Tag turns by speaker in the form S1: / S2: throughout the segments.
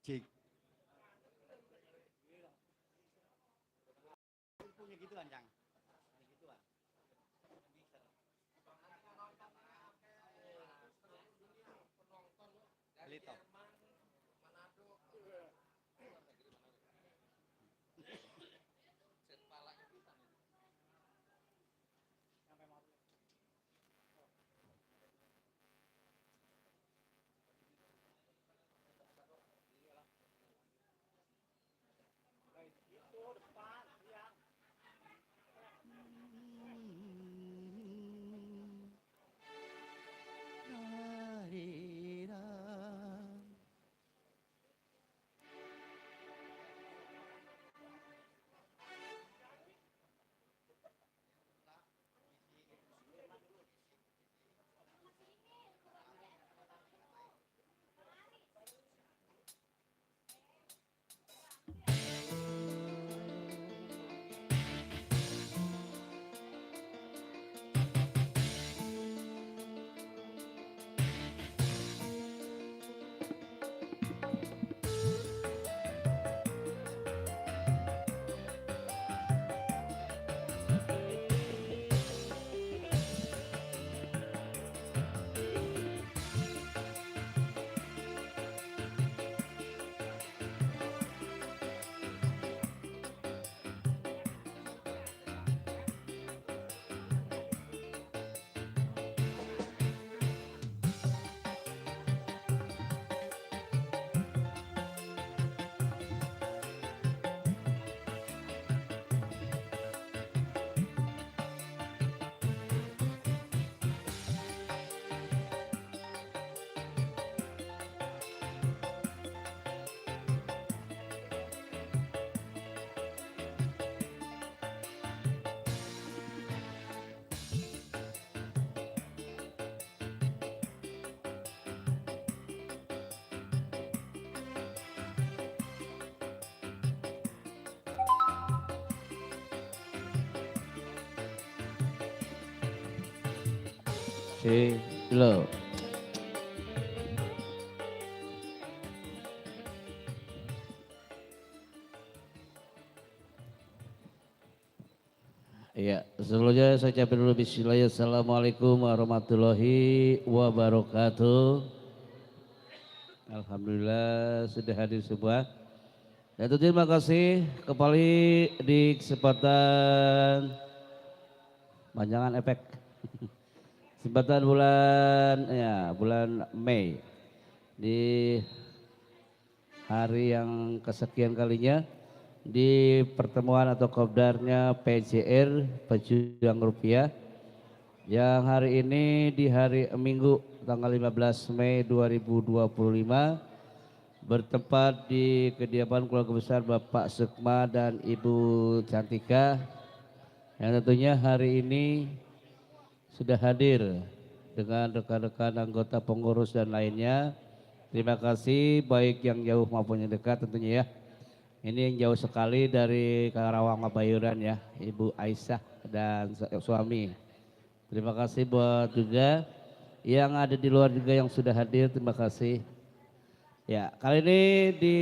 S1: Cik. Punya gituan, Cang. Punya gituan. Lito.
S2: Si lo. Iya, sebelumnya saya ucapkan dulu bismillah. Assalamualaikum warahmatullahi wabarakatuh. Alhamdulillah sudah hadir semua. Dan terima kasih kembali di kesempatan panjangan efek. Kesempatan bulan Mei di hari yang kesekian kalinya di pertemuan atau kopdarnya PJR Pejuang Rupiah yang hari ini di hari Minggu tanggal 15 Mei 2025 bertempat di kediaman keluarga besar Bapak Sukma dan Ibu Cantika yang tentunya hari ini sudah hadir dengan rekan-rekan anggota pengurus dan lainnya. Terima kasih baik yang jauh maupun yang dekat tentunya ya. Ini yang jauh sekali dari Karawang Mabayuran ya, Ibu Aisyah dan suami. Terima kasih buat juga yang ada di luar juga yang sudah hadir, terima kasih. Ya, kali ini di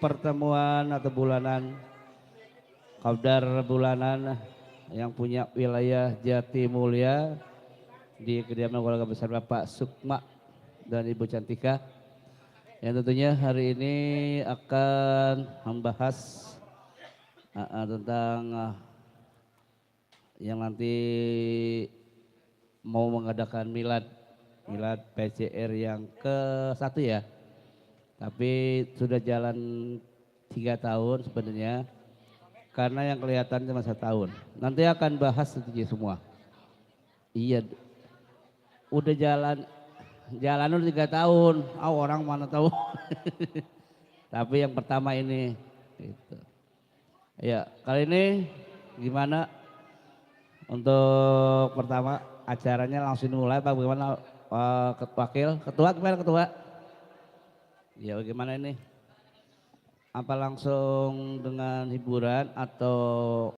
S2: pertemuan atau bulanan, Kopdar bulanan yang punya wilayah Jatimulya di kediaman keluarga besar Bapak Sukma dan Ibu Cantika yang tentunya hari ini akan membahas tentang yang nanti mau mengadakan milad PCR yang ke-1 ya, tapi sudah jalan 3 tahun sebenarnya karena yang kelihatan cuma 1 tahun. Nanti akan bahas tentunya semua. Iya, udah jalan udah 3 tahun, orang mana tahu. Tapi yang pertama ini gitu. Ya, kali ini gimana untuk pertama acaranya langsung dimulai Pak, bagaimana ketua gimana ketua? Ya bagaimana ini? Apa langsung dengan hiburan atau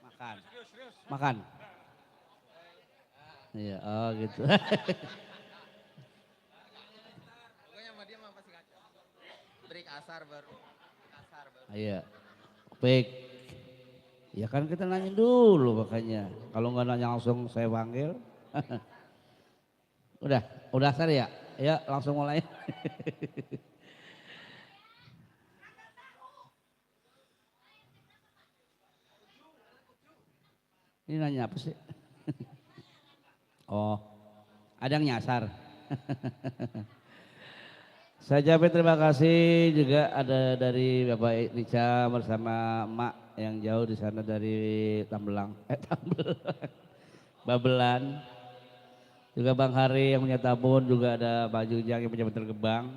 S2: makan? Makan. Iya, oh gitu.
S3: Trik asar baru. Asar baru.
S2: Iya. Baik. Ya kan kita nanya dulu makanya. Kalau nggak nanya langsung saya panggil. Udah asar ya? Ya langsung mulai. Ini nanya apa sih? Oh, ada yang nyasar. Saya jawab terima kasih juga ada dari Bapak Ica bersama Mak yang jauh di sana dari Tambelang, Babelan. Juga Bang Hari yang punya Tambun, juga ada Pak Jujang yang punya Bantar Gebang.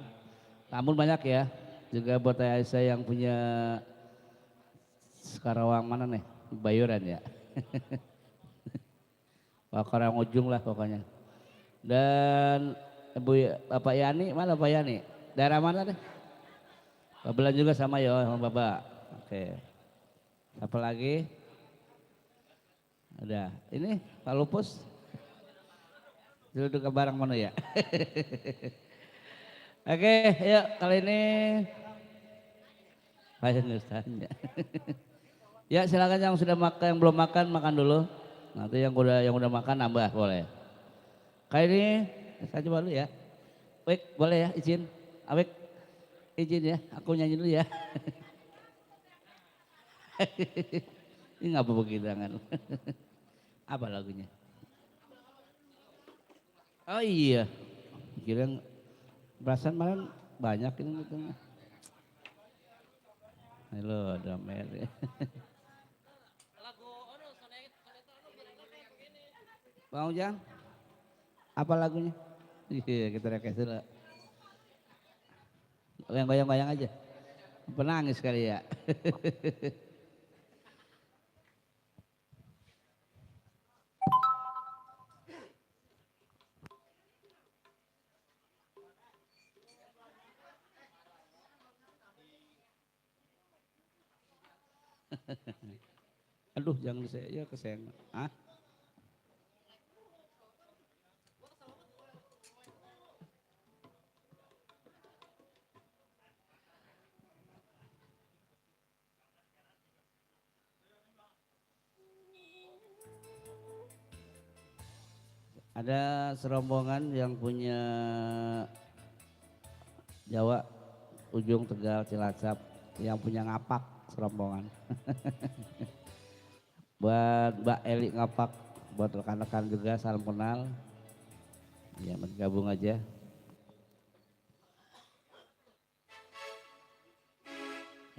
S2: Tambun banyak ya. Juga buat Aisyah yang punya Karawang mana nih? Bayuran ya. Karawang ujung lah pokoknya. Dan Bapak Yani, mana Bapak Yani? Daerah mana deh? Babelan juga sama ya sama Bapak. Oke. Apa lagi? Udah. Ini Pak Lupus. Duduk ke barang mana ya? Oke, yuk kali ini Ayo tanya. Ya silakan yang sudah makan, yang belum makan makan dulu. Nanti yang udah makan nambah boleh. Kali ini saya coba dulu ya. Baik, boleh ya izin. Awek izin ya, aku nyanyi dulu ya. Ini ngapa begitu kan? Apa lagunya? Oh iya, kira perasaan malam banyak ini gitu. Halo, Damel. Bang Ujang, apa lagunya? Iya, kita request dulu. Yang goyang-goyang aja. Penangis kali ya. Aduh, jangan saya kesenggol. Ah? Ada serombongan yang punya Jawa, ujung Tegal, Cilacap, yang punya ngapak serombongan. Buat Mbak Eli ngapak, buat rekan-rekan juga salam kenal. Ya, bergabung aja.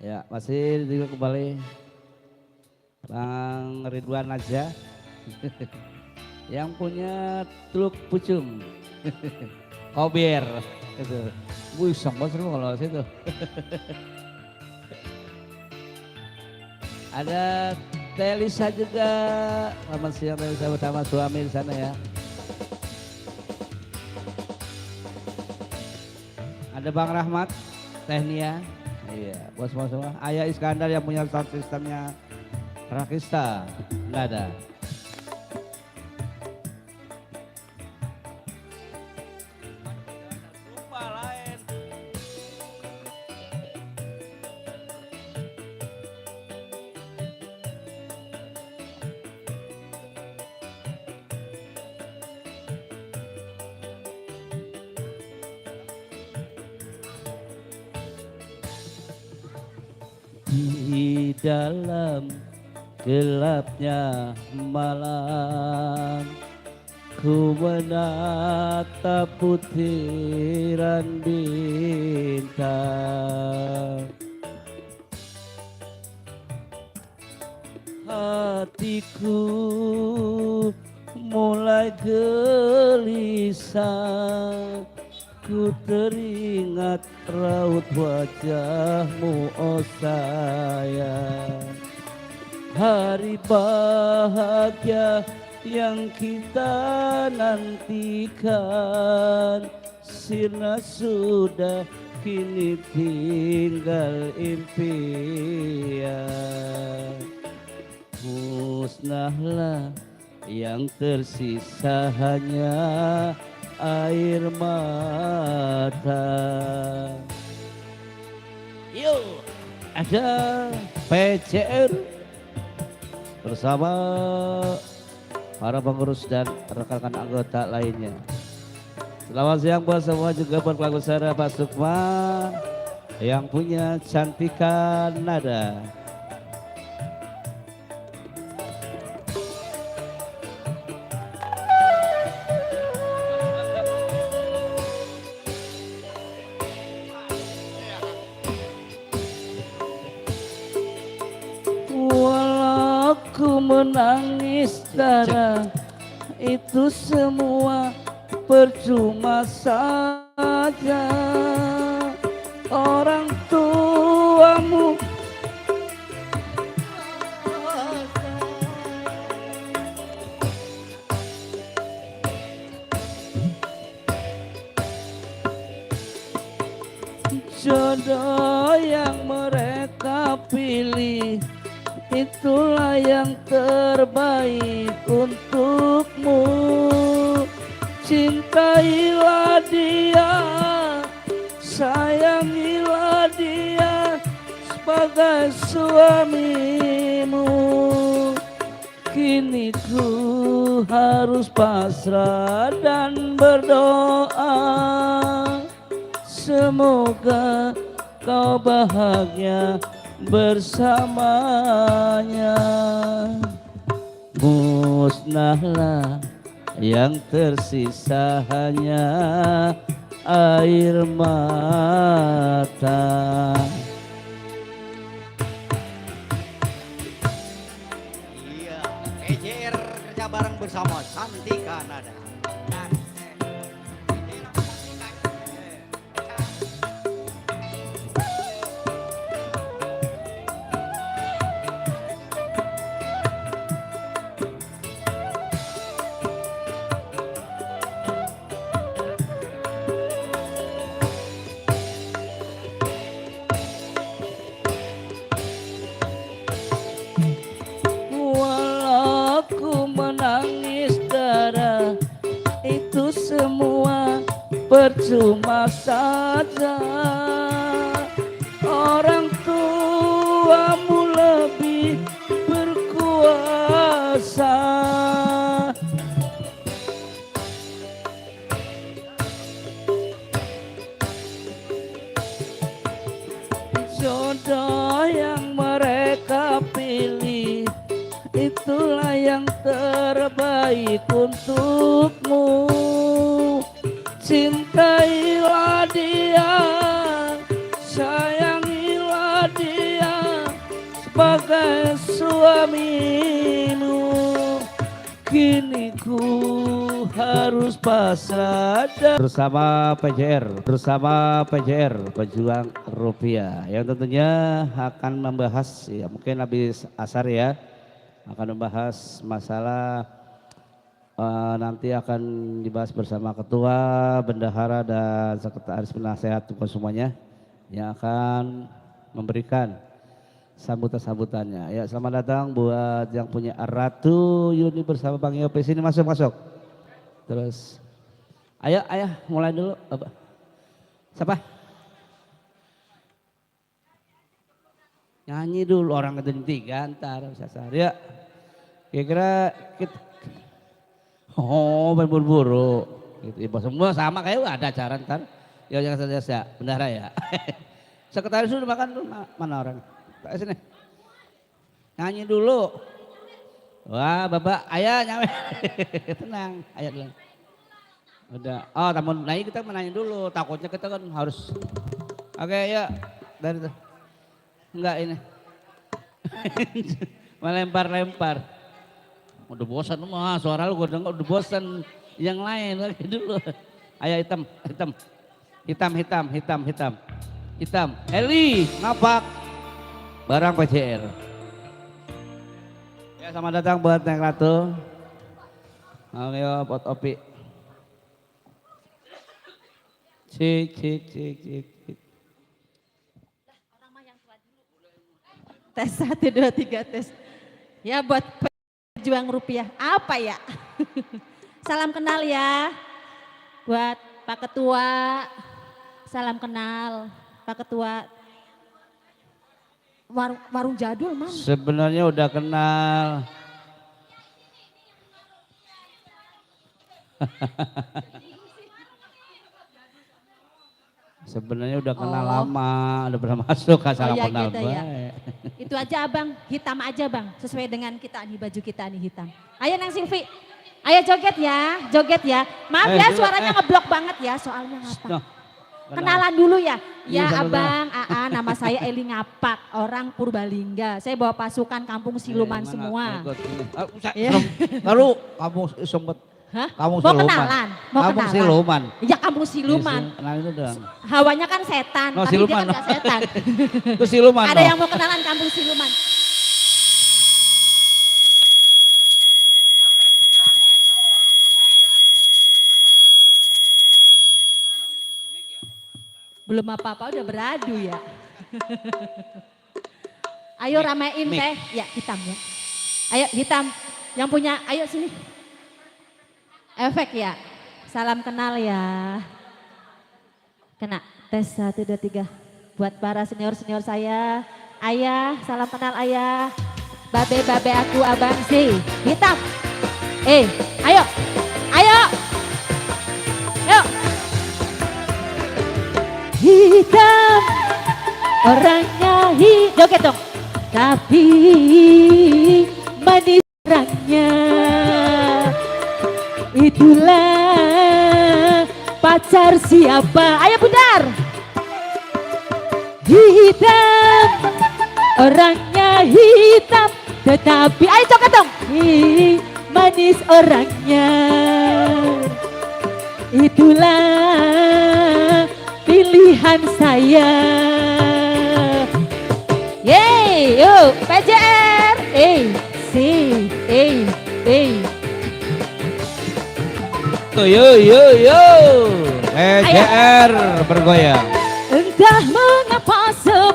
S2: Ya, masih juga kembali Bang Ridwan aja. Yang punya Teluk Pucung. Kober. Itu. Wih, sama seru kalau situ. Ada Telisa juga. Selamat siang Telisa bersama suami di sana ya. Ada Bang Rahmat, Tehnia. Iya, bos semua. Ayah Iskandar yang punya sound systemnya Rakista. Enggak ada. Di dalam gelapnya malam ku menatap butiran bintang, hatiku mulai gelisah. Ku teringat raut wajahmu oh sayang. Hari bahagia yang kita nantikan sirna sudah kini tinggal impian. Musnahlah yang tersisa hanya air mata. ada PJR bersama para pengurus dan rekan-rekan anggota lainnya. Selamat siang buat semua, juga buat keluarga besar Pak Sukma yang punya Cantika Nada. Walau ku menangis darah, itu semua percuma saja. Orang tuamu jodoh yang mereka pilih, itulah yang terbaik untukmu. Cintailah dia, sayangilah dia sebagai suamimu. Kini ku harus pasrah dan berdoa, semoga kau bahagia bersamanya. Musnahlah yang tersisa hanya air mata.
S1: Iya, PJR kerja bareng bersama Cantika Nada.
S2: Walau ku menangis darah, itu semua percuma saja. Orang tuamu lebih berkuasa. Jodoh yang mereka pilih, itulah yang terbaik untukmu. Cintailah dia, sayangilah dia sebagai suamimu. Kini ku harus pasrah dan bersama PJR Pejuang Rupiah yang tentunya akan membahas, ya mungkin habis asar ya, akan membahas masalah nanti akan dibahas bersama ketua, bendahara dan sekretaris penasehat untuk semuanya yang akan memberikan sambutan-sambutannya. Ya, selamat datang buat yang punya Ratu Yuni bersama Bang Yopi. Sini masuk. Terus ayo mulai dulu. Siapa? Nyanyi dulu, orang itu tiga ntar sasar ya. Kira-kira kita berburu gitu. Ibu semua sama kayak ada acara ntar. Ya jangan saja bendahara ya. Sekretaris dulu makan dulu, mana orang? Pak sini. Nyanyi dulu. Wah, Bapak, ayah nyawe. Tenang, ayah dulu. Udah. Oh, tamu naik kita menanya dulu. Takutnya kita kan harus. Oke, ya. Dari itu. Enggak ini. Melempar-lempar. Udah bosan mah suara lu, gue denger udah bosan. Yang lain lagi dulu. Ayah hitam. Eli, ngapak. Barang PJR. Ya, selamat datang buat Neng Ratu. Ayo buat Opi. Cik.
S4: Tes 1, 2, 3 tes. Ya buat Pejuang Rupiah. Apa ya? Salam kenal ya. Buat Pak Ketua. Salam kenal Pak Ketua. warung jadul mana?
S2: Sebenarnya udah kenal. Sebenarnya udah kenal lama, udah pernah masuk asal
S4: iya
S2: kenal
S4: gitu ya.
S2: baik.
S4: Itu aja abang, hitam aja bang, sesuai dengan kita nih baju kita nih hitam. Ayo Nang Silvi, ayo joget ya. Maaf ya suaranya ngeblok banget ya, soalnya ngapa?
S2: Noh,
S4: Kenalan dulu ya.
S2: Iya,
S4: Ya
S2: sama
S4: abang, Aa, nama saya Eli Ngapak, orang Purbalingga. Saya bawa pasukan kampung siluman semua. Iya.
S2: Lalu kamu sempet.
S4: Hah?
S2: Kamu
S4: Mau
S2: siluman.
S4: kenalan? Mau
S2: Kamu
S4: kenalan?
S2: siluman.
S4: Iya kampung siluman.
S2: Kenal itu dong.
S4: Hawanya kan setan,
S2: No,
S4: tapi
S2: siluman,
S4: dia kan
S2: no.
S4: gak setan.
S2: Itu siluman.
S4: Ada
S2: no.
S4: yang mau kenalan kampung siluman? Belum apa-apa udah beradu ya. Ayo ramein teh, ya hitam ya. Ayo hitam, yang punya, ayo sini. Efek ya, salam kenal ya. Kena, tes 1, 2, 3. Buat para senior-senior saya, ayah, salam kenal ayah. Babe-babe aku abang si, hitam. Ayo, ayo. Yuk. Hitam, orangnya joget dong. Tapi manis orangnya, itulah pacar siapa. Ayo Budar. Hitam, orangnya hitam, tetapi ayo joget dong. Manis orangnya, itulah pilihan saya. Yeay, yuk PJR.
S2: Yo. EJR bergoyang.
S4: Entah mengapa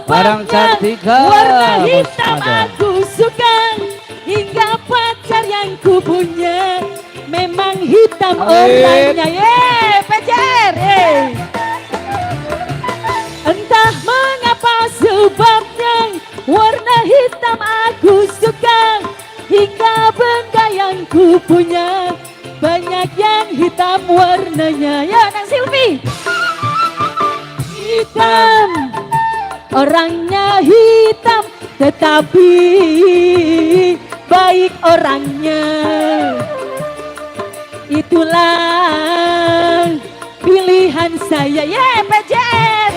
S2: Barang
S4: sebabnya
S2: Cantika
S4: warna hitam
S2: Waspada.
S4: aku suka. Hingga pacar yang ku punya memang hitam orangnya. Yeay PJR. Entah mengapa sebabnya warna hitam aku suka. Hingga benda yang ku punya banyak yang hitam warnanya. Ya Nang Silvi. Hitam, orangnya hitam, tetapi baik orangnya. Itulah pilihan saya. Yeah, PJR.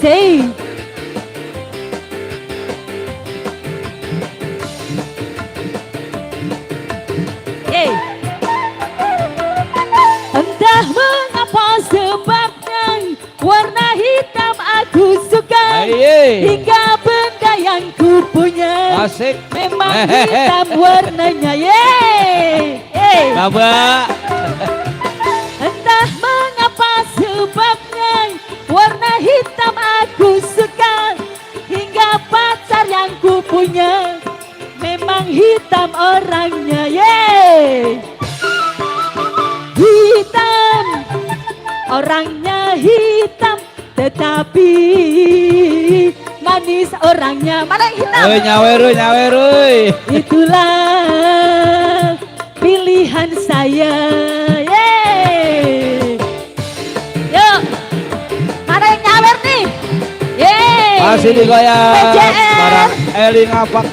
S4: Say. Entah mengapa sebabnya warna hitam aku suka. Hingga benda yang ku punya
S2: Asik.
S4: memang hitam warnanya. Yeay.
S2: Baba.
S4: Entah mengapa sebabnya warna hitam aku suka. Hingga pacar yang ku punya memang hitam orangnya. Yeay. Hitam, orangnya hitam, tetapi manis orangnya. Mana yang hitam?
S2: Nyawer.
S4: Itulah pilihan saya. Yeay. Yuk, mana yang nyawer nih? Yeay.
S2: Masih digoyang.
S4: PJR.
S2: Barang Eli Ngapak.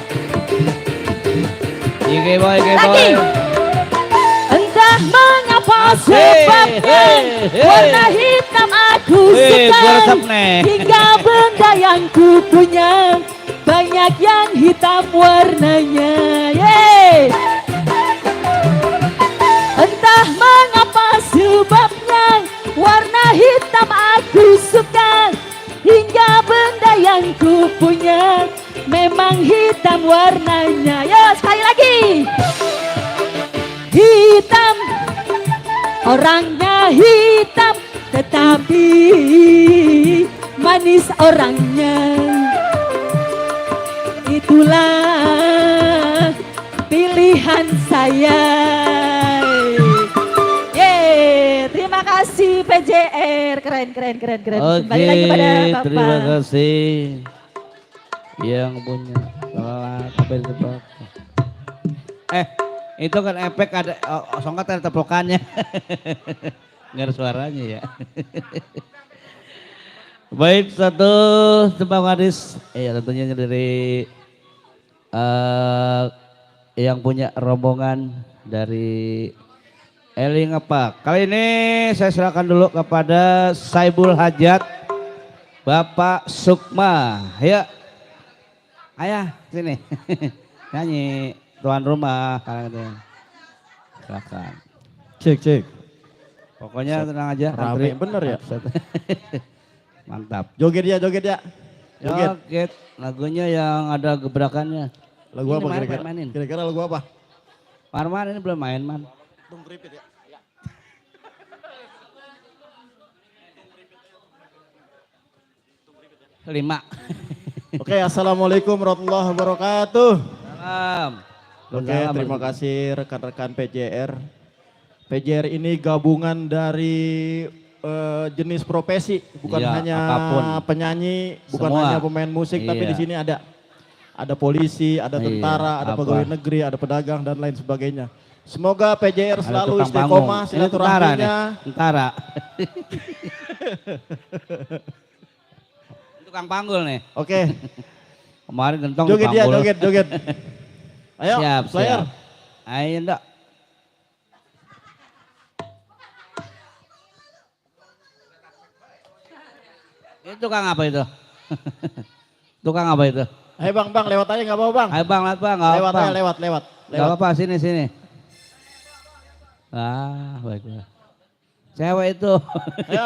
S2: Ige boy.
S4: Entah mengapa
S2: Asik.
S4: sebabnya warna hitam aku
S2: Gua
S4: suka.
S2: resep nih.
S4: Hingga benda yang ku punya banyak yang hitam warnanya. Yeay. Entah mengapa sebabnya warna hitam aku suka. Hingga benda yang ku punya memang hitam warnanya. Yo sekali lagi. Hitam, orangnya hitam, tetapi manis orangnya. Itulah pilihan saya. Yeay, terima kasih PJR. keren.
S2: Oke,
S4: Kembali lagi pada Bapak.
S2: terima kasih yang punya alat apa itu Pak? Itu kan efek ada songkat ada tepukannya. Nggak ada suaranya ya. Baik, satu tembang manis. Ya tentunya dari yang punya rombongan dari Eling apa? Kali ini saya serahkan dulu kepada Saibul Hajat, Bapak Sukma. Ya, ayah sini nyanyi tuan rumah. Silakan.
S5: Cek.
S2: Pokoknya tenang aja.
S5: Rame bener ya.
S2: Mantap.
S5: Joget ya. Joget.
S2: Joget. Lagunya yang ada gebrakannya.
S5: Lagu
S2: Ini
S5: apa
S2: main,
S5: kira-kira?
S2: mainin.
S5: Kira-kira lagu apa?
S2: Parman ini belum main, Man.
S5: Tung repeat ya.
S2: 5.
S5: Oke, assalamualaikum warahmatullahi wabarakatuh.
S2: Salam.
S5: Oke, terima kasih rekan-rekan PJR. PJR ini gabungan dari jenis profesi, bukan
S2: Iya,
S5: hanya
S2: apapun.
S5: penyanyi, bukan
S2: Semua.
S5: hanya pemain musik, tapi
S2: Iya.
S5: di sini ada polisi, ada
S2: Iya,
S5: tentara, ada
S2: apa?
S5: pegawai negeri, ada pedagang dan lain sebagainya. Semoga PJR
S2: Ada
S5: selalu
S2: tukang
S5: istiqomah
S2: panggung. Ini tentara nih,
S5: silaturahminya.
S2: tentara. Tukang panggul nih.
S5: Oke,
S2: Kemarin gentong
S5: joget ya,
S2: dipanggul.
S5: joget. Ayo,
S2: Siap,
S5: player.
S2: siap. Ayo ndak. Itu tukang apa itu? Tukang apa itu?
S5: Ayo bang, lewat aja nggak apa-apa bang.
S2: Ayo bang, nggak
S5: Lewat
S2: apa.
S5: aja, lewat.
S2: Nggak apa-apa, sini. Ah, baiklah. Cewek itu.
S5: Ayo.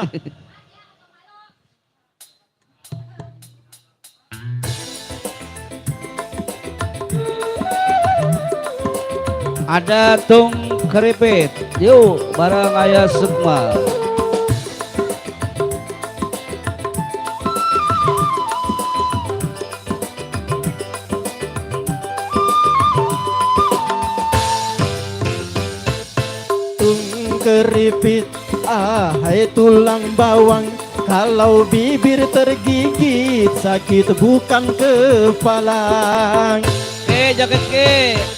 S2: Ada tung keripit. Yuk, bareng Ayah Sukma.
S5: Tung keripit, hai tulang bawang. Kalau bibir tergigit, sakit bukan kepala.
S2: Joget ke.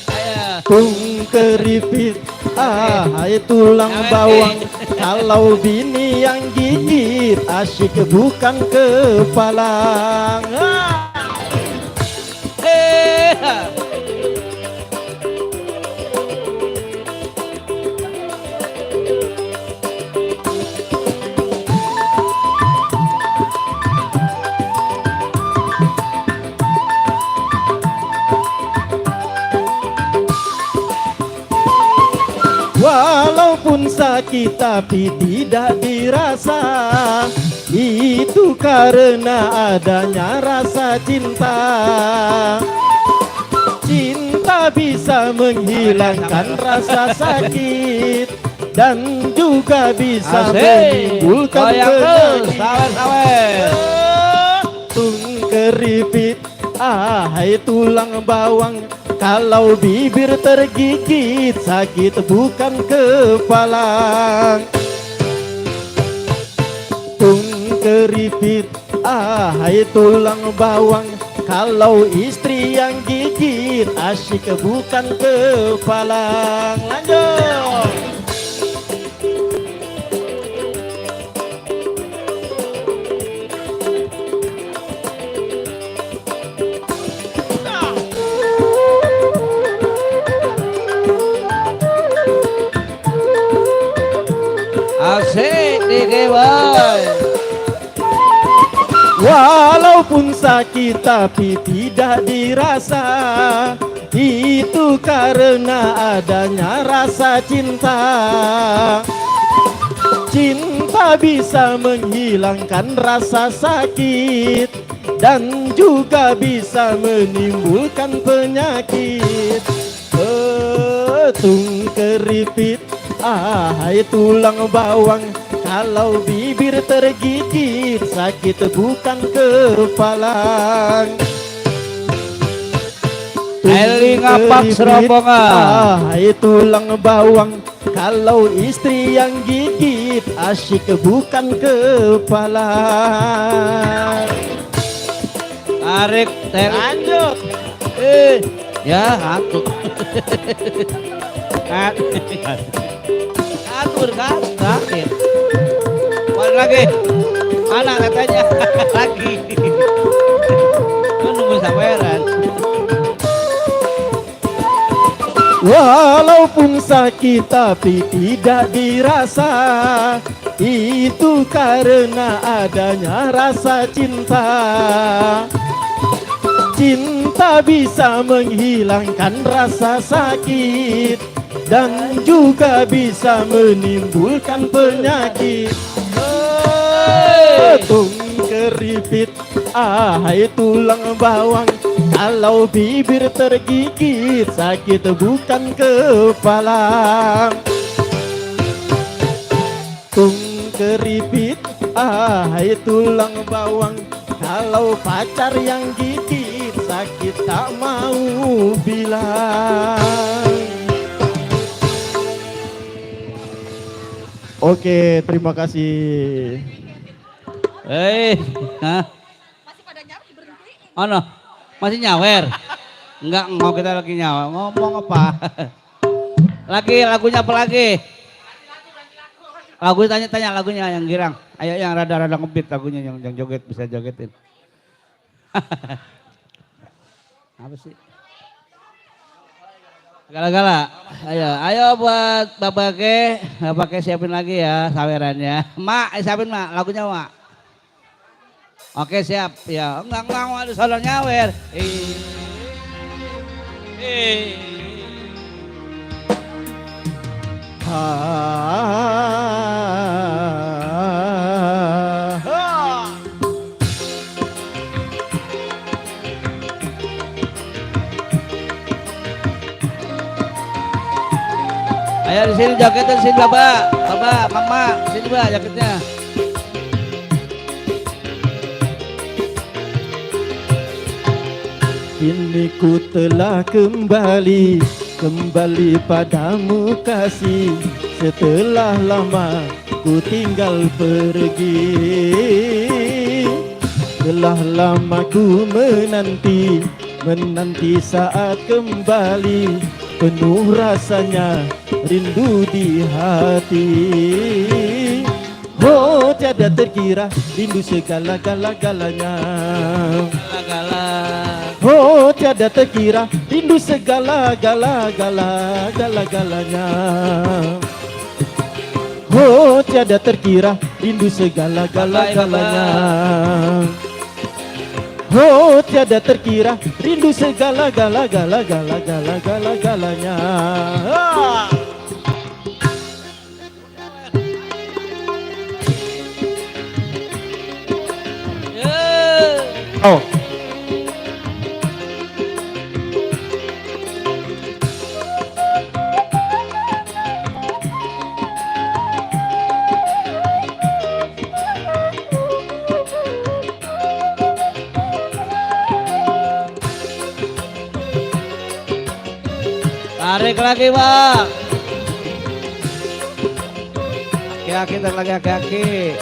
S2: Ayo.
S5: Tung keripit, hai tulang
S2: Joget,
S5: bawang. Kalau bini yang gigit, asyik bukan kepala. Walaupun sakit tapi tidak dirasa, itu karena adanya rasa cinta. Cinta bisa menghilangkan rasa sakit dan juga bisa menimbulkan penyakit. Tung keripit, hai tulang bawang. Kalau bibir tergigit, sakit bukan kepala. Tung keripit, hai tulang bawang. Kalau istri yang gigit, asyik bukan kepala. Lanjut.
S2: Asik nih boy.
S5: Walaupun sakit tapi tidak dirasa, itu karena adanya rasa cinta. Cinta bisa menghilangkan rasa sakit dan juga bisa menimbulkan penyakit. Tung keripit, hai tulang bawang. Kalau bibir tergigit, sakit bukan kepala.
S2: Eling ngapak serombongan.
S5: Hai tulang bawang. Kalau istri yang gigit asyik bukan kepala.
S2: Tarik,
S5: Lanjut.
S2: Ya, satu. Atur kan, terakhir. Balik lagi. Mana katanya? Lagi. Lu nunggu saweran.
S5: Walaupun sakit tapi tidak dirasa, itu karena adanya rasa cinta. Cinta bisa menghilangkan rasa sakit dan juga bisa menimbulkan penyakit. Tung keripit, ahai tulang bawang. Kalau bibir tergigit sakit bukan kepala. Tung keripit, ahai tulang bawang. Kalau pacar yang gigit sakit tak mau bilang. Oke, terima kasih.
S2: Hah?
S4: Masih pada nyawer berhenti.
S2: Oh no, masih nyawer? Enggak, mau kita lagi nyawer. Ngomong apa? Lagi, lagunya apa lagi? Lagu tanya-tanya lagunya yang girang. Ayo yang rada-rada ngebeat lagunya yang joget, bisa jogetin. Apa sih? Gala-gala. Ayo buat Bapak Ke siapin lagi ya sawerannya. Mak, siapin Mak, lagunya Mak. Oke siap ya. Enggak ada solo nyawer. Ayo di sini jogetin sini Bapak, Mama, sini Mbak jaketnya.
S5: Kini ku telah kembali padamu kasih. Setelah lama ku tinggal pergi. Telah lama ku menanti saat kembali. Penuh rasanya rindu di hati. Oh tiada terkira rindu segala-galanya. Oh tiada terkira rindu segala-galanya. Oh tiada terkira rindu segala-galanya. Oh tiada terkira rindu segala-galanya. Oh.
S2: Tarik lagi Bang. Aki-aki tarik lagi aki-aki.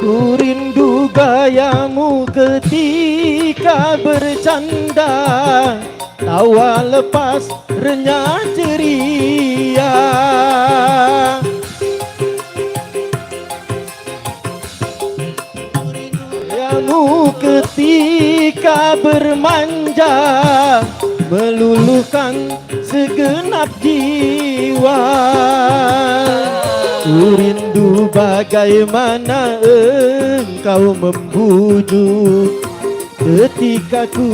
S5: Ku rindu gayamu ketika bercanda, tawa lepas renyah ceria. Gayamu ketika bermanja, meluluhkan segenap jiwa. Ku rindu bagaimana engkau membujuk ketika ku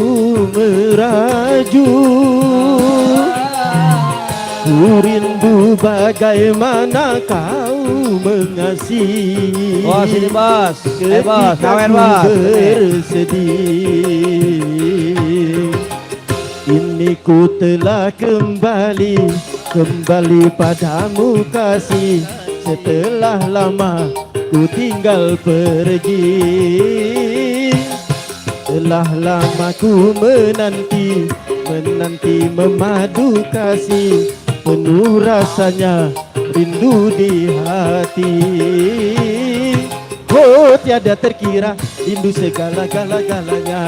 S5: merajuk. Ku rindu bagaimana kau mengasihi.
S2: Bos ini bos, bos, kawan bos.
S5: Bersedih. Kini ku telah kembali padamu kasih. Setelah lama ku tinggal pergi. Telah lama ku menanti, menanti memadu kasih, penuh rasanya rindu di hati. Oh tiada terkira rindu segala-gala-galanya.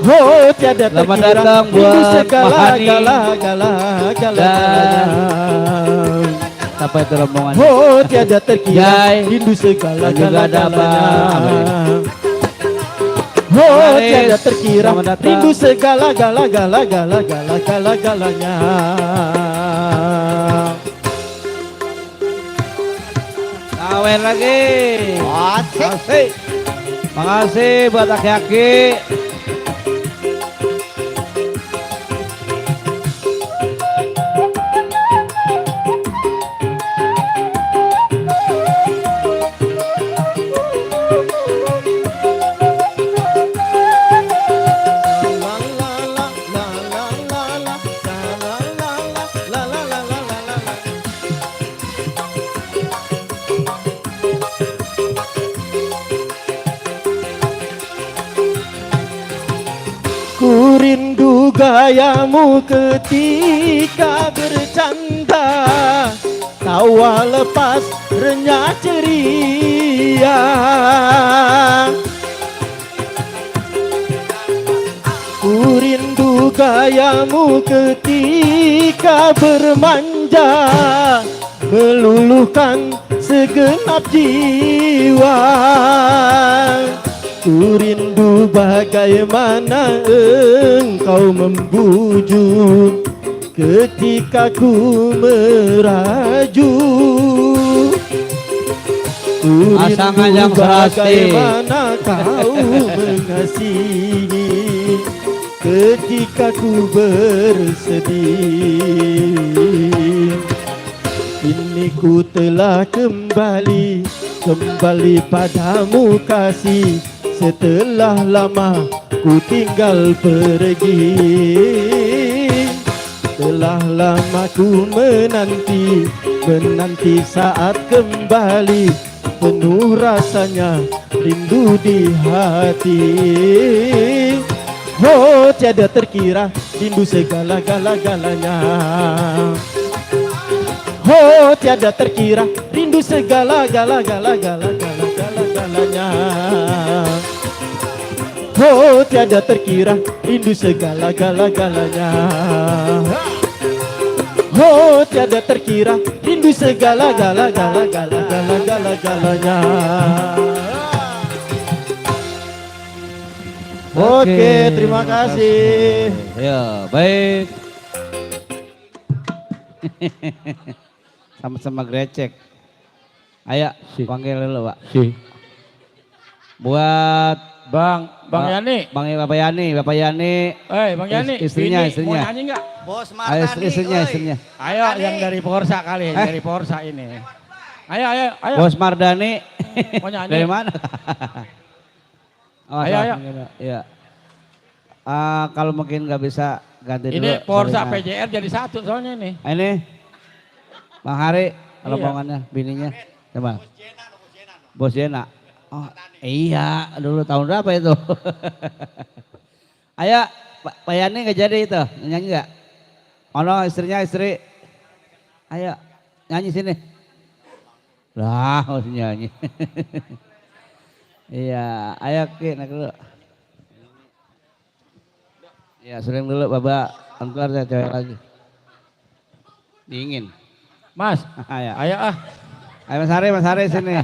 S5: Oh tiada
S2: Selamat
S5: terkira
S2: datang
S5: rindu
S2: buat Mahani
S5: segala-gala-gala-galanya.
S2: Apa itu rombongan?
S5: Oh tiada terkira
S2: Jai.
S5: rindu
S2: Juga ada apa?
S5: segala-galanya. Oh
S2: Manis.
S5: tiada terkira
S2: Selamat datang.
S5: rindu segala-gala-gala-gala-gala-gala-galanya.
S2: Kawin lagi.
S1: Asik.
S2: Makasih buat aki-aki.
S5: Ku rindu gayamu ketika bercanda, tawa lepas renyah ceria. Ku rindu gayamu ketika bermanja, meluluhkan segenap jiwa. Ku rindu bagaimana engkau membujuk ketika ku merajuk. Ku
S2: Pasangan
S5: rindu
S2: yang serasi.
S5: bagaimana kau mengasihi ketika ku bersedih. Kini ku telah kembali padamu kasih, setelah lama ku tinggal pergi. Telah lama ku menanti saat kembali, penuh rasanya rindu di hati. Oh tiada terkira rindu segala-gala-galanya. Oh tiada terkira rindu segala-gala-gala-gala-gala-gala-galanya. Oh tiada terkira rindu segala-gala-galanya. Oh tiada terkira rindu segala-gala-gala-gala-gala-gala-galanya. Oke, terima kasih.
S2: Ya, baik. Sama-sama grecek. Ayo, panggil dulu, Pak. Buat
S6: Bang Yani.
S2: Bapak Yani. Bang
S6: Yani.
S2: Istrinya.
S6: Mau nyanyi enggak?
S1: Bos
S2: Ayo,
S1: Martani.
S2: istrinya.
S6: Ayo yang dari Porsa kali, dari Porsa ini. Ayo.
S2: Bos Mardani.
S6: Mau nyanyi?
S2: Dari mana? Oh,
S6: Ayo.
S2: Iya. Kalau mungkin nggak bisa ganti dulu.
S6: Ini Porsa
S2: Sorry,
S6: PJR jadi satu soalnya ini.
S2: Ini Bang Hari,
S6: Iya.
S2: rombongannya, bininya. Coba. Bos Jena. Oh, iya, dulu tahun berapa itu? Ayo, Pak Yani nggak jadi itu, nyanyi nggak? Oh no, istri. Ayo, nyanyi sini. Lah, harus nyanyi. Iya, ayo Ki, naik dulu. Ya, sering dulu, Bapak. Ntar saya cewek lagi. Dingin.
S6: Mas,
S2: Ayo.
S6: ayo ah.
S2: Ayo Mas Hari sini.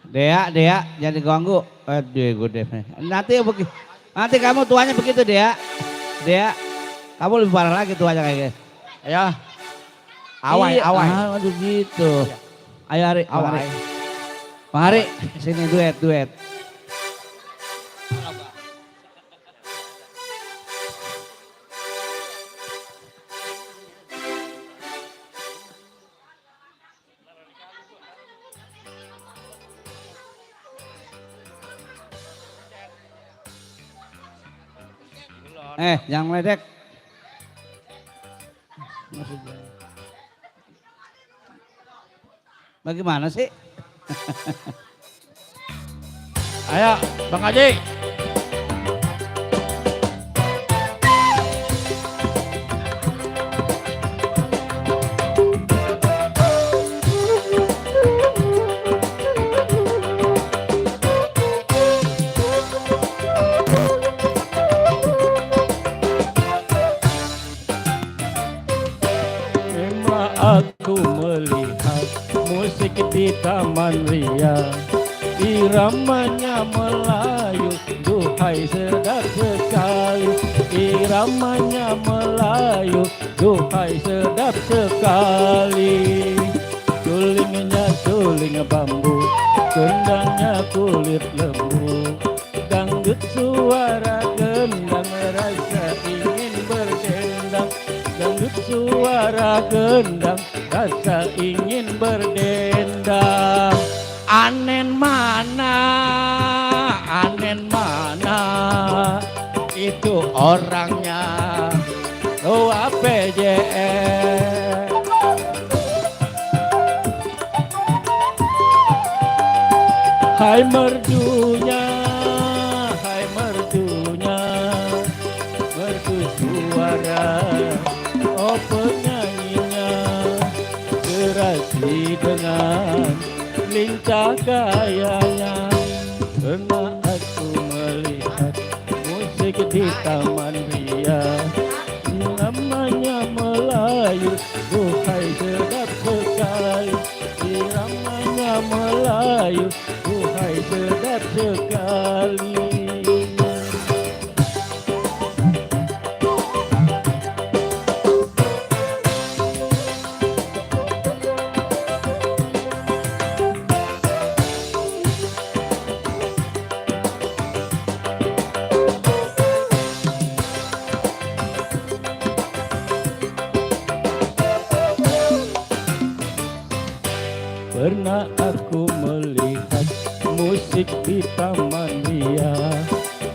S2: Dea, jangan diganggu. Aduh, gue deh. Nanti kamu tuanya begitu, Dea. Kamu lebih parah lagi tuanya kayak gitu.
S6: Ayo. Awai.
S2: Aduh gitu. Ayo Hari,
S6: Awai.
S2: Bang Hari, sini duet. Jangan meledek. Bagaimana sih?
S6: Ayo, Bang Haji. Memang aku melihat musik di Taman Ria, iramanya Melayu, duhai sedap sekali. Iramanya Melayu, duhai sedap sekali. Sulingnya suling bambu, gendangnya kulit lembu. Dangdut suara gendang, rasa ingin berdendang. Dangdut suara gendang, rasa ingin berdendang. Anen mana itu orangnya, doa PJR. Hai merdunya, merdu suara, oh penyanyinya, serasi dengan lincah gayanya. Pernah aku melihat musik di Taman Ria, namanya Melayu, duhai sedap sekali. Iramanya Melayu, duhai sedap sekali. Pernah aku melihat musik di Taman Ria,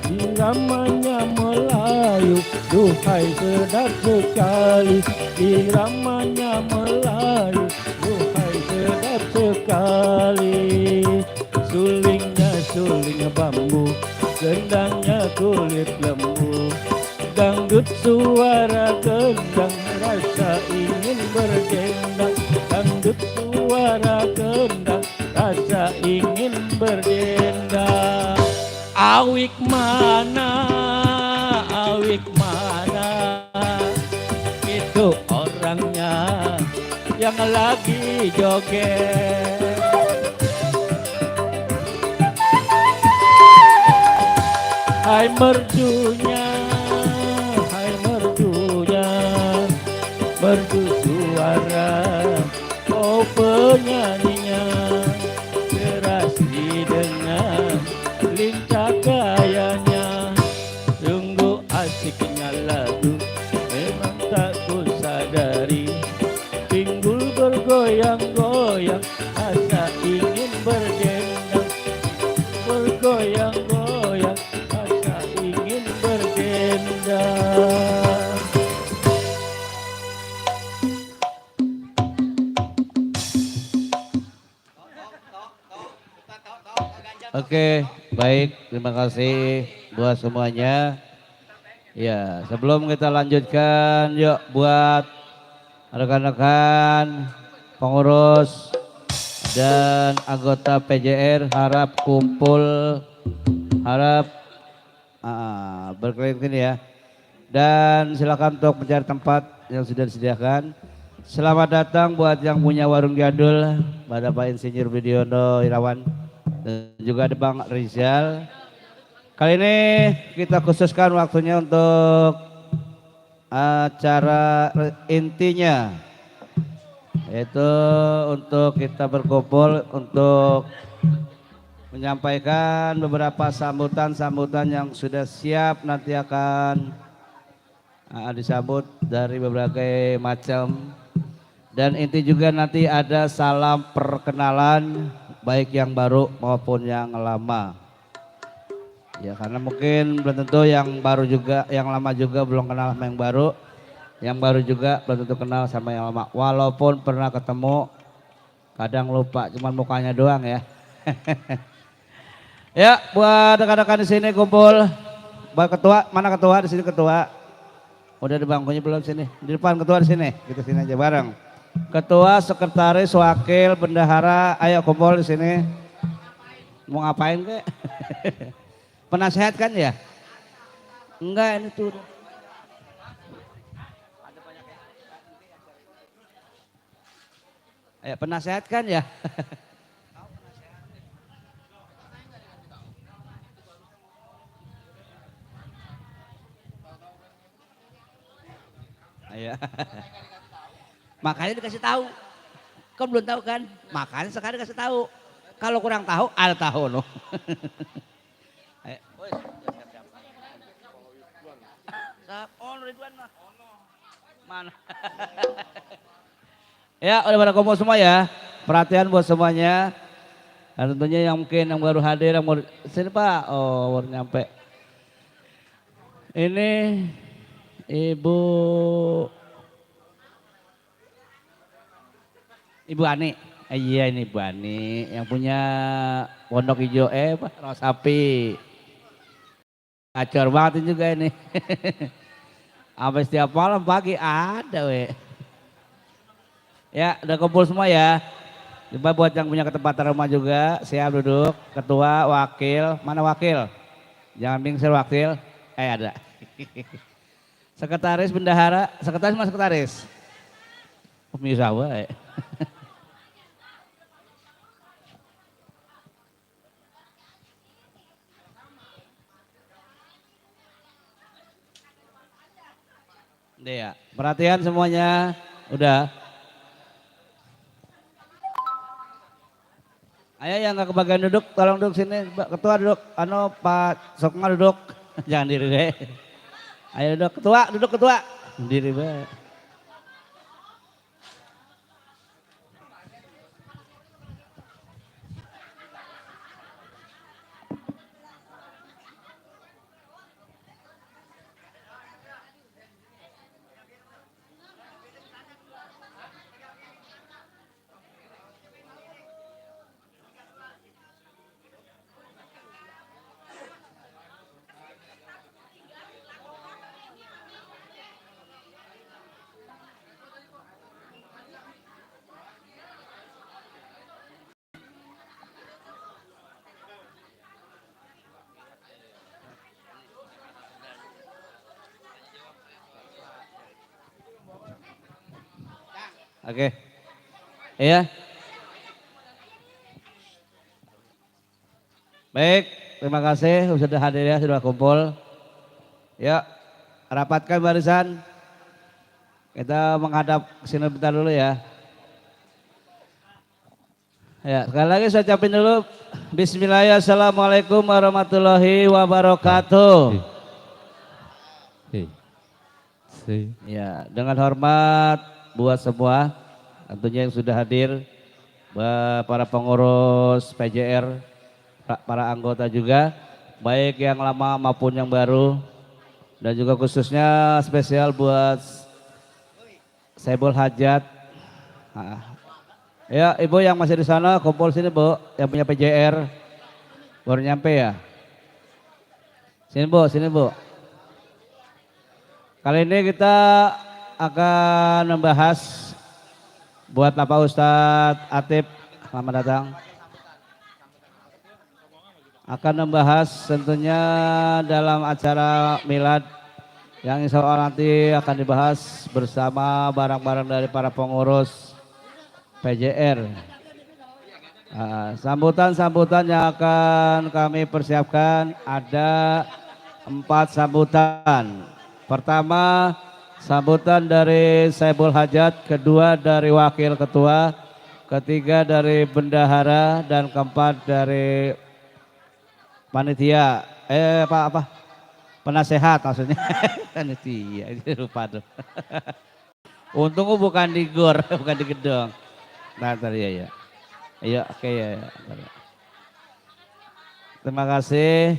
S6: iramanya Melayu, duhai sedap sekali. Iramanya Melayu, duhai sedap sekali. Sulingnya suling bambu, gendangnya kulit lembu. Dangdut suara gendang, rasa ingin berdendang. Dangdut suara gendang, rasa ingin berdendang. Awik mana itu orangnya yang lagi joget. Hai merdunya, merdu suara, oh penyanyinya, serasi dengan lincah gayanya. Sungguh asiknya lagu, memang tak ku sadari. Pinggul bergoyang-goyang, rasa ingin berdendang. Bergoyang-goyang, rasa ingin berdendang.
S2: Oke, baik. Terima kasih buat semuanya. Ya, sebelum kita lanjutkan, yuk buat rekan-rekan pengurus dan anggota PJR harap kumpul, harap berkeliling ya. Dan silakan untuk mencari tempat yang sudah disediakan. Selamat datang buat yang punya warung jadul, pada Pak Insinyur Widiono Irawan. Dan juga ada Bang Rizal. Kali ini kita khususkan waktunya untuk acara intinya, yaitu untuk kita berkumpul untuk menyampaikan beberapa sambutan-sambutan yang sudah siap nanti akan disambut dari berbagai macam. Dan inti juga nanti ada salam perkenalan baik yang baru maupun yang lama. Ya karena mungkin belum tentu yang baru juga, yang lama juga belum kenal sama yang baru. Yang baru juga belum tentu kenal sama yang lama. Walaupun pernah ketemu Kadang lupa, cuman mukanya doang ya. Ya, buat rekan-rekan di sini kumpul. Buat ketua, mana ketua di sini ketua? Udah di bangkunya belum sini? Di depan ketua di sini. Kita sini aja bareng. Ketua, sekretaris, wakil, bendahara, ayo kumpul di sini. Mau ngapain kek? Penasehat kan ya? Enggak, ini tuh. Ayo penasehat kan ya? Ayo. Makanya dikasih tahu. Kan belum tahu kan? Makanya sekarang dikasih tahu. Kalau kurang tahu, ada tahu loh. Ayo. Oh, Ridwan mah. Mana? Ya, udah pada kumpul semua ya. Perhatian buat semuanya. Dan tentunya yang mungkin yang baru hadir, yang baru sini Pak. Oh, baru nyampe. Ini Ibu Ani. Iya ini Ibu Ani yang punya pondok hijau sapi. Acor banget juga ini. Sampai setiap malam pagi ada we. Ya udah kumpul semua ya. Coba buat yang punya ketempatan rumah juga siap duduk. Ketua, wakil, mana wakil? Jangan bingser wakil. Ada. Sekretaris, bendahara, sekretaris mas sekretaris. Pemirsa we. Ya, perhatian semuanya, udah. Ayo yang nggak kebagian duduk, tolong duduk sini. Ketua duduk, Pak Sokma duduk, jangan diri deh. Ayo duduk ketua, diri deh. Oke. Iya. Baik, terima kasih sudah hadir ya, sudah kumpul. Ya, rapatkan barisan. Kita menghadap ke sini bentar dulu ya. Ya, sekali lagi saya ucapin dulu bismillahirrahmanirrahim. Assalamualaikum warahmatullahi wabarakatuh. Ya, dengan hormat buat semua tentunya yang sudah hadir, para pengurus PJR, para anggota juga, baik yang lama maupun yang baru, dan juga khususnya spesial buat Saibul Hajat. Ya Ibu yang masih di sana kumpul sini Bu, yang punya PJR baru nyampe ya. Sini Bu. Kali ini kita akan membahas buat Bapak Ustadz Atib, selamat datang. Akan membahas tentunya dalam acara milad yang insya Allah nanti akan dibahas bersama barang-barang dari para pengurus PJR. Sambutan-sambutan yang akan kami persiapkan ada 4 sambutan. Pertama, sambutan dari Saibul Hajat, kedua dari wakil ketua, ketiga dari bendahara, dan keempat dari panitia. Penasehat maksudnya. Panitia, lupa tuh. Untung bukan di gor, bukan di gedung. Nah, tadi ya. Iya, oke ya. Terima kasih.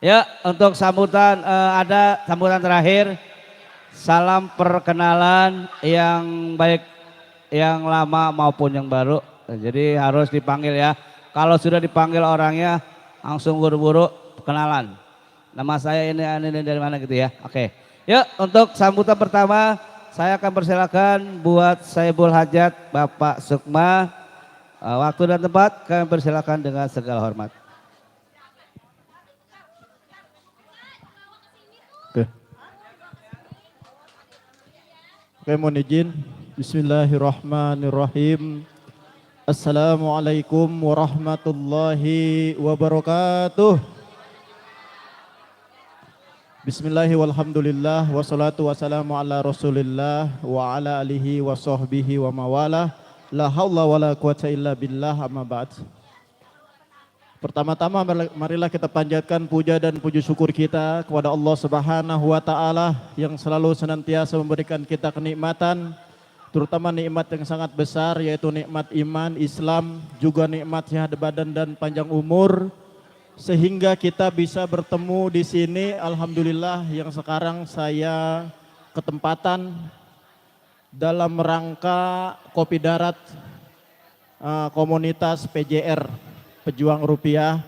S2: Ya, untuk sambutan ada sambutan terakhir. Salam perkenalan yang baik yang lama maupun yang baru. Jadi harus dipanggil ya. Kalau sudah dipanggil orangnya langsung buru-buru kenalan. Nama saya ini dari mana gitu ya. Oke. Yuk untuk sambutan pertama saya akan persilakan buat Saibul Hajat Bapak Sukma. Waktu dan tempat kami persilakan dengan segala hormat.
S5: Oke, mohon izin. Bismillahirrahmanirrahim. Assalamualaikum warahmatullahi wabarakatuh. Bismillahi walhamdulillah wassalatu wassalamu ala rasulillah wa ala alihi wa sahbihi wa mawalah. La haula wa la quwata illa billah amma ba'd. Pertama-tama marilah kita panjatkan puja dan puji syukur kita kepada Allah Subhanahu wa taala yang selalu senantiasa memberikan kita kenikmatan, terutama nikmat yang sangat besar yaitu nikmat iman, Islam, juga nikmat sehat badan dan panjang umur sehingga kita bisa bertemu di sini. Alhamdulillah yang sekarang saya ketempatan dalam rangka Kopi Darat komunitas PJR Pejuang Rupiah.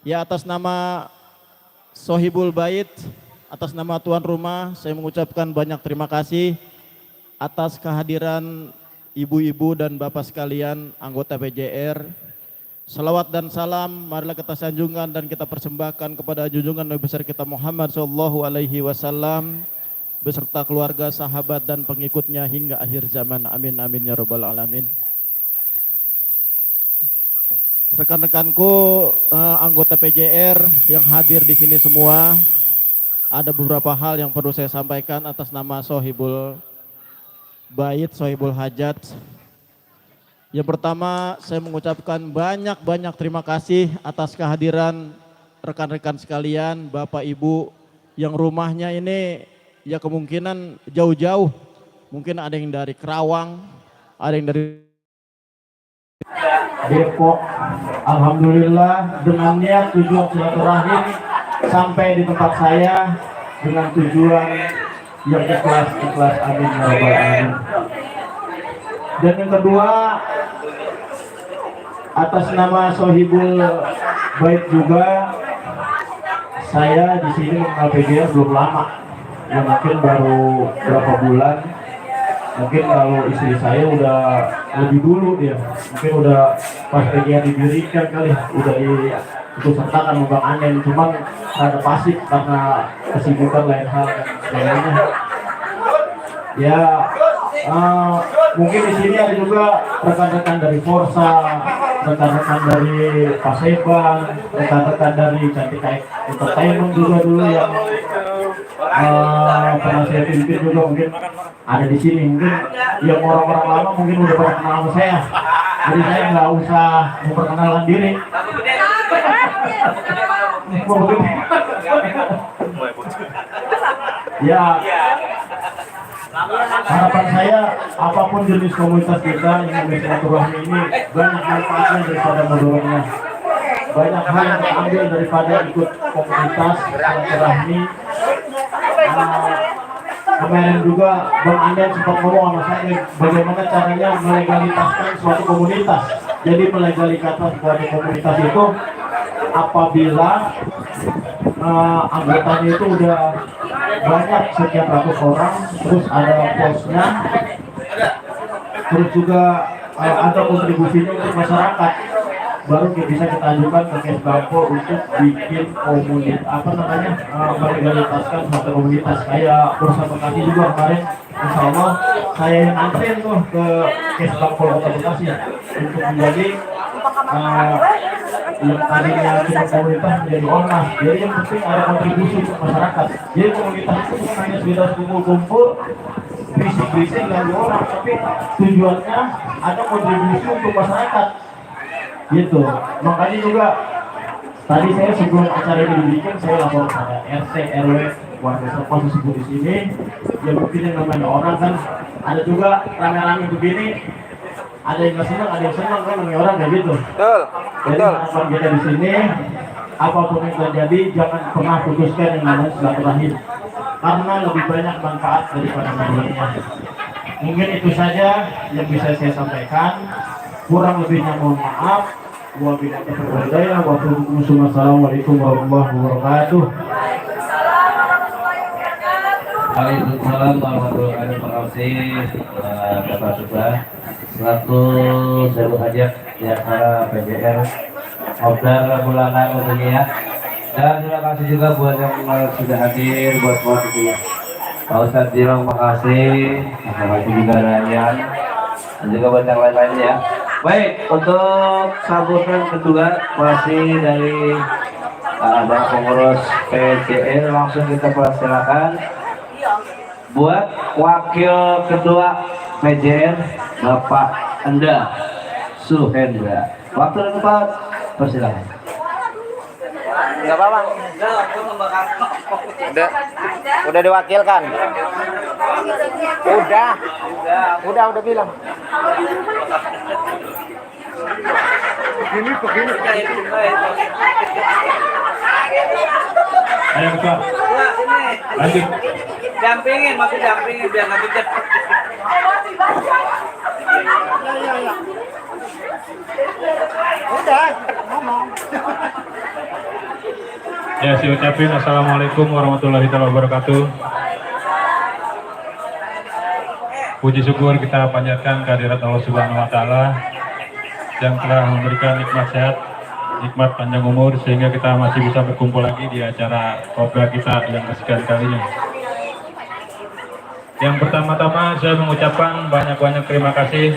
S5: Ya, atas nama Sohibul Bait, atas nama tuan rumah saya mengucapkan banyak terima kasih atas kehadiran ibu-ibu dan bapak sekalian anggota PJR. Salawat dan salam marilah kita sanjungkan dan kita persembahkan kepada junjungan Nabi besar kita Muhammad SAW beserta keluarga, sahabat dan pengikutnya hingga akhir zaman. Amin amin ya rabbal alamin. Rekan-rekanku anggota PJR yang hadir di sini semua, ada beberapa hal yang perlu saya sampaikan atas nama Sohibul Bait, Sohibul Hajat. Yang pertama, saya mengucapkan banyak terima kasih atas kehadiran rekan-rekan sekalian, Bapak Ibu yang rumahnya ini ya kemungkinan jauh-jauh. Mungkin ada yang dari Kerawang, ada yang dari Depok. Alhamdulillah dengan niat tujuan silaturahim sampai di tempat saya dengan tujuan yang ikhlas. Amin ya rabbal alamin. Dan yang kedua, atas nama Sohibul Bait juga, saya di sini mengenal PJR belum lama, ya mungkin baru berapa bulan. Mungkin kalau istri saya udah lebih dulu dia, mungkin udah pas PJR didirikan kali, udah ikut sertakan sama Bang Anen, cuman rada pasif karena kesibukan lain hal dan sebagainya. Ya, mungkin di sini ada juga rekan-rekan dari Forsa, rekan-rekan dari Paseban, rekan-rekan dari Cantika Entertainment juga dulu yang pernah saya pimpin juga mungkin ada di sini. Mungkin yang orang-orang lama mungkin udah pernah kenal sama saya, jadi saya nggak usah memperkenalkan diri. Ya, harapan saya apapun jenis komunitas kita yang silaturahmi ini banyak manfaatnya daripada mudaratnya. Banyak hal yang diambil daripada ikut komunitas silaturahmi. Kemarin juga Bang Anden sempat ngomong sama saya bagaimana caranya melegalitaskan suatu komunitas. Jadi melegalitaskan suatu komunitas itu apabila anggotanya itu udah banyak sekian ratus orang, terus ada posnya, terus juga ada kontribusinya untuk masyarakat, baru bisa kita ajukan ke Kesbangpol untuk bikin komunitas melegalitaskan suatu komunitas. Kayak Bursa Bekasi juga kemarin, insya Allah saya yang anterin tuh ke Kesbangpol Kota Bekasi untuk menjadi yang tadinya cuma komunitas menjadi ormas. Jadi yang penting ada kontribusi untuk masyarakat. Jadi komunitas itu bukan hanya sekedar kumpul-kumpul berisik-berisik dan orang, tapi tujuannya ada kontribusi untuk masyarakat. Gitu. Makanya juga tadi saya sebelum acara ini dibikin saya lapor pada RT RW warga setempat tersebut di sini. Ya mungkin yang namanya orang kan ada juga rame-rame begini. Ada yang nggak senang, ada yang senang kan namanya orang kayak gitu. Betul. Jadi harapan kita di sini apapun yang terjadi jangan pernah putuskan yang namanya silaturahim karena lebih banyak manfaat daripada mudaratnya. Mungkin itu saja yang bisa saya sampaikan. Kurang lebihnya mohon maaf. Wassalamualaikum warahmatullahi wabarakatuh.
S2: Waalaikumsalam warahmatullahi wabarakatuh. Bapak Subah selaku seluruh hajat di acara PJR Obdar bulanan tentunya. Dan terima kasih juga buat yang sudah hadir, buat semua tentunya. Pak Ustadz Jirong, makasih. Terima kasih juga Ryan dan juga buat yang lain-lainnya ya. Baik, untuk sambutan kedua masih dari Bapak Pengurus PJR, langsung kita persilakan buat Wakil Ketua PJR Bapak Enda Suhendra. Waktu dan tempat persilakan.
S3: Enggak apa-apa. Udah diwakilkan. Udah bilang.
S5: Ayo Ketua. Lanjut.
S2: Dampingin, masih dampingin biar nggak gede.
S5: Ya, saya ucapin assalamualaikum warahmatullahi wabarakatuh. Puji syukur kita panjatkan kehadirat Allah Subhanahu Wa Taala yang telah memberikan nikmat sehat, nikmat panjang umur sehingga kita masih bisa berkumpul lagi di acara kopdar kita yang kesekian kalinya. Yang pertama-tama saya mengucapkan banyak-banyak terima kasih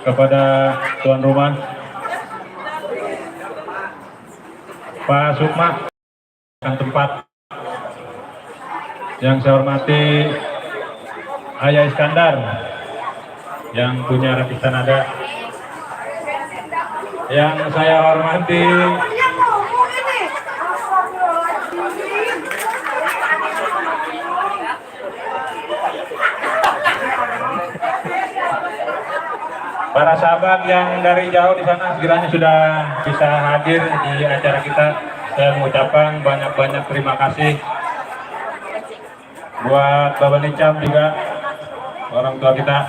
S5: kepada tuan rumah Pak Sukma dan tempat. Yang saya hormati Ayah Iskandar yang punya rakitan ada. Yang saya hormati para sahabat yang dari jauh di sana sekiranya sudah bisa hadir di acara kita. Saya mengucapkan banyak-banyak terima kasih buat Bapak Nicam juga, orang tua kita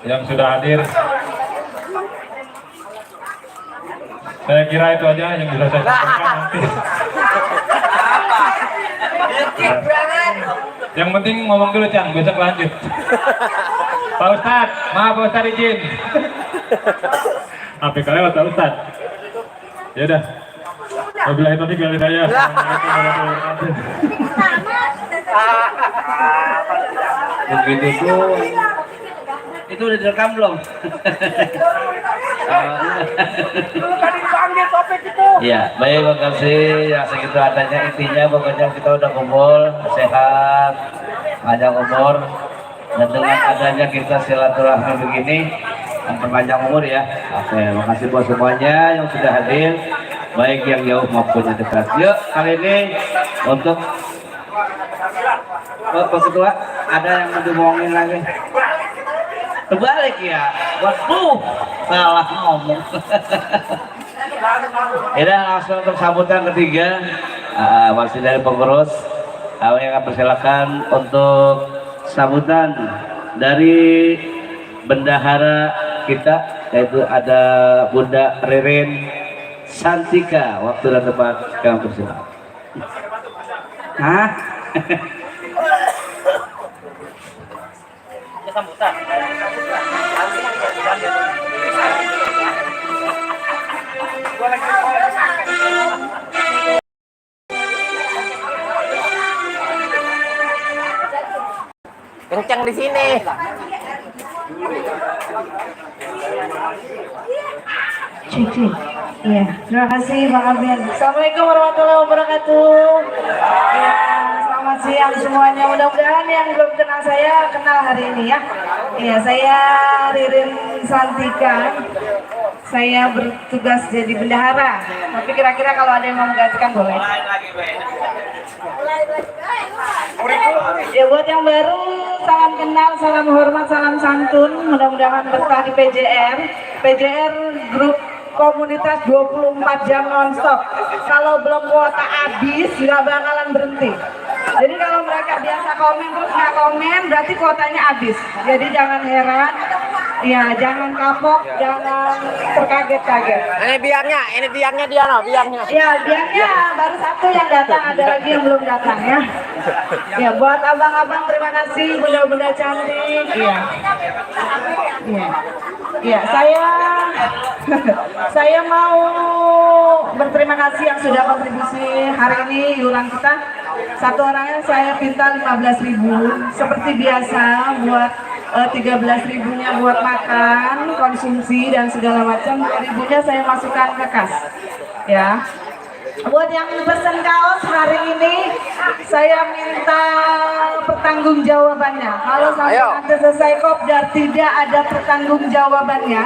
S5: yang sudah hadir. Saya kira itu aja yang bisa saya sampaikan nanti. Yang penting ngomong dulu Cang, besok lanjut. Pak Ustadz, maaf Pak Ustadz izin. Apa kelewat Pak Ustadz? Ya udah. Wabillahi taufiq wal hidayah. Assalamualaikum warahmatullahi wabarakatuh.
S2: Begitu tuh. Itu udah direkam belum? Ya, baik, terima kasih. Ya, segitu adanya, intinya pokoknya kita udah kumpul sehat, panjang umur, dan dengan adanya kita silaturahmi begini memperpanjang umur ya. Oke, terima kasih buat semuanya yang sudah hadir, baik yang jauh maupun yang dekat. Yuk, kali ini untuk Pak Ketua, ada yang mau diomongin lagi? Terbalik ya, waduh, salah ngomong. Ya, langsung untuk sambutan ketiga, masih dari pengurus. Yang akan persilakan untuk sambutan dari bendahara kita, yaitu ada Bunda Ririn Santika. Waktu dan tempat kami persilakan. Hah?
S3: Sambutan. Kencang di sini.
S7: Cici. Iya, terima kasih Bang Abian. Assalamualaikum warahmatullahi wabarakatuh. Ya, selamat siang semuanya. Mudah-mudahan yang belum kenal saya kenal hari ini ya. Iya, saya Ririn Santika. Saya bertugas jadi bendahara. Tapi kira-kira kalau ada yang mau menggantikan boleh. Ya, buat yang baru, salam kenal, salam hormat, salam santun. Mudah-mudahan betah di PJR. PJR grup komunitas 24 jam nonstop. Kalau belum kuota habis, nggak bakalan berhenti. Jadi kalau mereka biasa komen terus nggak komen, berarti kuotanya habis. Jadi jangan heran, ya jangan kapok, jangan terkaget-kaget.
S3: Ini biangnya dia no, biangnya.
S7: Ya, biangnya baru satu yang datang, ada lagi yang belum datang ya. Ya, buat abang-abang terima kasih, bunda-bunda cantik. Iya. Iya. Iya, saya mau berterima kasih yang sudah kontribusi hari ini iuran kita. Satu orangnya saya pinta 15.000 seperti biasa buat 13.000-nya buat makan, konsumsi dan segala macam. 2.000-nya saya masukkan ke kas. Ya. Buat yang pesen kaos hari ini saya minta pertanggungjawabannya. Kalau sampai nanti selesai kopdar tidak ada pertanggungjawabannya,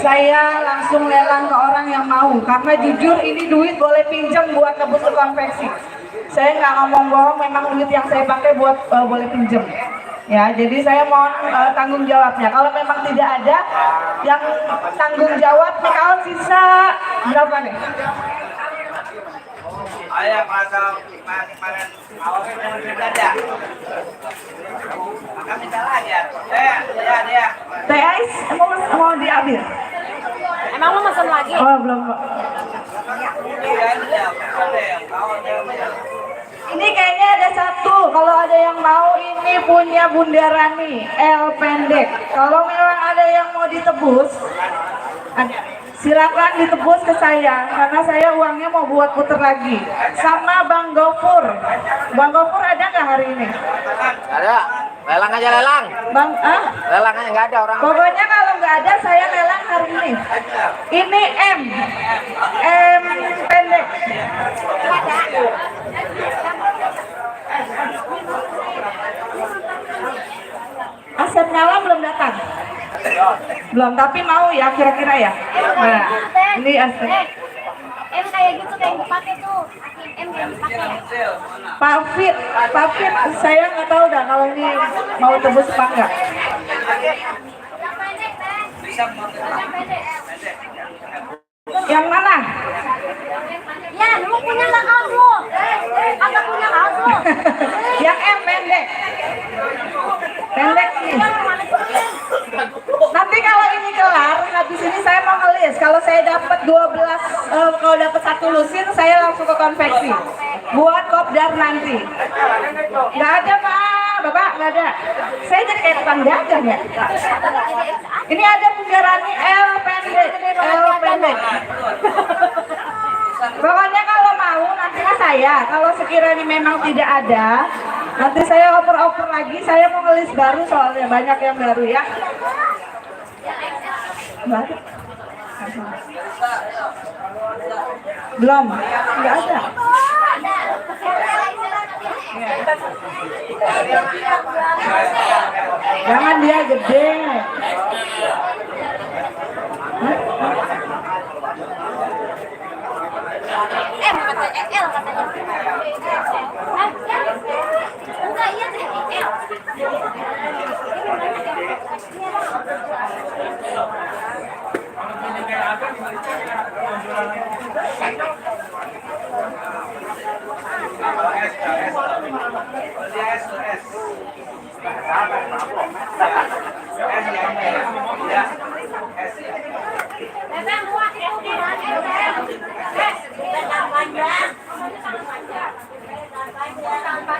S7: saya langsung lelang ke orang yang mau. Karena jujur ini duit boleh pinjam buat nebus ke konveksi. Saya nggak ngomong bohong, memang duit yang saya pakai buat boleh pinjam. Ya, jadi saya mohon tanggung jawabnya. Kalau memang tidak ada yang tanggung jawab, kaos sisa berapa nih?
S3: Ayah pasal kemarin ada. Maka minta lagi ya. Dia.
S7: Teh Ais mau diambil?
S4: Emang mau pesan lagi?
S7: Oh belum. Ini kayaknya ada satu. Kalau ada yang mau, ini punya Bunda Rani L pendek. Kalau memang ada yang mau ditebus, silakan ditebus ke saya karena saya uangnya mau buat puter lagi. Sama Bang Gofur. Bang Gofur ada nggak hari ini?
S3: Ada. Lelang aja lelang.
S7: Bang,
S3: Lelang aja nggak ada orang.
S7: pokoknya kalau nggak ada saya lelang hari ini. Ini M pendek. Asep Nyala belum datang. Belum, tapi mau ya kira-kira ya. Nah, ini Asep.
S8: M kayak gitu kayak yang dipakai tuh. M yang dipakai.
S7: Pak Fit, saya nggak tahu dah kalau ini mau tebus apa enggak. Yang mana?
S8: Ya, lu punya nggak kaos lu? Agak punya kaos lu.
S7: Yang M pendek. Pendek nih. Nanti kalau ini kelar, habis ini saya mau ngelis. Kalau saya dapat 12, kalau dapat 1 lusin, saya langsung ke konveksi. Buat kopdar nanti. Nggak ada Pak, Bapak nggak ada. Saya jadi kayak tukang dagang ya. Ini ada Bunda Rani L pendek. Pokoknya kalau mau nanti saya. Kalau sekiranya memang tidak ada, nanti saya oper lagi. Saya mau ngelis baru soalnya banyak yang baru ya. Baru. Belum, nggak ada. Jangan dia gede.
S8: M kata L katanya. Enggak, iya deh L.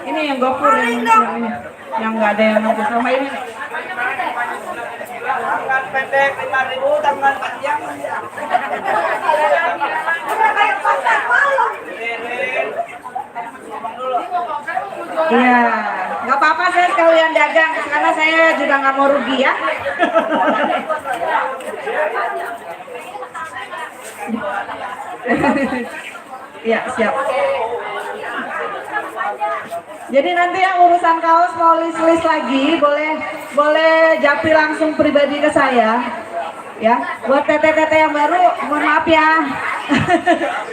S7: Ini yang gopur yang nggak ada yang nunggu sama ini.
S3: Tangan pendek 5.000, tangan panjang.
S7: Iya, nggak apa-apa saya sekalian dagang karena saya juga nggak mau rugi ya. Iya siap. Jadi nanti yang urusan kaos mau list lagi boleh japri langsung pribadi ke saya. Ya, buat tete-tete yang baru, mohon maaf ya.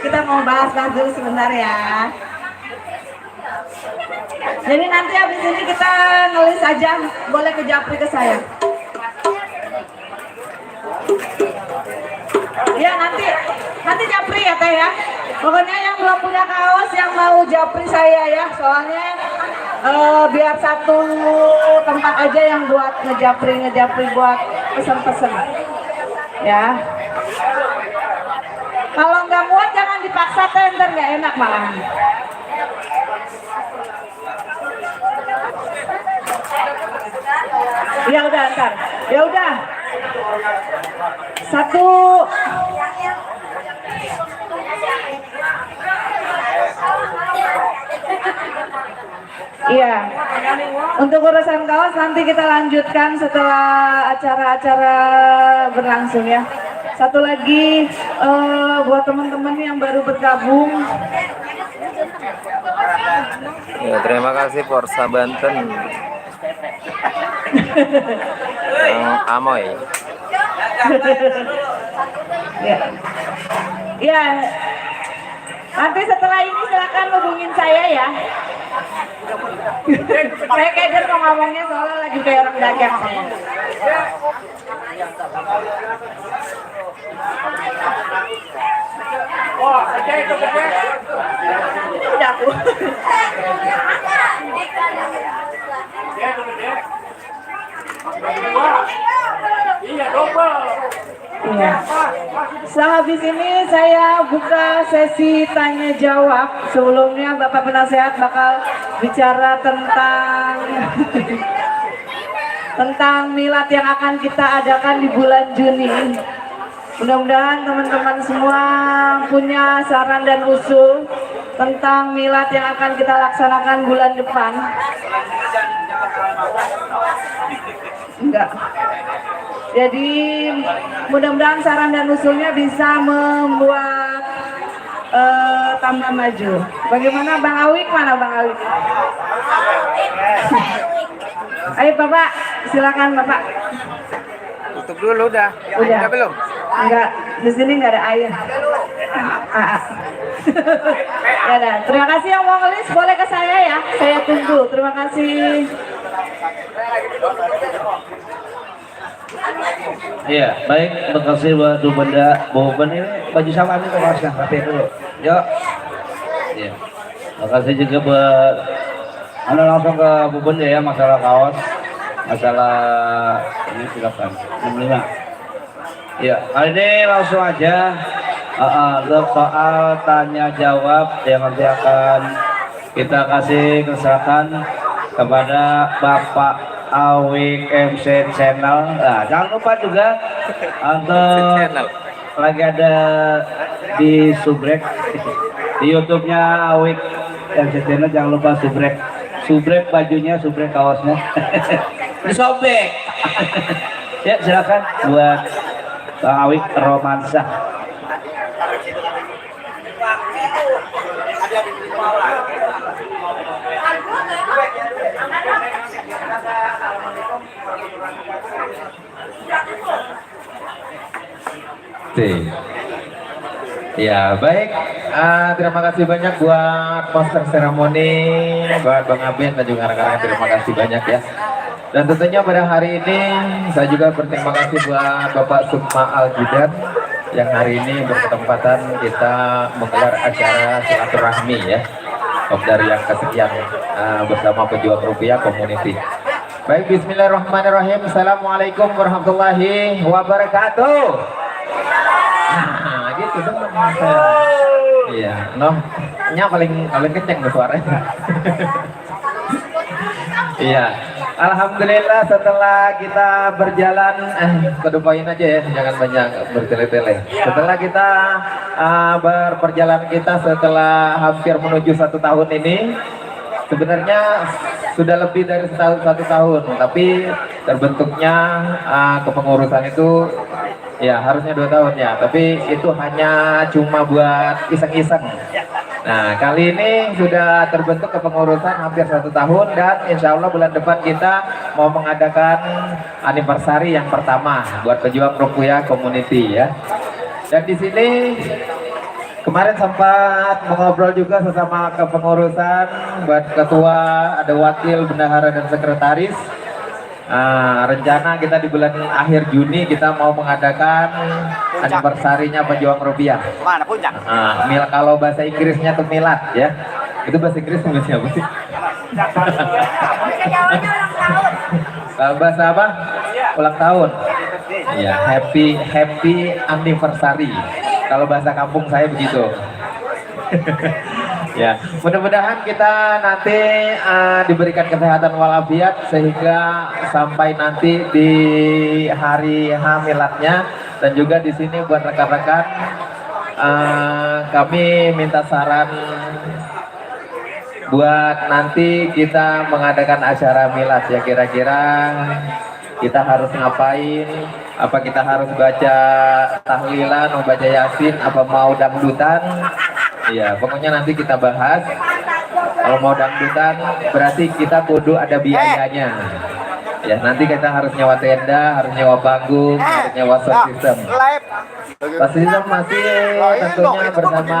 S7: Kita mau bahas dulu sebentar ya. Jadi nanti habis ini kita ngelis aja, boleh ke japri ke saya. Ya nanti japri ya teh ya. Pokoknya yang belum punya kaos yang mau japri saya ya, soalnya biar satu tempat aja yang buat ngejapri buat pesen-pesen ya. Kalau nggak muat jangan dipaksa tender, nggak enak malahan. Ya udah ntar, ya udah satu. Iya, untuk urusan kaos nanti kita lanjutkan setelah acara-acara berlangsung ya. Satu lagi buat teman-teman yang baru bergabung.
S3: Ya, terima kasih Porsa Banten. Yang Amoy.
S7: Ya. Ya. Nanti setelah ini silakan hubungin saya ya. Saya keder mau ngomongnya soalnya lagi kayak orang dagang. Udah aku. Iya. Sehabis ini saya buka sesi tanya jawab. Sebelumnya Bapak Penasehat bakal bicara tentang milad yang akan kita adakan di bulan Juni. Mudah-mudahan teman-teman semua punya saran dan usul tentang milad yang akan kita laksanakan bulan depan. Enggak. Jadi mudah-mudahan saran dan usulnya bisa membuat tambah maju. Bagaimana Bang Awik? Mana Bang Awik? Ayo Bapak, silakan Bapak.
S3: Tutup dulu udah. Udah belum?
S7: Enggak, di sini enggak ada air. Ya dah, terima kasih yang mau ngelis boleh ke saya ya. Saya tunggu. Terima kasih.
S2: Iya, baik. Terima kasih buat Bu Benda ini baju sama nih kaosnya, rapi dulu. Yuk. Iya. Terima kasih juga buat Anda langsung ke Bu Benda ya masalah kaos, masalah ini silakan. 65. Iya, kali ini langsung aja untuk soal tanya jawab yang nanti akan kita kasih kesempatan kepada Bapak Awik MC Channel. Nah, jangan lupa juga untuk lagi ada di subrek di YouTube-nya Awik MC Channel. Jangan lupa subrek bajunya, subrek kaosnya. Disobek. Ya silakan buat Bang Awik romansa.
S3: Ya baik, terima kasih banyak buat master seremoni, buat Bang Aben dan juga rekan-rekan, terima kasih banyak ya. Dan tentunya pada hari ini saya juga berterima kasih buat Bapak Sukma Al-Jidan yang hari ini berkesempatan kita menggelar acara silaturahmi ya, dari yang kesekian bersama pejuang rupiah community. Baik, bismillahirrahmanirrahim. Assalamualaikum warahmatullahi wabarakatuh. Nah, gitu dong. Iya, nya paling kenceng tuh suaranya. Iya, alhamdulillah setelah kita berjalan, kedepain aja ya, jangan banyak bertele-tele. Setelah kita berperjalanan kita setelah hampir menuju 1 tahun ini, sebenarnya sudah lebih dari satu tahun, tapi terbentuknya kepengurusan itu ya harusnya 2 tahun ya, tapi itu hanya cuma buat iseng-iseng. Nah, kali ini sudah terbentuk kepengurusan hampir 1 tahun dan insya Allah bulan depan kita mau mengadakan anniversary yang pertama buat pejuang rupiah community ya. Dan di sini kemarin sempat mengobrol juga sesama kepengurusan buat ketua, ada wakil, bendahara dan sekretaris. Rencana kita di bulan akhir Juni kita mau mengadakan anniversary-nya pejuang rupiah.
S1: Mana puncak?
S3: Kalau bahasa Inggrisnya tuh milad ya. Itu bahasa Inggris namanya apa sih?
S8: Bahasa Jawanya ulang tahun.
S3: Bahasa apa? Ulang tahun. Iya, happy anniversary. Kalau bahasa kampung saya begitu. Ya, mudah-mudahan kita nanti diberikan kesehatan walafiat sehingga sampai nanti di hari H-miladnya. Dan juga di sini buat rekan-rekan kami minta saran buat nanti kita mengadakan acara milad ya, kira-kira kita harus ngapain, apa kita harus baca tahlilan, membaca yasin, apa mau dangdutan. Iya, pokoknya nanti kita bahas. Kalau mau dangdutan berarti kita kudu ada biayanya. Ya, nanti kita harus nyewa tenda, harus nyewa panggung, harus nyewa sound system. Sound system masih tentunya bersama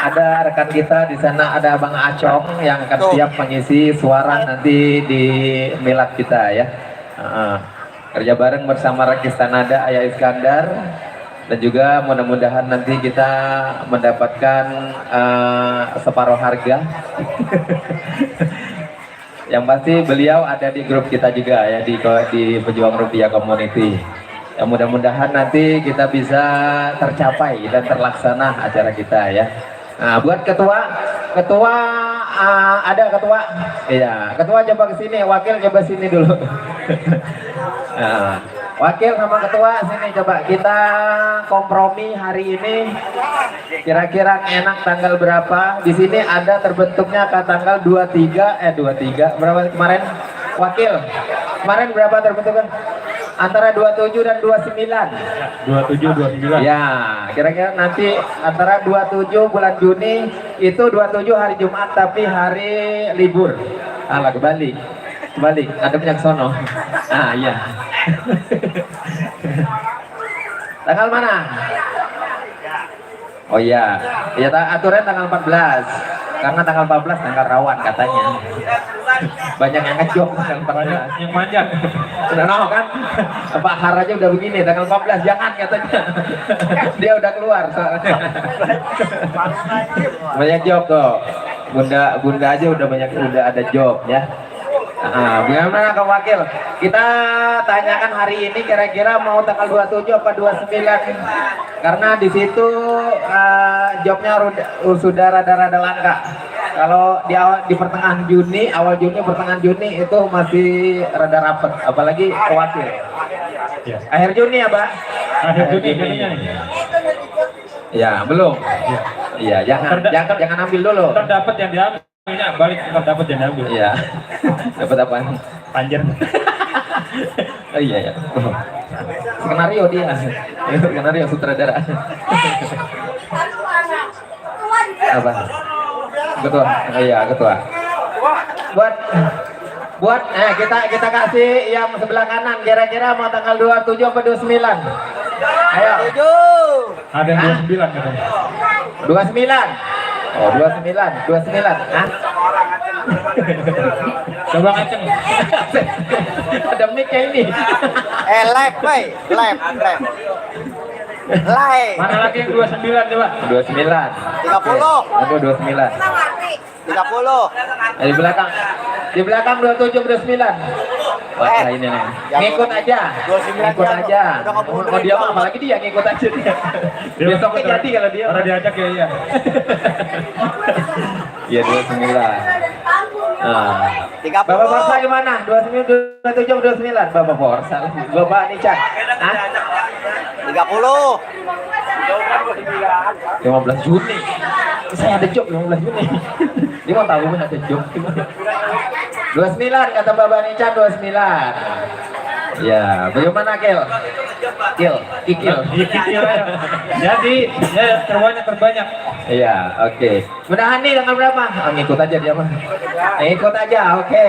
S3: ada rekan kita di sana, ada Bang Acong yang akan siap mengisi suara nanti di milad kita ya. Kerja bareng bersama Rakis Tanada, Ayah Iskandar, dan juga mudah-mudahan nanti kita mendapatkan separuh harga. Yang pasti beliau ada di grup kita juga ya, di Pejuang Rupiah Community. Ya, mudah-mudahan nanti kita bisa tercapai dan terlaksana acara kita ya. Nah, buat ketua ada ketua, iya ketua coba ke sini, wakil coba sini dulu. Nah, wakil sama ketua sini coba kita kompromi hari ini. Kira-kira enak tanggal berapa? Di sini ada terbentuknya ke tanggal 23 berapa kemarin? Wakil kemarin berapa terbentuknya? Antara 27 dan 29.
S5: 27, 29.
S3: Ya, kira-kira nanti antara 27 bulan Juni itu 27 hari Jumat tapi hari libur. Alah kebalik, ngadepnya ke sono. Ah iya. Tanggal mana? Oh iya, ya aturan tanggal 14. Karena tanggal 14 tanggal rawan katanya. Banyak yang ngejok tanggal 14.
S5: Banyak yang manjat.
S3: Udah nol kan? Pak Har aja udah begini, tanggal 14 jangan katanya. Dia udah keluar soalnya. Banyak job tuh. Bunda aja udah ada job ya. Bagaimana Kak Wakil? Kita tanyakan hari ini kira-kira mau tanggal 27 apa 29? Karena di situ jobnya sudah rada-rada langka. Kalau di pertengahan Juni, awal Juni, pertengahan Juni itu masih rada rapet, apalagi Kak Wakil.
S5: Ya.
S3: Akhir Juni ya, Pak?
S5: Akhir Juni jadinya.
S3: Ya, belum. Iya, jangan ambil dulu.
S5: Terdapat yang diambil. Balik dapat yang diambil.
S3: Iya. Dapat apa?
S5: Panjer.
S3: Oh iya ya. Skenario dia. Skenario sutradara. Apa? Ketua. Oh iya, ketua. Buat kita kasih yang sebelah kanan kira-kira mau tanggal 27 apa 29? Ayo.
S5: Ada yang 29 katanya.
S3: 29. Oh, 29. Hah?
S5: Coba ngaceng.
S3: Ada mic-nya ini.
S1: Live, Bay. Live.
S5: Mana lagi yang 29 coba?
S3: 29.
S1: 30.
S3: Aduh 29.
S1: 30.
S3: Di belakang 27 29. Wah, ini nih. Ngikut aja.
S1: 29
S3: Ngikut
S1: jam.
S3: aja.
S1: Udah nggak
S3: Mau
S1: boleh
S3: dia mah apalagi dia ngikut aja dia. Besoknya jadi kalau dia.
S5: Orang diajak ya iya.
S3: Iya 29. Nah.
S1: 30.
S3: Bapak Forsa gimana? 29, 27, 29. Bapak Forsa. Bapak Nica. Hah?
S1: 30.
S3: 15 Juni. Saya ada job 15 Juni. Dia mau tahu kan ada job. 29 kata Bapak Nica 29. Ya, bagaimana Kil? Kikil.
S5: Jadi ya terbanyak.
S3: Iya, oke. Mudahan nih tanggal berapa? Ngikut aja dia mah. Ngikut aja, oke.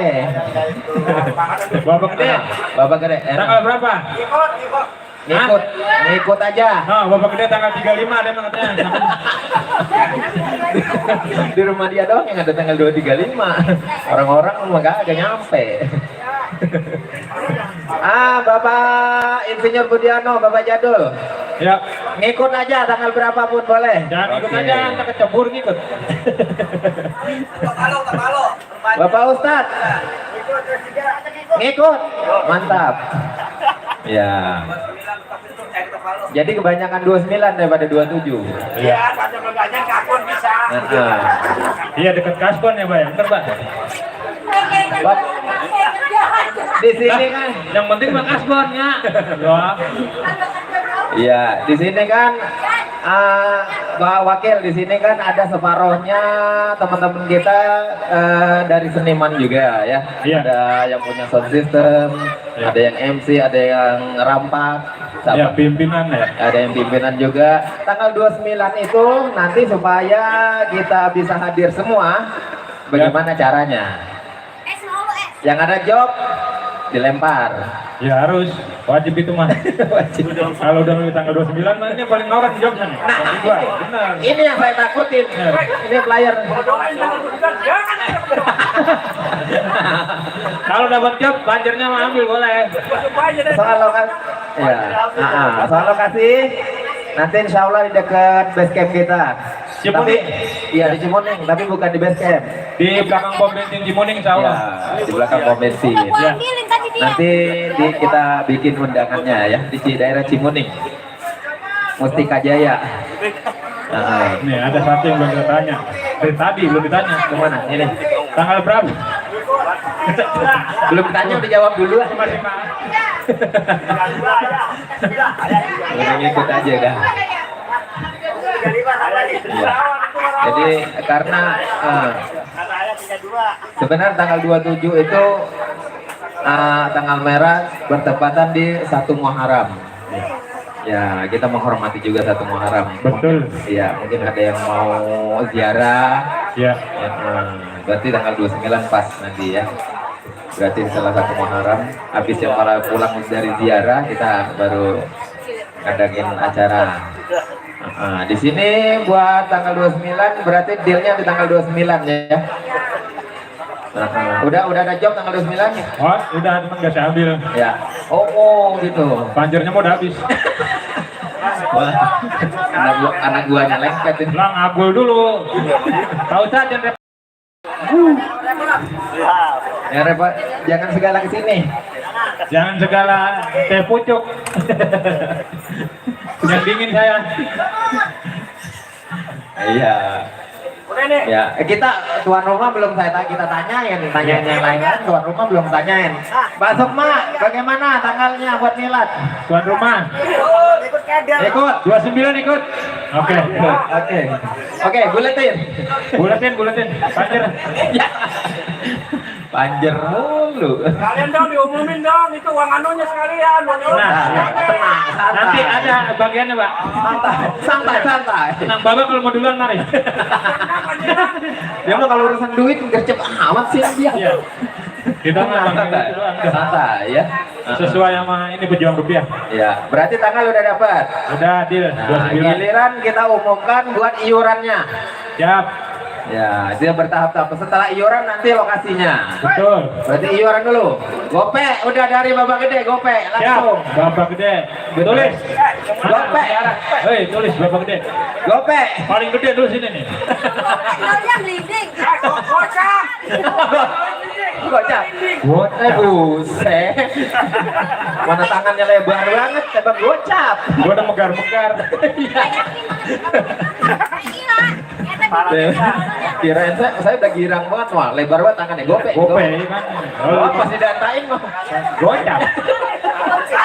S5: Bapak gede.
S3: Bapak gede.
S5: Tanggal berapa?
S3: Ngikut aja.
S5: Nah, Bapak gede tanggal 35 ada emang katanya.
S3: Di rumah dia doang yang ada tanggal 235. Orang-orang mah agak nyampe. Bapak Insinyur Budiano, Bapak Jadul.
S5: Ya.
S3: Ngikut aja tanggal berapapun boleh.
S5: Jangan ikut aja, kita kecebur ngikut.
S3: Bapak Ustadz ngikut, mantap. Ya. Jadi kebanyakan 29 daripada 27.
S5: Iya, ada banyak kaspon bisa. Iya dekat kaspon ya, Pak. Benar, Pak.
S3: Di sini kan,
S5: Yang penting mah kasponnya.
S3: iya, di sini kan Pak Wakil, di sini kan ada separohnya teman-teman kita dari seniman juga ya.
S5: Iya.
S3: Ada yang punya sound system, ada yang MC, ada yang rampak,
S5: Ya, pimpinan ya.
S3: ada yang pimpinan juga. Tanggal 29 itu nanti supaya kita bisa hadir semua, bagaimana caranya? Yang ada job dilempar.
S5: Ya harus wajib itu mah.
S3: Wajib.
S5: Kalau udah melalui tanggal 29 mah ini paling orang jobnya nih. Gua, benar.
S3: Ini yang saya takutin. Ini flyer.
S5: Kalau dapat job, banjirnya mah ambil boleh.
S3: Soal lokasi, ya. Soal lokasi nanti insya Allah di dekat base camp kita. Tapi,
S5: Cimuning.
S3: iya di Cimuning, tapi bukan di base camp.
S5: Di belakang pom bensin Cimuning insya Allah.
S3: Ya, di belakang pom bensin.
S5: Ya.
S3: Nanti kita bikin undangannya ya di daerah Cimuning, Mustika Jaya.
S5: Nih ada satu yang belum kita tanya. Dari tadi belum ditanya.
S3: Kemana? Ini
S5: Tanggal berapa?
S3: belum tanya, udah jawab dulu.
S5: Masih Pak.
S3: Udah ngikut aja dah. Iya. Jadi karena sebenarnya tanggal 27 itu tanggal merah bertepatan di 1 Muharram. Ya, kita menghormati juga 1 Muharram.
S5: Betul.
S3: Iya, mungkin ada yang mau ziarah.
S5: Ya.
S3: Ya, berarti tanggal 29 pas nanti ya. Berarti setelah 1 Muharram, habis yang malah pulang dari ziarah, kita baru ngadain acara. Di sini buat tanggal 29 berarti dealnya di tanggal 29 ya. Udah ada job tanggal 29 ya?
S5: Oh, udah teman gak saya ambil.
S3: Ya. Oh gitu.
S5: Banjirnya mau udah habis.
S3: Wah, anak guanya lengket ini.
S5: Lah ngabul dulu. Tahu saja Rep.
S3: Ya repot, jangan segala ke sini.
S5: Jangan segala teh pucuk. Yang dingin saya.
S3: Iya. Ya, kita tuan rumah belum kita tanyain, yang lain kan tuan rumah belum tanyain. Mbak Sukma, bagaimana tanggalnya buat milad?
S5: Tuan rumah.
S3: Ikut.
S5: 29 ikut. Oke.
S3: Oke, buletin.
S5: Buletin. Banjir.
S3: Ya. Banjir mulu.
S9: Kalian dong diumumin dong, itu uang anunya sekalian.
S5: Nah, nanti ada bagiannya, Pak.
S3: Santai.
S5: Tenang, Bapak kalau mau duluan mari.
S3: Dia mah kalau urusan duit gercep amat sih dia.
S5: Iya. Kita mah
S3: santai ya.
S5: Sesuai sama ini pejuang rupiah.
S3: Ya, berarti tanggal udah dapat.
S5: Udah deal.
S3: Nah,
S5: 29.
S3: giliran kita umumkan buat iurannya.
S5: Siap.
S3: Ya, dia bertahap-tahap. Setelah iuran nanti lokasinya.
S5: Betul.
S3: Berarti iuran dulu. Gope, udah dari Bapak Gede, gope langsung.
S5: Siap. Bapak gede. Tulis.
S3: Gope.
S5: Hei, tulis Bapak gede.
S3: Gope.
S5: Paling gede dulu sini nih.
S8: Kalian leading.
S3: Gocap. Buset. Mana tangannya lebar banget, tebak gocap.
S5: Gua udah megar-megar.
S3: Kirain saya udah girang banget, wah lebar banget tangannya, gope.
S5: Gope kan.
S3: Oh, pasti datain mah.
S5: Gocap.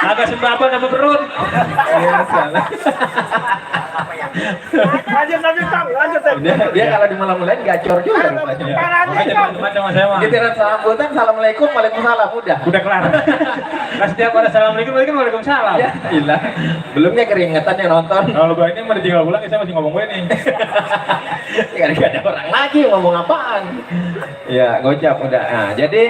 S5: Agak sembaba sama perut.
S3: Iya, salah. Dia kalau dimulai-mulain gacor juga rupanya.
S5: Makanya macam-macam sama saya mah.
S3: Giliran sambutan, assalamualaikum, waalaikumsalam, udah.
S5: Udah kelar. Nah, setiap ada assalamualaikum, waalaikumsalam.
S3: Ya, gila. Belumnya keringetan yang nonton.
S5: Kalau gua ini mau ditinggal pulang, saya masih ngomong gue nih.
S3: Ya, gak ada orang lagi ngomong apaan. Ya, gocap udah. Nah, jadi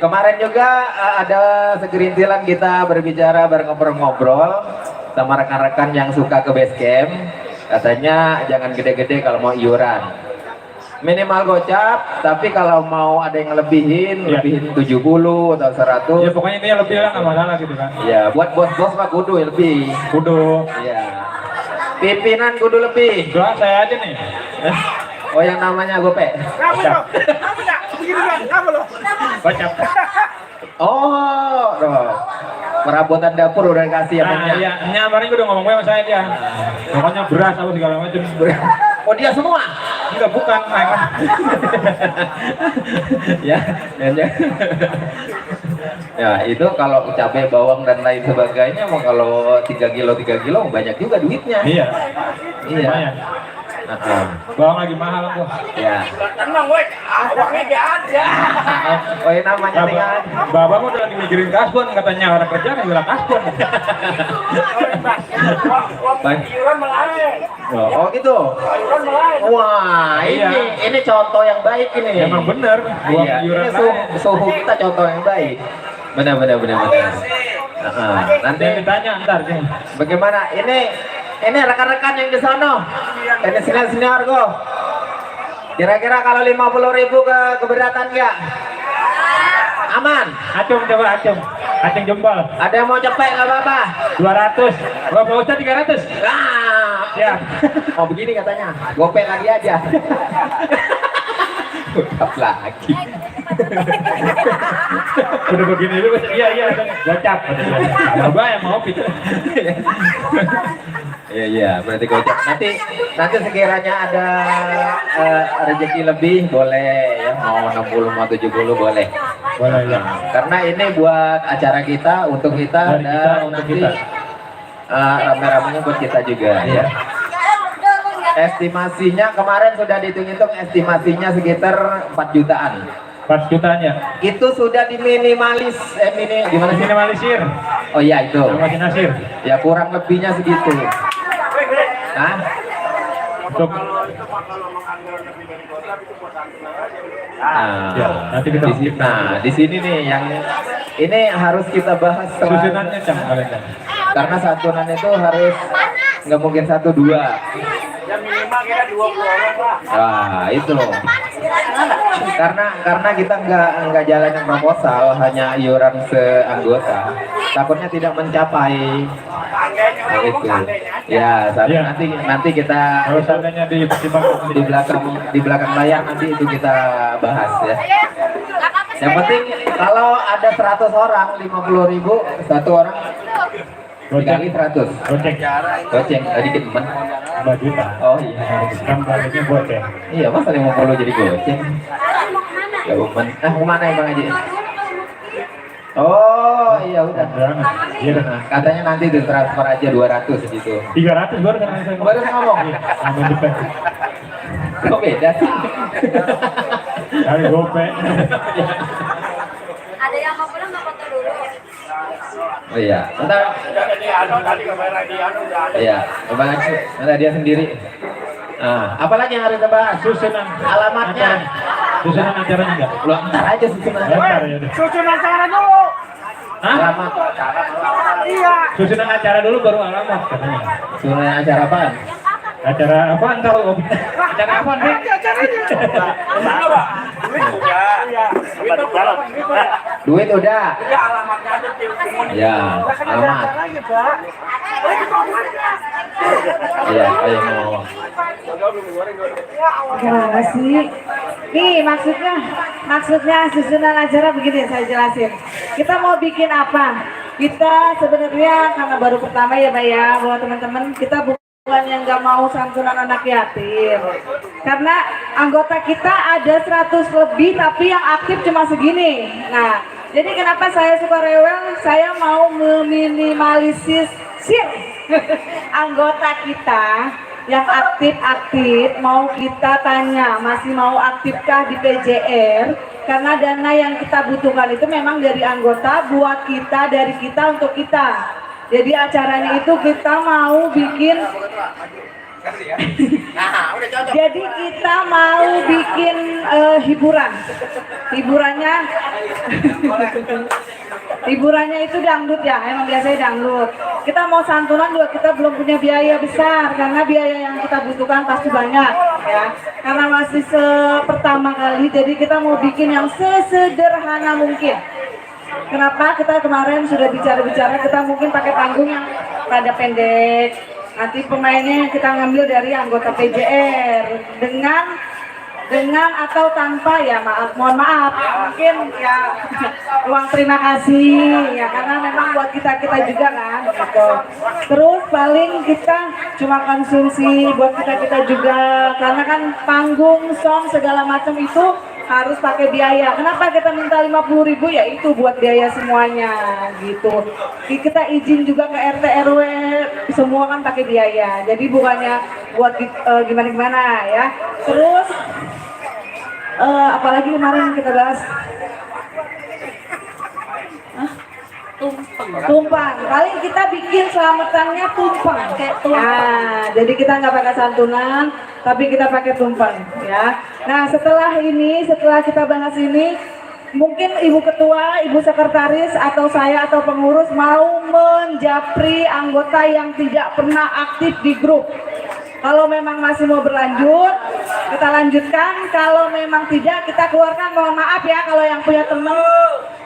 S3: kemarin juga ada segerintilan kita berbicara, ngobrol-ngobrol sama rekan-rekan yang suka ke base camp. Katanya jangan gede-gede kalau mau iuran. Minimal gocap, tapi kalau mau ada yang lebihin 70 atau 100.
S5: Ya pokoknya ini lebih lah, nggak masalah gitu kan.
S3: Ya, buat bos-bos mah kudu lebih.
S5: Kudu.
S3: Ya. Pimpinan kudu lebih.
S5: Doa saya aja nih.
S3: Oh, yang namanya gope. Gocap. Oh, loh. Perabotan dapur udah kasih ya.
S9: Nah, iya, nyamarin gue udah ngomong sama saya dia. Pokoknya beras apa segala macam.
S3: Oh dia semua?
S9: Enggak, bukan.
S3: Ya. Ya itu kalau cabai, bawang dan lain sebagainya, mau kalau 3 kilo banyak juga duitnya.
S9: Iya.
S3: Iya.
S9: Lumayan. Bawang lagi mahal kok.
S3: Ya.
S9: Tenang weh, uangnya gak ada.
S3: Oh ini namanya tinggal.
S9: Bapak mau udah lagi mikirin kasbon, katanya orang kerja kan bilang kasbon.
S3: Iuran melay. Oh gitu. Wah ini contoh yang baik ini.
S9: Emang bener.
S3: Iya. Ini suhu kita contoh yang baik. Benar. Nanti
S9: ditanya ntar.
S3: Bagaimana? Ini rekan-rekan yang di sono. Ini senior go. Kira-kira kalau 50.000 keberatan nggak? Aman.
S9: Acung coba acung jempol.
S3: Ada yang mau cepet nggak apa-apa?
S9: 200. Bapak Ustadz 300.
S3: Nah,
S9: Ya.
S3: Oh begini katanya. Gopek lagi aja. Gopek lagi.
S9: Udah begini dulu. Iya. Gocap. Bapak yang mau gitu.
S3: Iya, berarti gocap. Nanti sekiranya ada rezeki lebih boleh ya, mau 60 mau 70 boleh.
S9: Boleh ya.
S3: Karena ini buat acara kita, untuk kita
S9: Dari
S3: dan
S9: kita, untuk
S3: nanti
S9: kita.
S3: rame-ramenya buat kita juga ya. Estimasinya kemarin sudah dihitung-hitung, estimasinya sekitar 4 jutaan.
S9: 4 jutaan ya.
S3: Itu sudah diminimalis, gimana sih?
S9: Minimalisir.
S3: Oh iya itu.
S9: Imajinasir.
S3: Ya kurang lebihnya segitu. Hah?
S9: Untuk ya, nanti kita
S3: di sini nih yang ini harus kita bahas
S9: susunannya Cang, kalian.
S3: karena santunan itu harus nggak mungkin 1-2.
S9: Yang minimal kita 20 orang lah.
S3: Nah itu loh. Karena kita nggak jalanin proposal, hanya iuran seanggota, takutnya tidak mencapai. Nah, itu. Ya, nanti kita
S9: Kalau seandainya
S3: di belakang layar nanti itu kita bahas ya. Yang penting kalau ada 100 orang 50.000, satu orang dikali 100. Goceng dikit teman.
S9: 2 juta.
S3: Oh iya.
S9: Kan targetnya goceng.
S3: Iya, masa 50 jadi goceng? Ya uman. Mau mana ya Bang Haji? Oh iya udah.
S9: Iya dah.
S3: Nah, katanya nanti ditransfer aja 200 gitu.
S9: 300 baru kan saya
S3: Baru ngomong.
S9: Sama depan.
S3: Kok beda sih?
S9: Dari gope.
S8: Ada yang mau pulang nggak foto dulu?
S3: Oh iya. Bentar. Iya, Bang Haji. Nanti dia sendiri. Nah, apalagi yang harus dibahas?
S9: Susunan
S3: Alamatnya.
S9: Susunan acaranya enggak?
S3: Lu ntar aja susunan.
S9: Bentar ya deh.
S7: Susunan acara dulu.
S9: Hah?
S3: Alamat.
S7: Iya.
S9: Susunan acara dulu baru alamat katanya.
S3: Susunan acara apaan?
S9: Acara apaan tahu? Acara apaan, Bang?
S3: Duit udah. Ya, alamat. Iya, ayo mau.
S7: Gimana sih? Nih maksudnya susunan acara begini saya jelasin. Kita mau bikin apa? Kita sebenarnya karena baru pertama ya Mbak ya, buat teman-teman kita bukan yang nggak mau santunan anak yatim. Karena anggota kita ada 100 lebih tapi yang aktif cuma segini. Nah, jadi kenapa saya suka rewel? Saya mau meminimalisir anggota kita yang aktif-aktif, mau kita tanya masih mau aktifkah di PJR, karena dana yang kita butuhkan itu memang dari anggota, buat kita, dari kita untuk kita. Jadi acaranya itu kita mau bikin jadi kita mau bikin hiburannya itu dangdut ya, emang biasanya dangdut. Kita mau santunan juga, kita belum punya biaya besar karena biaya yang kita butuhkan pasti banyak ya, karena masih pertama kali, jadi kita mau bikin yang sesederhana mungkin. Kenapa kita kemarin sudah bicara kita mungkin pakai panggung yang rada pendek. Nanti pemainnya kita ngambil dari anggota PJR dengan dengan atau tanpa ya mohon maaf ya, mungkin ya uang terima kasih ya, karena memang buat kita juga kan gitu. Terus paling kita cuma konsumsi buat kita juga, karena kan panggung, song segala macam itu harus pakai biaya. Kenapa kita minta 50.000? Ya itu buat biaya semuanya gitu. Kita izin juga ke RT RW, semua kan pakai biaya. Jadi bukannya buat gimana ya. Terus apalagi kemarin kita bahas tumpang. Paling kita bikin selamatannya tumpang kayak tumpang. Jadi kita nggak pakai santunan, tapi kita pakai tumpang ya. Nah setelah kita bahas ini, mungkin ibu ketua, ibu sekretaris atau saya atau pengurus mau menjapri anggota yang tidak pernah aktif di grup. Kalau memang masih mau berlanjut, kita lanjutkan. Kalau memang tidak, kita keluarkan. Mohon maaf ya, kalau yang punya teman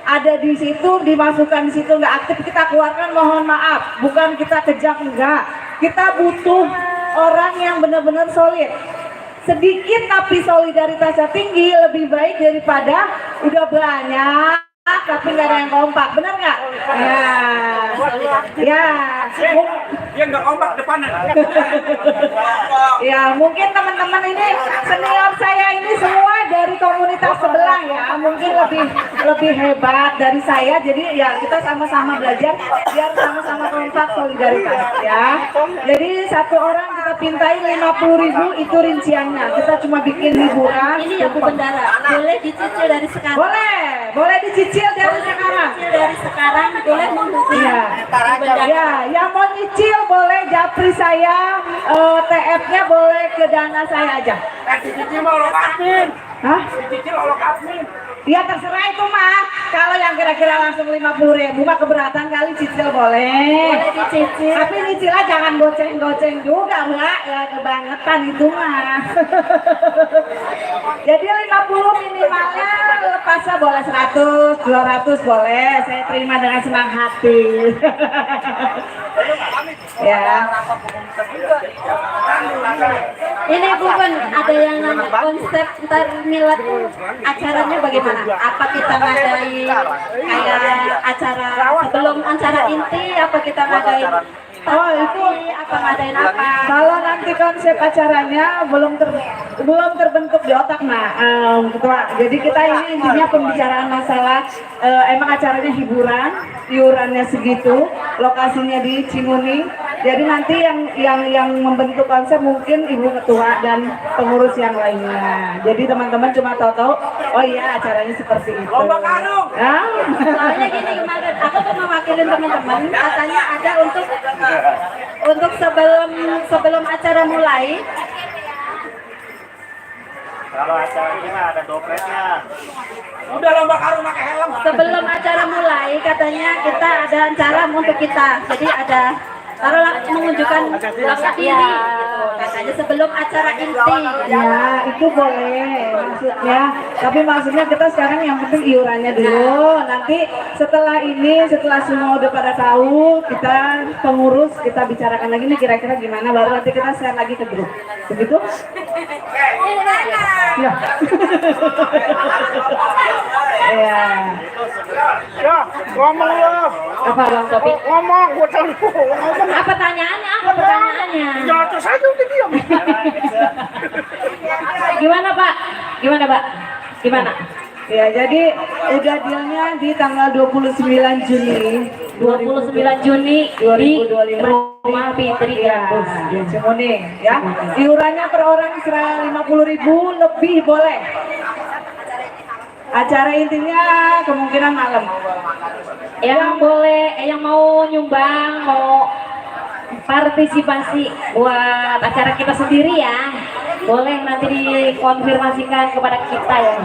S7: ada di situ, dimasukkan di situ nggak aktif, kita keluarkan. Mohon maaf, bukan kita kejam, enggak. Kita butuh orang yang benar-benar solid. Sedikit tapi solidaritasnya tinggi, lebih baik daripada udah banyak tapi nggak ada yang kompak, benar nggak? Ya,
S9: Dia nggak kompak depannya.
S7: ya mungkin teman-teman ini senior saya ini semua dari komunitas sebelah ya, mungkin lebih hebat dari saya. Jadi ya kita sama-sama belajar biar sama-sama kompak, solidaritas ya. Jadi satu orang kita pintain 50.000 itu rinciannya. Kita cuma bikin hiburan.
S4: Ini ya Bu Bendara, boleh dicicil dari sekarang.
S7: Boleh dicicil dari sekarang.
S4: Dari sekarang boleh menghubungi.
S7: Iya. Ya, yang mau nyicil boleh japri saya, TF-nya boleh ke dana saya aja.
S9: Dicicil mau olok admin.
S7: Hah?
S9: Dicicil olok admin.
S7: Ya terserah itu mah. Kalau yang kira-kira langsung 50.000 mah keberatan kali, cicil boleh.
S4: Boleh dicicil.
S7: Tapi nyicilnya jangan goceng-goceng juga, Mbak. Ya kebangetan itu mah. Jadi 50 minimalnya, lepasnya boleh 100, 200 boleh. Saya terima dengan senang hati. Ya.
S4: Ini Bu Ben, ada yang namanya konsep ntar milad acaranya bagaimana? Apa kita ngadain kayak acara sebelum acara inti, apa kita ngadain
S7: Oh itu
S4: apa ngadain apa?
S7: kalau nanti konsep acaranya belum terbentuk di otak ketua. Jadi kita ini intinya pembicaraan masalah emang acaranya hiburan, iurannya segitu, lokasinya di Cimuning. Jadi nanti yang membentuk konsep mungkin ibu ketua dan pengurus yang lainnya. Jadi teman-teman cuma tahu-tahu, oh iya acaranya seperti itu.
S4: Soalnya gini kemarin aku tuh mewakilin teman-teman, katanya ada untuk sebelum acara mulai.
S9: Kalau acara ini ada dopretnya. Udah lomba karung pakai helm.
S4: Sebelum acara mulai katanya kita ada acara untuk kita. Jadi ada taruhlah menunjukkan rasa diri gitu. Katanya sebelum acara inti.
S7: Ya itu boleh maksudnya, tapi maksudnya kita sekarang yang penting iurannya dulu. Nanti setelah semua udah pada tahu, kita pengurus kita bicarakan lagi nih kira-kira gimana, baru nanti kita share lagi ke grup. Begitu? Ya. Ya.
S9: Ya, ngomong lo.
S7: Apa Bang Topi?
S9: Ngomong, gua tahu. Ngomong.
S4: Apa pertanyaannya? Apa pertanyaannya?
S9: Ya, terus aja udah diam.
S4: Gimana Pak? Gimana?
S7: Ya, jadi udah dealnya di tanggal 29 Juni
S4: 29 Juni di
S7: 2025
S4: Rumah Fitri
S7: ya, di Cimuning ya. Iurannya per orang 50.000 lebih boleh. Acara intinya kemungkinan malam.
S4: Yang mau nyumbang, mau partisipasi buat acara kita sendiri ya, boleh nanti dikonfirmasikan kepada kita ya.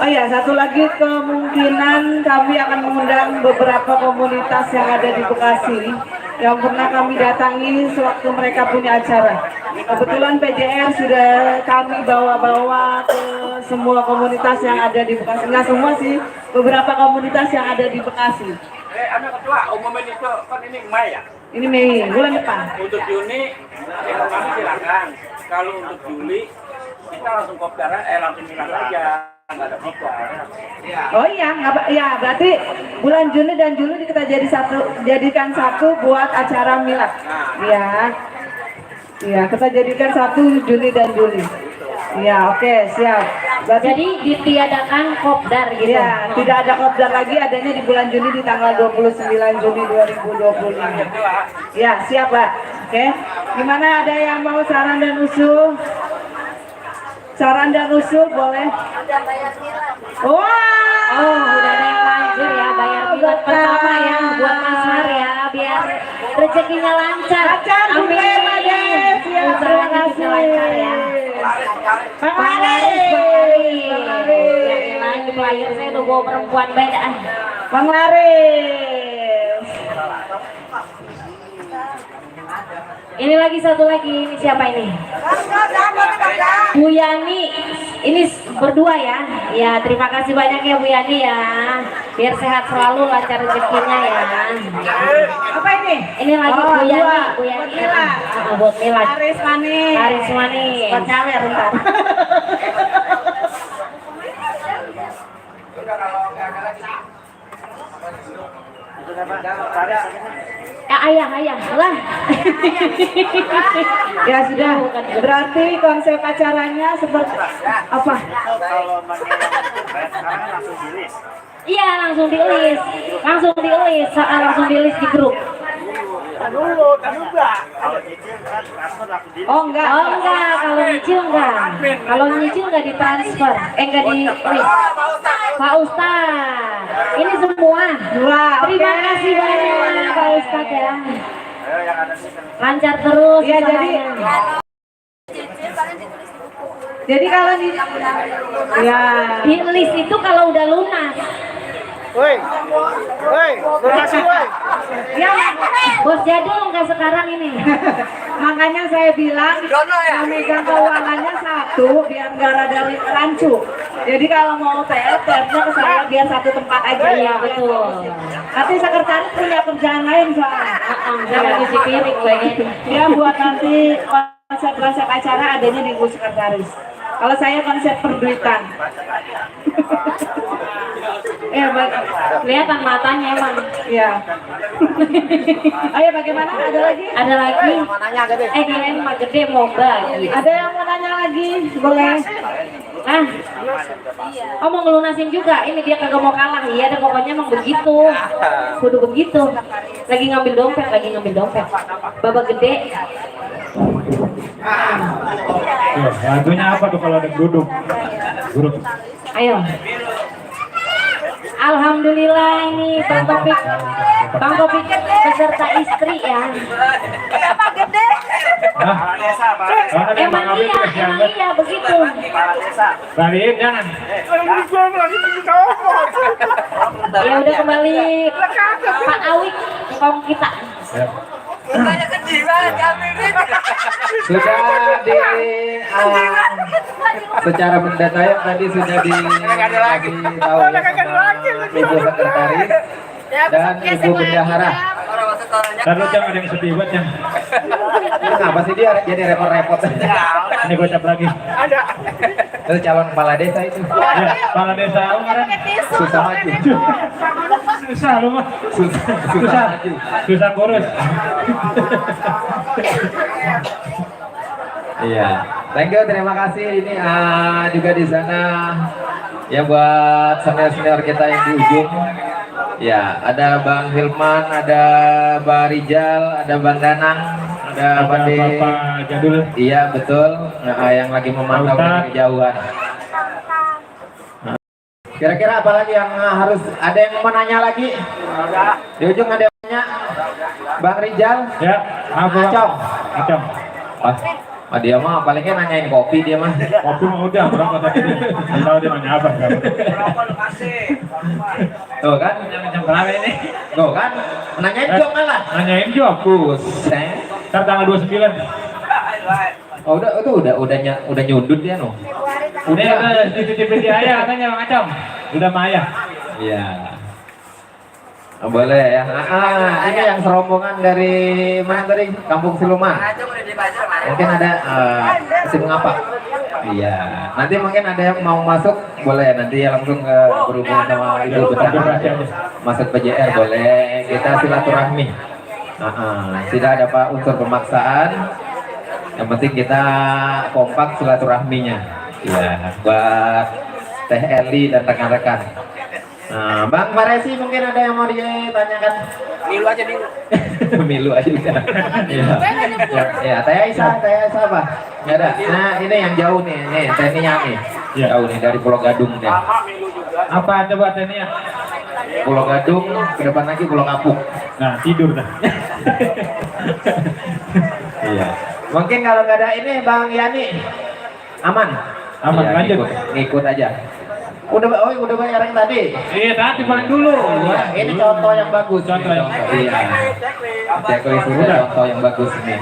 S7: Oh ya, satu lagi kemungkinan kami akan mengundang beberapa komunitas yang ada di Bekasi yang pernah kami datangi sewaktu mereka punya acara. Kebetulan PJR sudah kami bawa-bawa ke semua komunitas yang ada di Bekasi. Nggak semua sih, beberapa komunitas yang ada di Bekasi.
S9: Anak ketua, umumnya itu kan ini Mei ya?
S7: Ini Mei, bulan depan.
S9: Untuk Juni, kami silakan. Kalau untuk Juli, kita langsung kopdar, langsung minat aja. Nggak ada kopdar.
S7: Oh iya, ya berarti bulan Juni dan Juli kita jadikan satu buat acara milad. Iya. Iya, kita jadikan 1 Juni dan Juli. Iya, oke, siap. Berarti
S8: Jadi ditiadakan kopdar gitu.
S7: ya, tidak ada kopdar lagi, adanya di bulan Juni di tanggal 29 Juni 2025. Ya, siap, Pak. Oke. Gimana, ada yang mau saran dan usul? Saran dan usul boleh. Wah.
S8: Oh, udah ada yang lanjut ya, bayar milad pertama ya buat Mas Har ya, biar rezekinya lancar.
S7: Lancar,
S8: Amin.
S7: Bunda. Siap, terima
S8: Usahanya bisa lancar ya.
S7: Bang
S8: Bang
S7: Laris.
S8: Laris. Lagi player saya tuh bawa perempuan beda.
S7: Bang Laris.
S8: Ini lagi satu lagi, ini siapa ini? Bu Yani, ini berdua ya. Ya, terima kasih banyak ya Bu Yani ya. Biar sehat selalu, lancar rezekinya ya.
S7: Apa ini?
S8: Ini lagi
S7: Oh,
S8: Bu Yani,
S7: dua.
S8: Bu Yani.
S7: Buat Mila.
S8: Buat Mila.
S7: Laris manis.
S8: Laris manis.
S7: Buat cawer ntar.
S8: Ayah lah.
S7: Ya sudah, berarti konsep acaranya seperti apa?
S8: Iya, langsung di list. Langsung di di grup.
S7: Oh enggak.
S8: Oh enggak, kalau nyicil enggak. Kalau nyicil enggak ditransfer. Enggak di list. Pak Ustaz. Ini semua.
S7: Wah,
S8: Terima
S7: oke.
S8: kasih banyak Pak Ustaz ya. Lancar terus.
S7: Iya,
S8: usahanya.
S7: Jadi kalau di ya
S8: Di list itu kalau udah lunas.
S7: ya
S8: Bos jadul enggak sekarang ini.
S7: makanya saya bilang memegang keuangannya satu biar nggak rada rancu. Jadi kalau mau TR-nya ke saya biar satu tempat aja.
S8: Iya betul.
S7: Nanti sekretaris punya kerjaan lain soalnya.
S8: Jangan cuci piring lagi.
S7: Dia buat nanti konsep acara adanya di Bu Sekretaris. Kalau saya konsep perduitan.
S8: Kelihatan matanya emang.
S7: Ya. Ayo bagaimana? Ada lagi?
S8: Ada lagi. Kalian mah gede mau bagi.
S7: Ada yang mau nanya lagi? Boleh.
S8: Ah, oh mau ngelunasin juga. Ini dia kagak mau kalah. Iya, ada pokoknya emang begitu. Kudu begitu. Lagi ngambil dompet. Babak gede.
S9: Lagunya apa tuh kalau ada geruduk? Geruduk.
S8: Ayo. Alhamdulillah ini Bang Topik beserta istri ya. Emang iya begitu.
S9: Balikin jangan.
S8: Ya udah kembali Pak Awik kaum kita.
S3: Sudah secara mendatang tadi sudah tahu Ibu Sekretaris dan Ibu Bendahara.
S9: Lalu jangan ada yang sepi buat yang.
S3: Kenapa sih dia jadi repot-repot?
S9: Ini gocap lagi.
S3: Itu calon kepala desa itu.
S9: Ya, kepala desa kemarin.
S3: Susah maju.
S9: Susah lu mah.
S3: Susah maju.
S9: Susah kurus.
S3: Iya, thank you, terima kasih. Ini juga di sana ya buat senior-senior kita yang di ujung. Ya, ada Bang Hilman, ada Bang Rijal, ada Bang Danang, ada Bang
S9: Bapak Jadul.
S3: Iya betul, nah, yang lagi memantau dari kejauhan. Nah, kira-kira apa lagi yang harus ada yang mau nanya lagi? Di ujung ada yang nanya, Bang Rijal.
S9: Ya, apa?
S3: Acong. Oh, dia mah palingnya nanyain kopi dia mah.
S9: Kopi mah udah berapa tadi dia? Nggak tahu dia nanya apa.
S3: Tuh kan, jam berapa ini? Tuh kan, nanyain job malah.
S9: Nanyain job.
S3: Buset.
S9: Ntar tanggal 29.
S3: Oh udah nyundut dia no.
S9: Udah dititipin di ayah katanya Bang Acong. Udah sama ayah.
S3: Iya. Oh, boleh ya. Ini yang serombongan dari mana tadi? Kampung Siluman. Mungkin ada si mengapa? Iya, nanti mungkin ada yang mau masuk boleh nanti ya langsung berhubungan sama Ibu Bendahara ya. Masuk PJR boleh, kita silaturahmi. Tidak ada pak unsur pemaksaan, yang penting kita kompak silaturahminya. Ya, buat Teh Eli dan rekan-rekan. Nah, Bang Faresi mungkin ada yang mau ditanyakan?
S1: Milu aja nih.
S3: Milu aja udah. Ya, Teh Aisyah apa? Nggak ada. Nah, ini yang jauh nih, Tenia nih. Jauh nih dari Pulau Gadung nih.
S9: Apa coba Tenia?
S3: Pulau Gadung, ke depan lagi Pulau Kapuk.
S9: Nah, tidur dah.
S3: Iya. Mungkin kalau nggak ada ini Bang Yani aman.
S9: Aman,
S3: Ya,
S9: lanjut.
S3: ngikut aja. Udah bayar yang tadi.
S9: Iya, tadi paling dulu.
S3: Iya, ini contoh yang bagus.
S9: Contoh yang bagus.
S3: Iya. Checklist udah contoh yang bagus ini.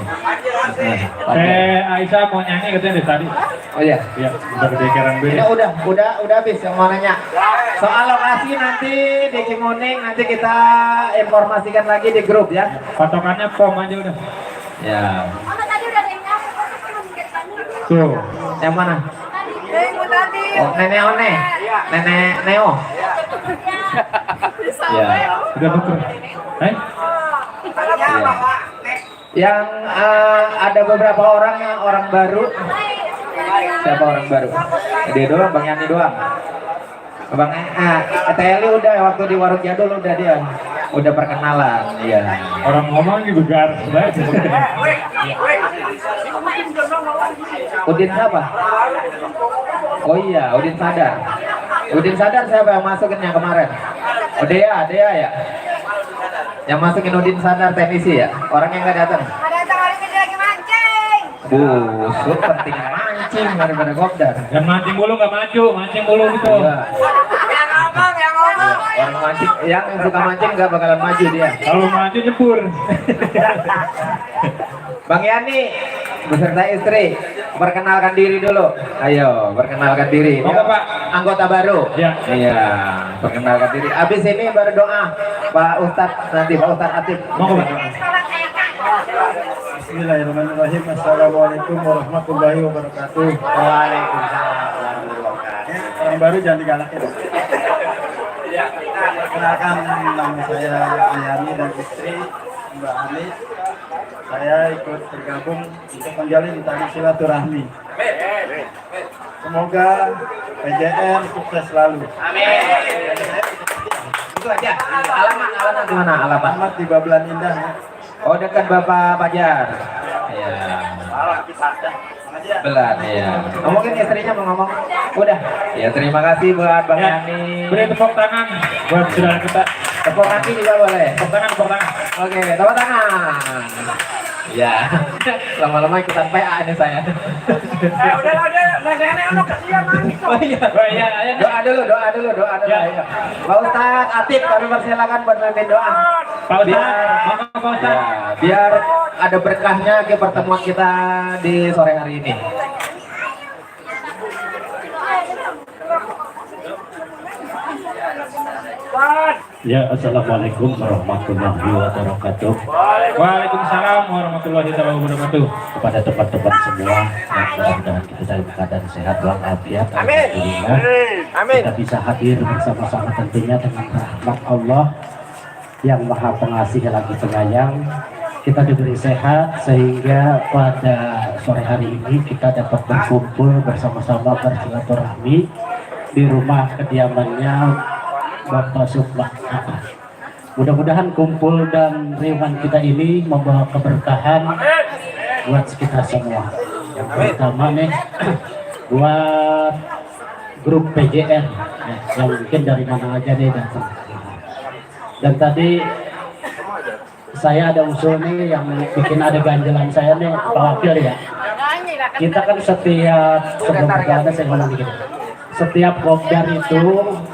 S9: Aisyah mau nyanyi katanya dari tadi.
S3: Oh iya.
S9: Iya, udah kedekeran
S3: Ini udah habis yang mau nanya. Soal lokasi nanti di Kimuning nanti kita informasikan lagi di grup ya.
S9: Patokannya pom aja udah.
S3: Ya.
S9: Tuh.
S3: Yang mana? Oh, Nenek One. Nenek Neo. Ya.
S9: Udah betul.
S3: Ya. Yang ada beberapa orang yang orang baru. Siapa orang baru? Dia doang, Bang Yani doang. Bang Teli udah waktu di Warung Jadul udah dia udah perkenalan. Iya.
S9: Orang ngomong juga gar.
S3: Udin siapa? Oh iya, Udin Sadar. Udin Sadar siapa yang masukin yang kemarin? Oh Dea ya. Yang masukin Udin Sadar teknisi ya? Orang yang nggak datang. Busuk penting mancing daripada kopdar.
S9: Yang mancing mulu nggak maju, mancing mulu gitu.
S3: Iya. Orang mancing, yang suka mancing nggak bakalan maju dia.
S9: Kalau maju nyebur.
S3: Bang Yani beserta istri perkenalkan diri dulu. Ayo, perkenalkan diri.
S9: Monggo, Pak.
S3: Anggota baru.
S9: Ya.
S3: Iya, perkenalkan diri. Abis ini baru doa. Pak Ustadz nanti Pak Ustadz Atib.
S9: Monggo, Pak.
S5: Bismillahirrahmanirrahim. Assalamualaikum warahmatullahi wabarakatuh.
S1: Waalaikumsalam warahmatullahi wabarakatuh.
S5: Orang baru jangan digalakin. Kenalkan nama saya Ayani dan istri Mbak Ani. Saya ikut bergabung untuk menjalin tali silaturahmi. Semoga PJR sukses selalu.
S3: Itu aja. Alamat di mana?
S5: Alamat di Babelan Indah.
S3: Oh, dekat Bapak Pajar. Iya. Belan ya. Mungkin istrinya mau ngomong. Udah. Ya, terima kasih buat Bang
S9: Ya,
S3: Yani.
S9: beri tepuk tangan buat saudara kita.
S3: Tepuk kaki juga boleh.
S9: Tepuk tangan.
S3: Oke, tepuk tangan. Ya, lama-lama ikutan PA ini saya. Oh iya, doa dulu.
S9: Ya.
S3: Ayo. Pak Ustadz Atib, kami persilakan buat memimpin doa.
S9: Pak Ustadz, Pak Ustadz.
S3: Ya, biar ada berkahnya ke pertemuan kita di sore hari ini.
S5: Ya, assalamualaikum warahmatullahi wabarakatuh.
S9: Waalaikumsalam warahmatullahi wabarakatuh.
S5: Kepada teman-teman semua, mudah-mudahan kita dalam keadaan sehat walafiat. Alhamdulillah. Kita bisa hadir bersama-sama tentunya dengan rahmat Allah yang Maha Pengasih lagi Penyayang. Kita diberi sehat sehingga pada sore hari ini kita dapat berkumpul bersama-sama bersilaturahmi di rumah kediamannya Bapak Sukma. Mudah-mudahan kumpul dan riuhan kita ini membawa keberkahan buat kita semua. Yang pertama nih buat grup PJR yang mungkin dari mana aja nih datang. Dan tadi saya ada usul nih yang bikin ada ganjelan saya nih, Pak Wakil ya. Kita kan setiap sebelum perjalanan saya ngomong gini. Setiap kopdar itu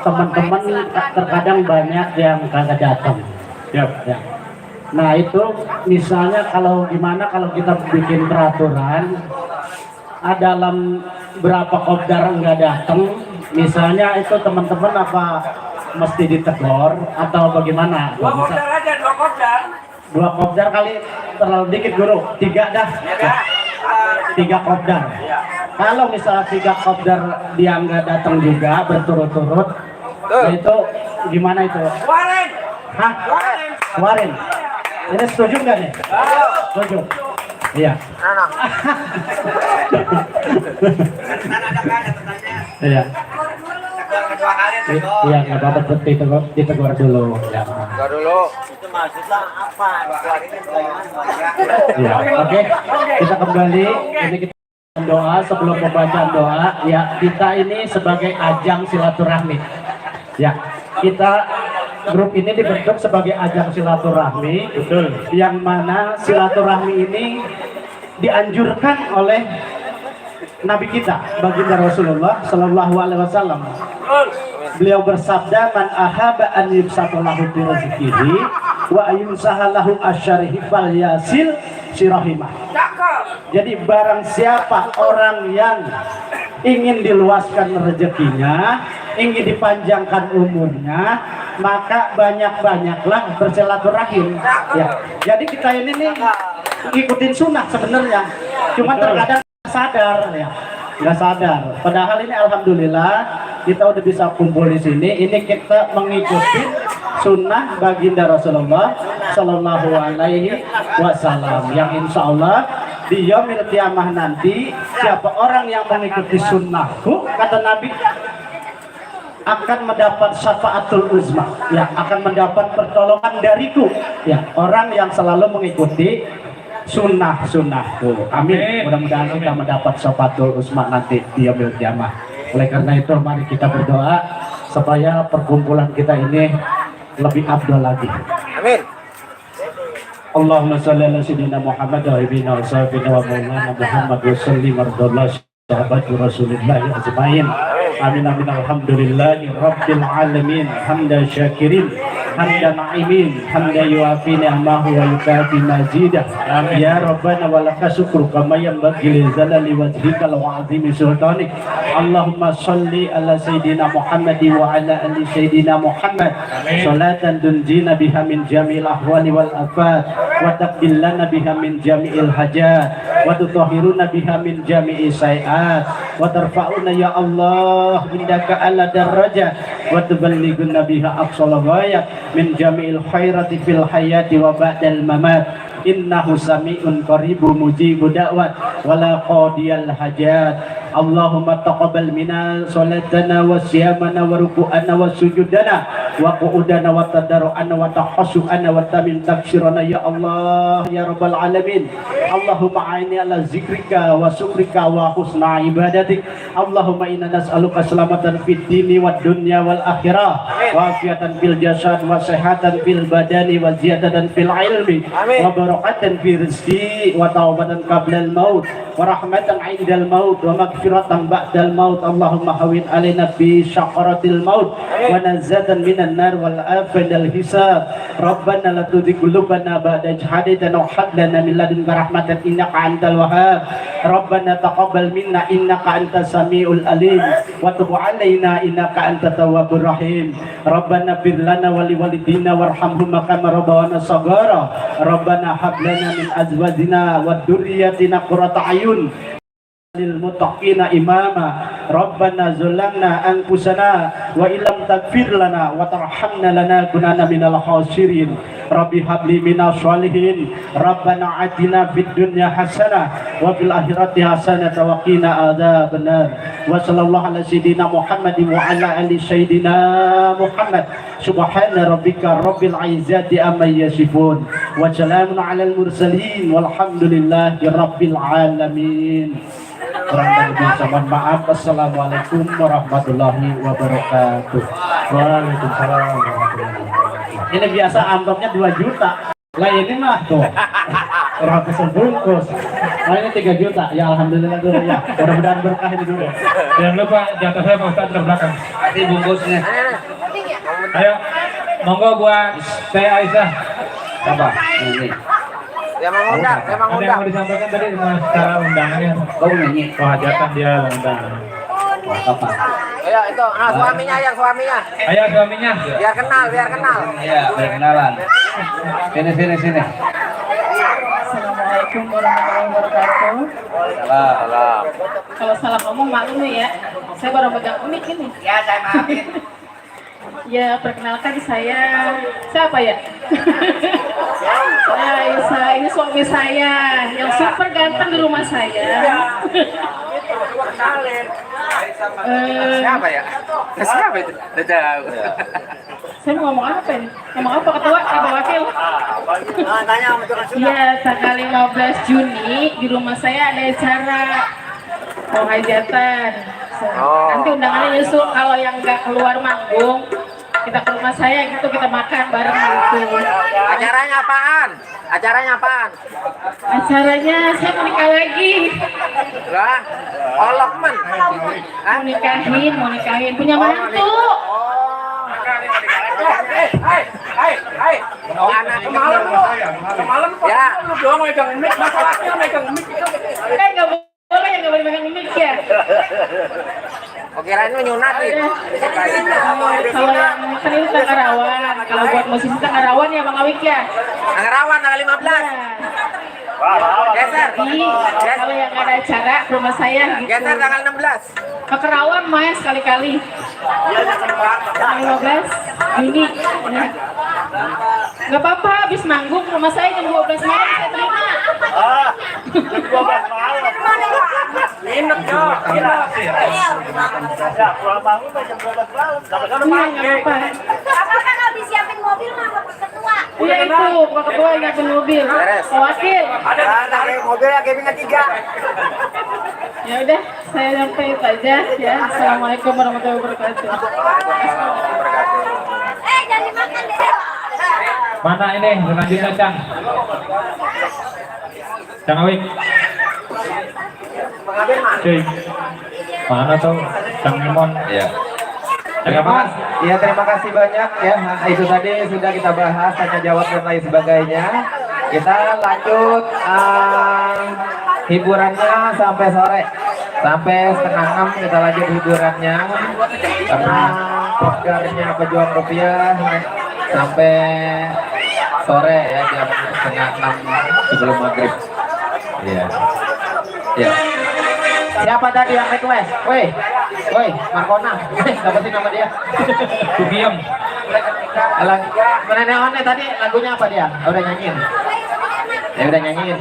S5: teman-teman terkadang banyak yang kagak datang. Ya. Nah itu misalnya kalau gimana kalau kita bikin peraturan dalam berapa kopdar nggak datang, misalnya itu teman-teman apa mesti ditegur atau bagaimana? Dua kopdar kali terlalu dikit guru, 3 dah. 3 kopdar. kalau misalnya tiga kopdar dia nggak datang juga berturut-turut, itu gimana itu? Warin. Hah? Warin. Ini setuju nggak nih? Setuju. Iya. Iya. Iya, nggak apa-apa, ditegur dulu. Ya.
S1: Enggak dulu. Itu maksudnya apa?
S5: Ya, oke. Kita kembali. Ini kita doa sebelum pembacaan doa. Ya, kita ini sebagai ajang silaturahmi. Ya, kita grup ini dibentuk sebagai ajang silaturahmi. Betul. Yang mana silaturahmi ini dianjurkan oleh Nabi kita, baginda Rasulullah Sallallahu Alaihi Wasallam. Beliau bersabda, man ahaba an yubsatallahu fi rizqihi wa ayunsahalahu asyarihi fal yasil sirahimah. Jadi barang siapa orang yang ingin diluaskan rezekinya, ingin dipanjangkan umurnya, maka banyak-banyaklah bersilaturahim. Ya. Jadi kita ini nih ngikutin sunnah sebenarnya, cuma terkadang sadar ya, nggak sadar. Padahal ini alhamdulillah kita udah bisa kumpul di sini. Ini kita mengikuti sunnah baginda Rasulullah Sallallahu Alaihi Wasallam, yang insya Allah di yaumil qiyamah nanti siapa orang yang mengikuti sunnahku, kata Nabi, akan mendapat syafaatul uzma, ya, akan mendapat pertolongan dariku, ya, orang yang selalu mengikuti sunnahku. Amin. Mudah-mudahan kita mendapat syafaatul uzma nanti di yaumil qiyamah. Oleh karena itu mari kita berdoa supaya perkumpulan kita ini lebih afdal lagi. Amin. Allahumma shalli ala sayyidina Muhammad wa ibina wa sahbina wa maulana Muhammad wa sallim ardallah sahabatu Rasulillah ajmain. Amin amin. Alhamdulillahi rabbil alamin. Hamdan syakirin, hamdan na'imin, hamdan yuafi ni'amahu wa yukafi mazidah. Ya Rabbana wa laka syukru kama yanbaghi li zalali wajhika wa 'azimi sultanik. Allahumma shalli ala sayyidina Muhammad wa ala ali sayyidina Muhammad. Salatan tunjina biha min jami'il ahwali wal afat wa taqbil lana biha min jami'il hajat wa tutahhiruna biha min jami'i sayiat wa tarfa'una ya Allah indaka ala darajat wa tuballighuna biha aqsal ghayat min jami'il khairati fil hayati wa ba'dal mamat. Innahu sami'un qaribu mujibu da'wat wala qadiyal hajat. Allahumma taqabbal minna salatana wa siyamana wa ruku'ana wa sujudana wa qu'udana wa tadarru'ana wa tahassu'ana wa tamin takshirana ya Allah ya rabbal alamin. Allahumma a'inni ala zikrika wa syukrika wa husna ibadatik. Allahumma inna nas'aluka selamatan fid dini wad dunya wal akhirah wa afiatan fil jasad wa sehatan fil badani wa ziyadatan fil ilmi wa barakatan fi rizqi wa taubatan qabla al maut wa rahmatan 'indal maut wa maghfiratan ba'dal maut. Allahumma hawin alaina fi syaqaratil maut wa nazatan minan nar wal afdal hisab. Rabbana la tuzigh qulubana ba'da idh hadaytana wa hab lana min ladunka rahmatan innaka antal wahhab. Rabbana taqabbal minna innaka antas samiul alim wa tub 'alaina innaka antat tawwabur rahim. Rabbana fir lana wa liwalidina warhamhum kama rabbana shaghara. Rabbana hab lana min azwajina wa dzurriyyatina qurrata ayun lil muttaqina imama. Rabbana zalamna anfusana wa illam taghfir lana wa tarhamna lanakunanna minal khasirin. Rabbi habli minas sholihin. Rabbana atina fid dunya hasanah wa fil akhirati hasanah wa qina adzabannar. Wa sallallahu ala sayyidina Muhammad wa ala ali sayyidina Muhammad. Subhana rabbika rabbil izzati amma yasifun wa salamun alal mursalin walhamdulillahi rabbil alamin. Kurang dan lebih mohon maaf. Assalamualaikum warahmatullahi wabarakatuh. Waalaikumsalam warahmatullahi wabarakatuh. Ini biasa amplopnya 2 juta. Lah ini mah tuh 100 bungkus. Nah ini 3 juta. Ya alhamdulillah dulu ya. Mudah-mudahan berkah ini dulu.
S9: Jangan lupa jatah saya Pak Ustadz di belakang.
S2: Ini bungkusnya.
S9: Ayo, monggo buat saya Aisyah.
S2: Apa? Ini.
S1: Yang mengundang, yang
S9: Ada yang
S1: mengundang.
S9: mau disampaikan tadi secara undangannya.
S2: Kau nyanyi.
S9: Oh, hajatan dia undang.
S2: Apa?
S1: Ayo itu, nah suaminya yang suaminya.
S9: Ayo suaminya.
S1: Biar kenal, biar kenal.
S2: Iya, biar kenalan. Sini.
S7: Assalamualaikum warahmatullahi wabarakatuh.
S3: Salam.
S7: Kalau salah ngomong maklum ya, saya baru pegang mic ini.
S1: Ya, saya maafin.
S7: Ya, perkenalkan saya siapa ya? Saya Isa, ini suami saya yang super ganteng di rumah saya.
S3: Siapa ya? Siapa itu? Udah tahu.
S7: Saya mau ngomong apa ini? Ngomong apa ketua? Apa wakil?
S1: Tanya sama tukang sunat.
S7: Iya, tanggal 15 Juni di rumah saya ada acara hajatan. Nanti undangannya nyusul, kalau yang nggak keluar manggung, kita ke rumah saya gitu, kita makan bareng gitu.
S3: Acaranya apaan?
S7: Acaranya saya mau nikah lagi.
S3: Lah, olok men.
S7: Mau nikahin, punya mantu.
S3: Oh, anak kemalam ya. Lu doang megang mic, masalahnya megang mic itu.
S7: Nggak boleh megang mic ya.
S3: Oke, kirain lu nyunatin.
S7: Kalau yang kan itu Tanggarawan, kalau buat musisi Tanggarawan ya Bang Awik ya.
S3: Tanggarawan tanggal 15. Geser.
S7: Kalau yang ada acara ke rumah saya gitu.
S3: Geser tanggal 16.
S7: Ke Kerawang main sekali-kali. Tanggal 15 Juni. Nggak apa-apa, habis manggung ke rumah saya jam 12 malam saya terima.
S9: Inap yo. Ya, pulang bangun jam 12 malam. Sama-sama
S7: Nggak apa-apa.
S8: Apakah nggak bisa siapin mobil sama Pak Ketua?
S7: Iya itu, Pak Ketua yang nyiapin mobil. Pak Wakil.
S1: Ada mobil yang gamingnya 3.
S7: Ya udah, saya sampai itu aja ya. Assalamualaikum warahmatullahi wabarakatuh.
S8: Jangan dimakan deh.
S9: Mana ini selanjutnya Cang? Cang Awik. Cuy. Mana tuh Cang Mimon?
S3: Iya.
S9: Mas,
S3: Ya, terima kasih banyak ya. Nah, itu tadi sudah kita bahas tanya jawab dan lain sebagainya. Kita lanjut hiburannya sampai sore. Sampai setengah 6 kita lanjut hiburannya. Karena programnya Pejuang Rupiah sampai sore ya, jam setengah 6 sebelum maghrib. Iya. Iya. Siapa tadi yang request? Woi, Markona. Siapa sih nama dia?
S9: Tukiem.
S3: Nenek tadi lagunya apa dia? Udah nyanyiin. Ya udah nyanyiin.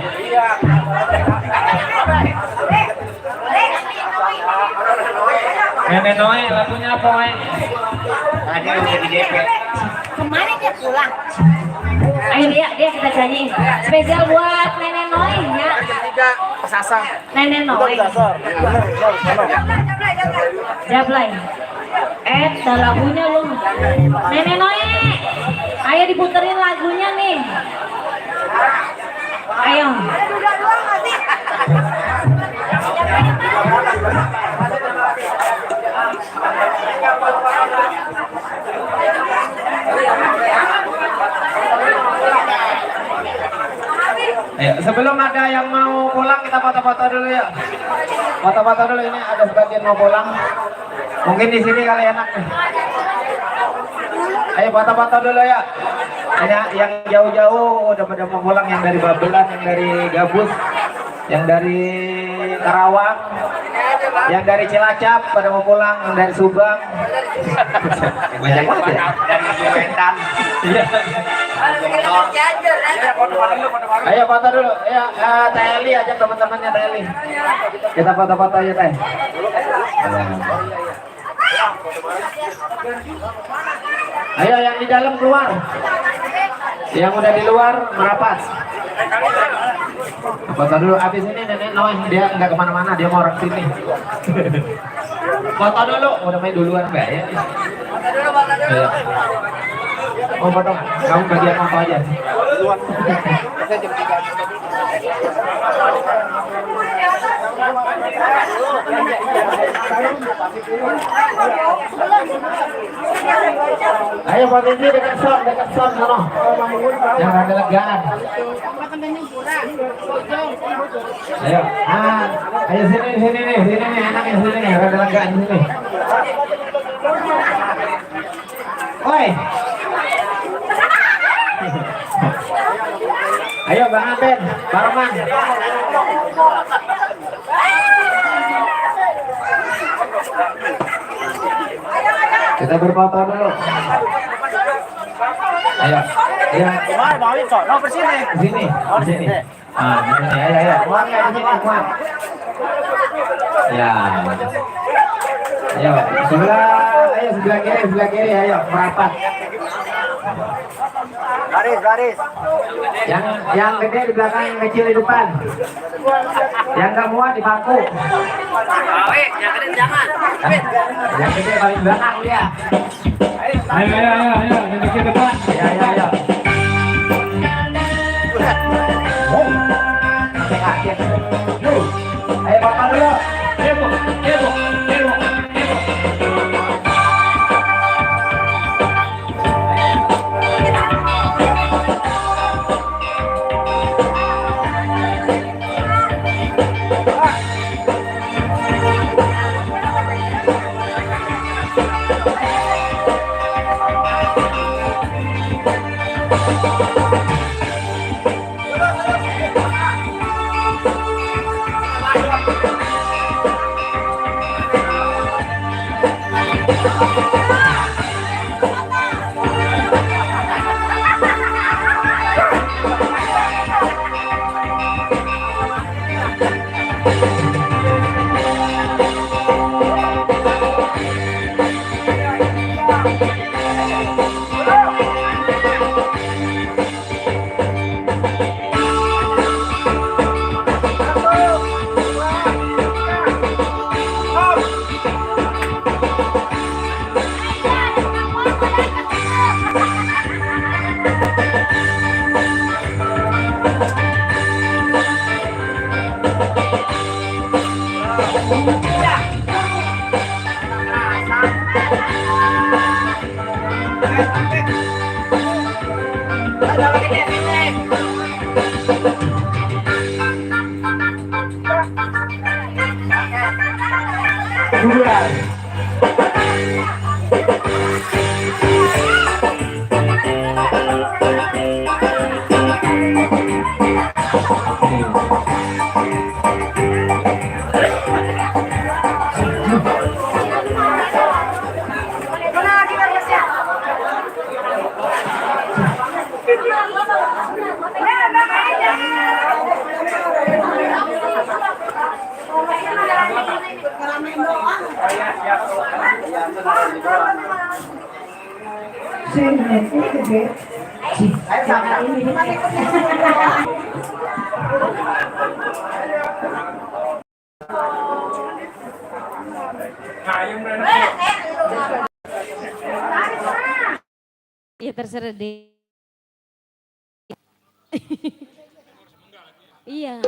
S9: Nenek Noe lagunya apa, Wei?
S1: Tadi udah di DP.
S8: Kemana dia pulang? Ayo dia kita nyanyi. Spesial buat Nenek Noi ya.
S3: Sasang.
S8: Nenek Noi. Jablay. Ada lagunya lu. Nenek Noi. Ayo diputerin lagunya nih. Ayo.
S3: Ayo, sebelum ada yang mau pulang kita foto-foto dulu ya. Foto-foto dulu, ini ada sebagian mau pulang. Mungkin di sini kali enak nih. Ayo foto-foto dulu ya. Ini yang jauh-jauh udah pada mau pulang, yang dari Babelan, yang dari Gabus, yang dari Karawang, yang dari Cilacap pada mau pulang, yang dari Subang. Banyak banget ya.
S1: Dari Sumentan.
S3: Ayo foto dulu. Ya, Teli ajak teman-temannya Teli. Kita foto-foto aja Teh. Ayo yang di dalam keluar. Yang udah di luar merapat. Foto dulu. Abis ini Nenek Noe dia nggak kemana-mana, dia mau orang sini. Foto dulu. Udah main duluan Mbak ya. Ayo. Oh foto, kamu bagian foto aja. Ayo posisi dekat son sono. Yang ada legaan. Ayo, ayo sini nih, enaknya sini nih, ada legaan sini. Oi. Ayo Bang Aben, Baroman. Kita berfoto dulu. Ayo, ya. Di sini, di sini. Ah, di sini. Ayo. Muat ya di sini, muat. Ya. Ayo, sebelah kiri, ayo merapat.
S1: Garis.
S3: Yang gede di belakang, yang kecil di depan. Yang nggak muat di bangku.
S1: Yang gede jangan.
S3: Yang gede paling belakang dia.
S9: Ayo, yang dikit depan.
S3: Ayo. Sampai kaki. Ayo bapak dulu.
S9: Heboh.
S4: Ya terserah deh. Iya.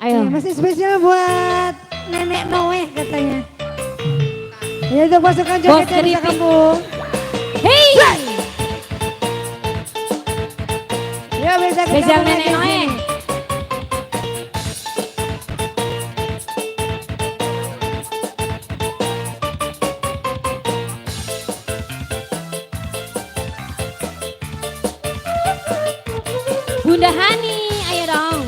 S4: Ayo.
S7: Masih spesial buat Nenek Noe katanya. Ya untuk pasukan
S4: Bos
S7: joget yang
S4: keripik.
S7: kampung.
S4: Hei.
S7: Ya bisa
S4: Spesial Nenek Noe. Bunda Hani, ayo dong.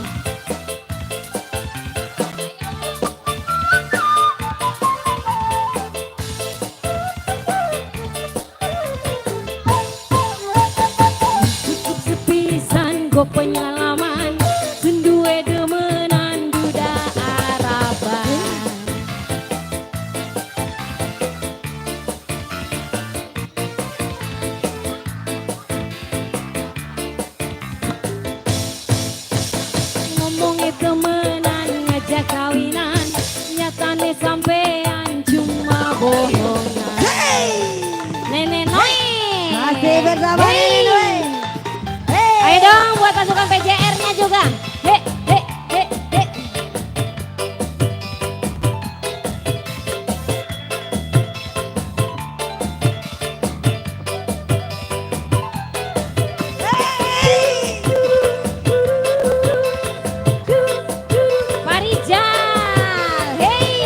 S4: Cukup sepisan go penyalaman, sendue demenan duda Araban. Ngomongnya temenan ngajak kawinan, nyatane sampean cuma bohongan. Nenek Noe.
S7: Masih bersama
S4: Hey.
S7: Nenek Noe.
S4: Ayo dong buat pasukan PJR-nya juga. He. Parijal. Hey.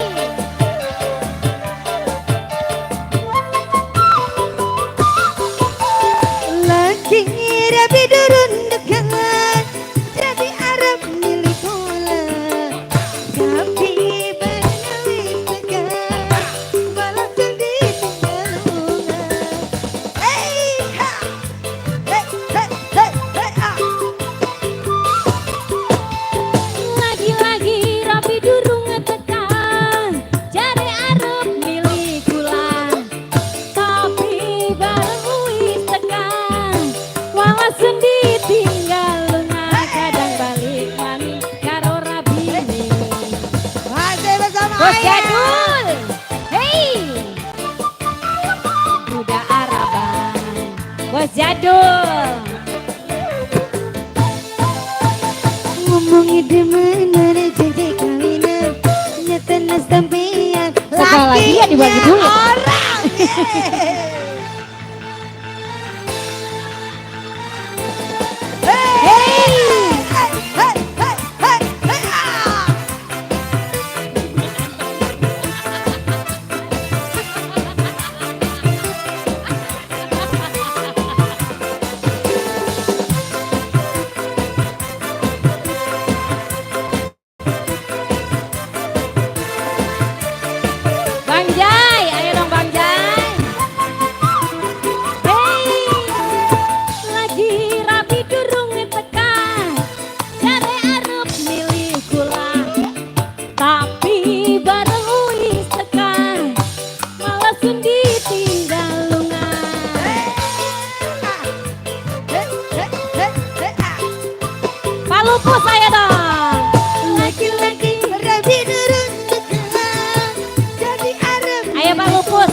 S8: Bos Jadul.
S4: Ngomongin demenan janji kawinan nyata nas sampean
S8: Sekali lagi ya dibagi dulu.
S4: Orang.
S8: Bang Jai, ayo dong Bang Jai. Hey, lagi rapi durung tekan, jare arep milih kula, tapi bareng wis tekan, malah sun ditinggal lungan. Pak Lupus saya dong.
S4: Laki-laki rapi durung tekan jadi arep
S8: Ayo Pak Lupus.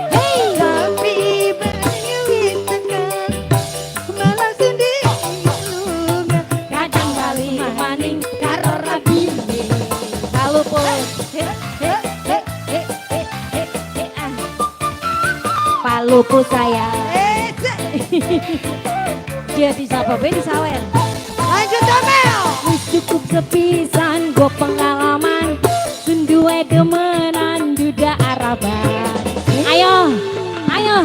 S8: Hey,
S4: tapi bernyuwit tekan malah sundi lunga
S8: kadang balik maning karo rabi. Pak Lupus. Pak Lupus saya. Jadi siapa di sawer?
S4: lanjut Domel
S8: Wis cukup sepisan go pengalaman, sunduwe demenan duda araban. Ayo, ayo,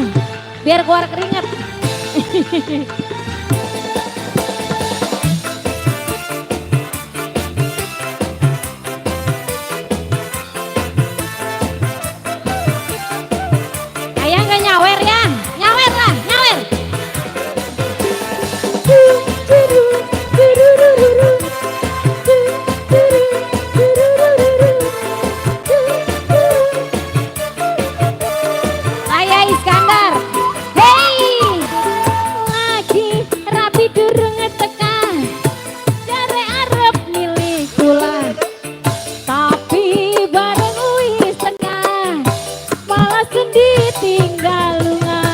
S8: biar keluar keringet. Ayo nggak nyawer ya? Nyawer lah, nyawer. Saya Iskandar. Hey, lagi rapi durung tekan, jare arep milih kula, tapi bareng wis tekan, malah sendi tinggal lungan.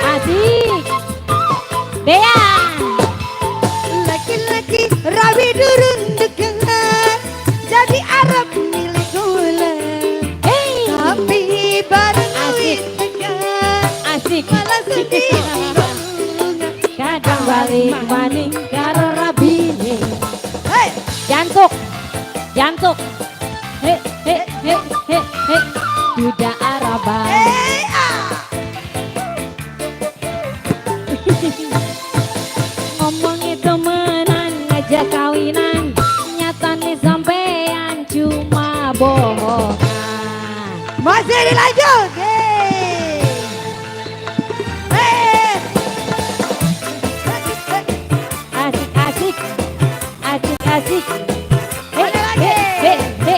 S8: Asik. Dea.
S4: laki-laki rapi durung tekan jadi arep milik gula
S8: Hey,
S4: tapi bareng
S8: Asik.
S4: wis tekan
S8: asik.
S4: malah sedih
S8: Kadang balik maning karo rabine.
S4: hey
S8: Jantuk, jantuk. He, he, he, he, he. Duda Araban.
S4: hey ah
S8: Ngomongin temenan ngajak kawinan, nyatane sampean cuma bohongan.
S4: masih dilanjut hey hey
S8: Asik, asik, asik, asik. He,
S4: Ada lagi.
S8: he, he, he.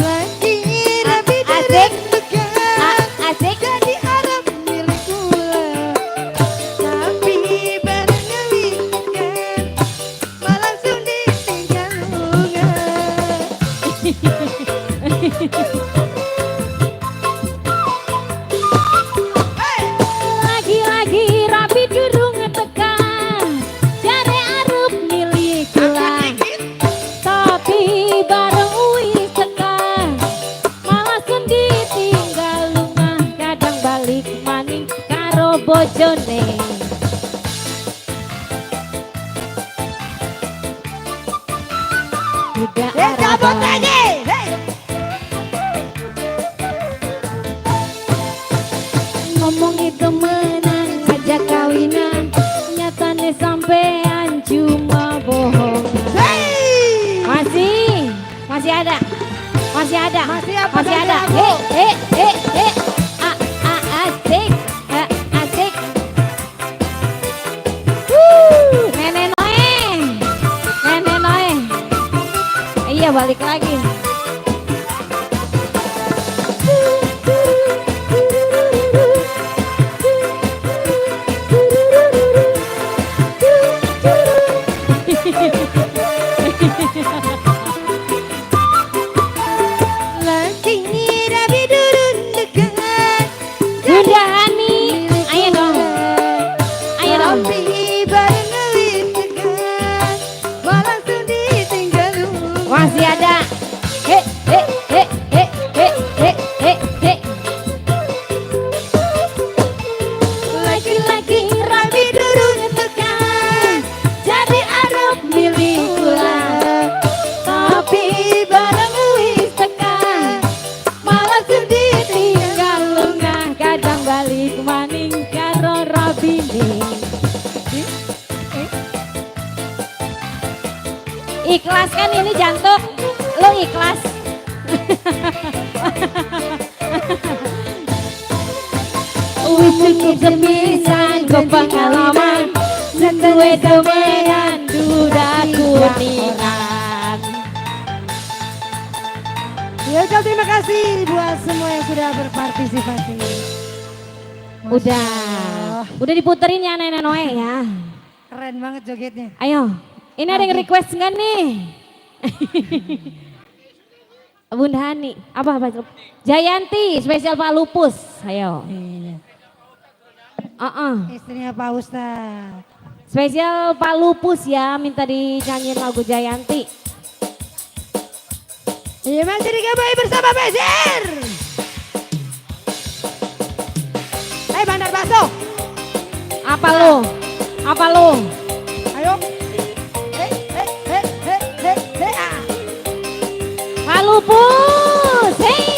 S4: lagi rapi
S8: Asik.
S4: durung tekan
S8: Asik.
S4: jadi arep milik gula tapi bareng ngewitkan malah sundi tinggal lunga
S8: Lagi-lagi rapi durung tekan, jare arep milih kula, tapi bareng wis tekan, malah sendi tinggal lumah, kadang balik maning karo bojone. Duda
S4: cabut
S8: Araban.
S4: lagi hey
S8: Ngomongin temenan ngajak kawinan, nyatane sampean cuma bohongan.
S4: hey
S8: Masih ada, masih ada,
S4: Masih apa
S8: masih
S4: saja,
S8: ada.
S4: Bu?
S8: Asik, asik. Nenek Noe, iya balik lagi.
S4: Lagi rabi durun dekat. Bunda Hani, ayo dong. Ayo dong. Masih ada. He he he he he he he he. Laki-laki rabi durun tekan, jadi Arab milik kula. Tapi bareng wis tekan, malah sedih tinggal lengah. Kadang balik maning karo rabine. Ikhlas kan ini jantung, lo ikhlas. Cukup sepisan ke pengalaman, sesuai temenan duda kuningan.
S7: Ya udah, terima kasih buat semua yang sudah berpartisipasi.
S4: Udah diputerin ya Nenek Noe ya.
S7: Keren banget jogetnya.
S4: Ayo, ini ada yang request nggak nih? Bunda Hani, apa? Jayanti, spesial Pak Lupus, ayo.
S7: Iya.
S4: Uh-uh.
S7: Istrinya Pak Ustadz.
S4: Spesial Pak Lupus ya, minta dinyanyiin lagu Jayanti.
S7: Iya, masih digabung bersama Bezer. Hai Bandar Baso.
S4: Apa lo?
S7: Ayo.
S4: Pak Lupus, hei,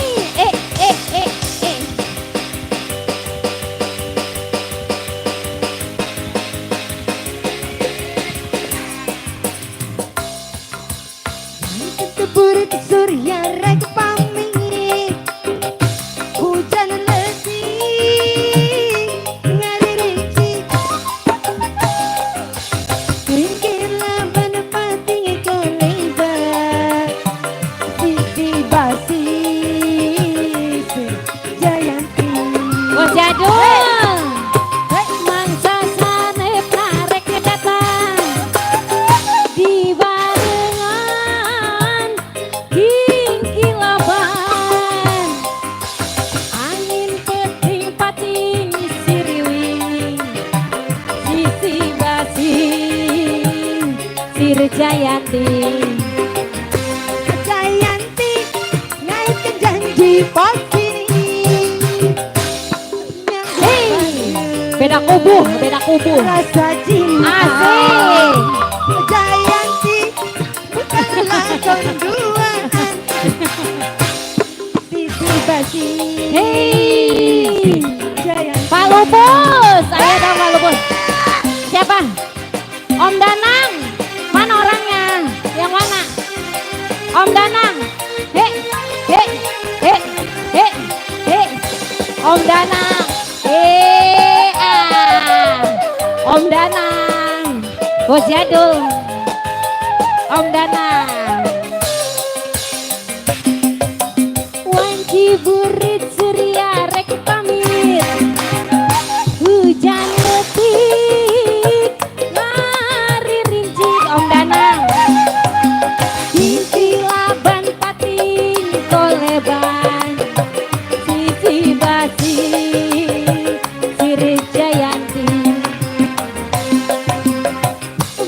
S7: Keburit surya rek pamit, hujan letih ngalir rinci, ringkirlah menepati kolebar, sisi basi Jayanti.
S4: Bos Jadul, mangsa sanep narek datang di barengan kilaban, angin peting pating siriwing, sisi basi sir Jayanti.
S7: Jayanti naik ke janji pos ini.
S4: Beda kubu.
S7: Rasa cinta.
S4: Asik.
S7: Jayanti bukanlah konduan. Sisi basi.
S4: Hei,
S7: Jayanti.
S4: Pak Lupus, ayo dong Pak Lupus. Siapa? Om Danang. Mana orangnya? Yang mana? Om Danang. Hei. Om Danang. Om Danang. Bos Jadul. Om Danang. Wanci burit surya rek pamit, hujan letih lari rincik. Om Danang. Sisi laban pating koleban, sisi basi siri Jayanti.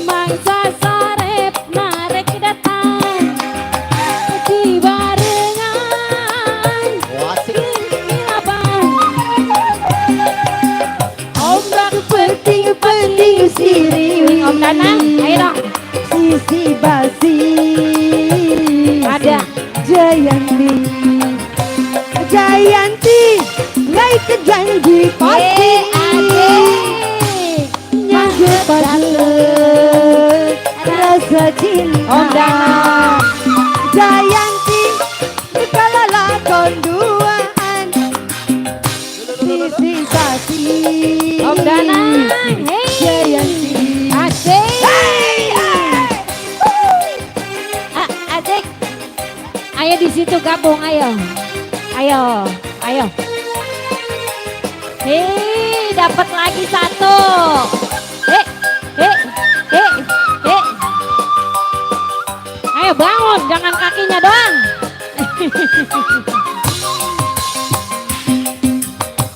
S4: Mangsa sarep narek datang di barengan kilaban, ombak peting siriwing. Om Danang, ayo dong.
S7: Sisi basi.
S4: Ada.
S7: Jayanti naik ke janji pasti. Nyangkut balik rasa cinta.
S4: Om Danang.
S7: Jayanti bukanlah konduan. Sisi basi.
S4: Om Danang, hei.
S7: Jayanti.
S4: Asik. Asik. Ayo di situ gabung, ayo. Hei, dapat lagi satu. Hei. bangun, jangan kakinya doang.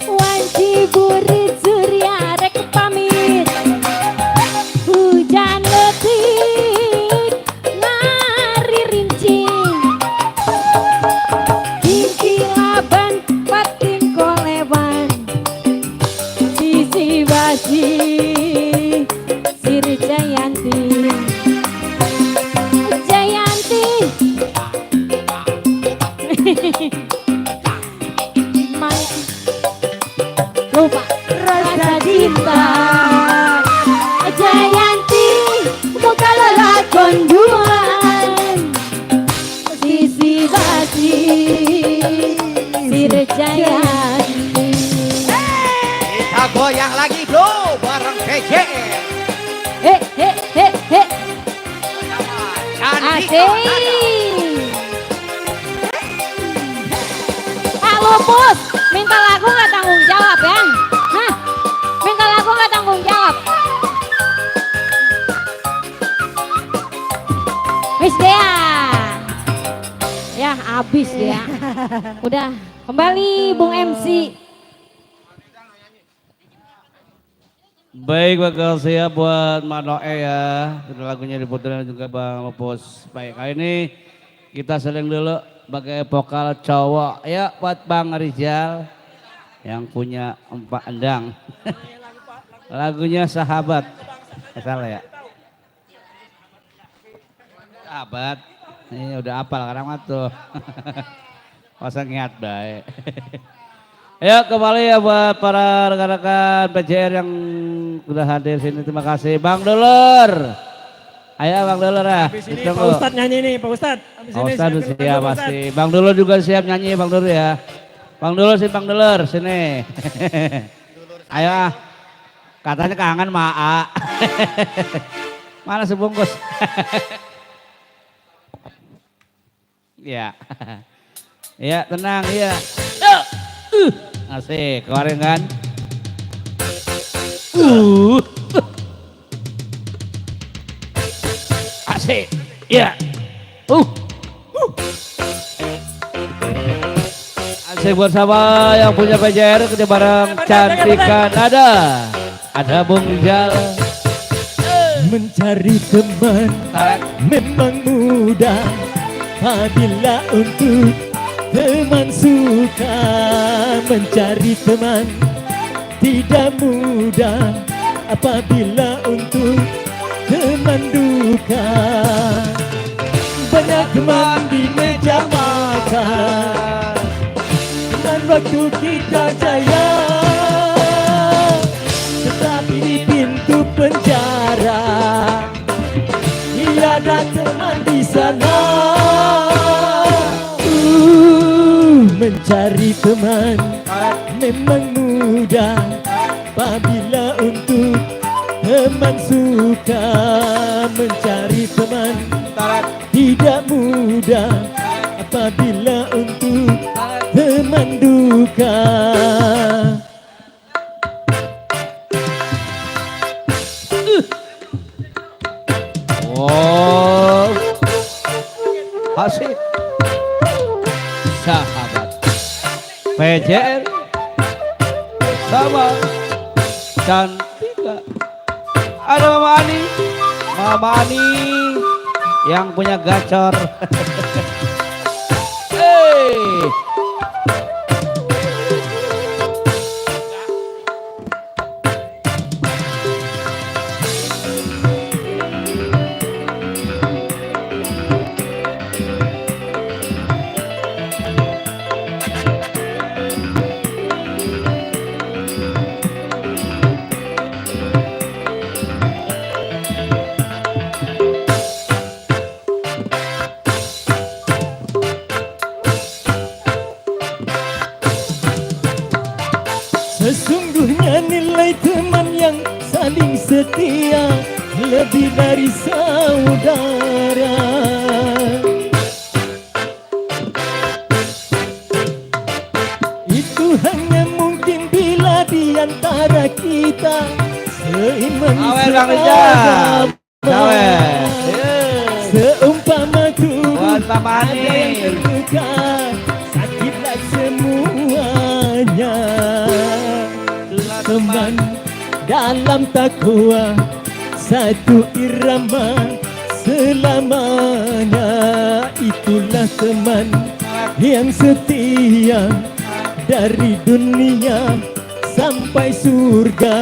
S4: Wanci burit surya rek pamit, hujan letik ngari rincing, kinkilaban pating koleban, sisi basi siri Jayanti. Jayanti lupa rasa cinta. Jayanti muka lelakon duaan, sisi basi sire Jayanti.
S1: Kita goyang lagi bro bareng PJR.
S4: He he he he.
S1: Cantik.
S4: Asik. Halo Pus, minta lagu nggak tanggung jawab ya? Hah? Minta lagu nggak tanggung jawab? Wis dia. Ya habis dia. Udah kembali Bung MC.
S2: Baik, makasih ya buat Manoe ya. Lagunya diputerin juga Bang Opus. Baik, kali ini kita sedang dulu pakai vokal cowok. Ya buat Bang Rizal yang punya 4 endang. Lagunya Sahabat. Salah ya? Sahabat. Ini udah apal sekarang mah tuh. Masa ngiat baik. Ya kembali ya buat para rekan-rekan PJR yang sudah hadir sini, terima kasih. Bang Dulur, ayo Bang Dulur ya.
S9: Habis ini Pak Ustadz nyanyi nih Pak Ustadz.
S2: Pak Ustadz siap pasti. Bang Dulur juga siap nyanyi Bang Dulur ya. Bang Dulur sih Bang Dulur sini. Ayo ah. Katanya kangen Maa. Mana sebungkus? Ya. Ya tenang ya. Asik, kemarin kan. Asik, ya. Asik buat sama yang punya PJR kerja bareng cantikan ada Bung Rizal.
S10: Mencari teman memang mudah apabila untuk teman suka, mencari teman tidak mudah apabila untuk teman duka. Banyak teman di meja makan dan waktu kita jaya, tetapi di pintu penjara tiada teman di sana. Mencari teman memang mudah apabila untuk teman suka, mencari teman tidak mudah apabila untuk teman duka.
S2: Oh, asik. Sahabat PJR sama Cantika. Ada Mama Ani yang punya gacor. Hey.
S10: Sesungguhnya nilai teman yang saling setia lebih dari saudara. Itu hanya mungkin bila di antara kita seiman seagama. Seumpama ku dalam takwa, satu irama selamanya. Itulah teman yang setia dari dunia sampai surga.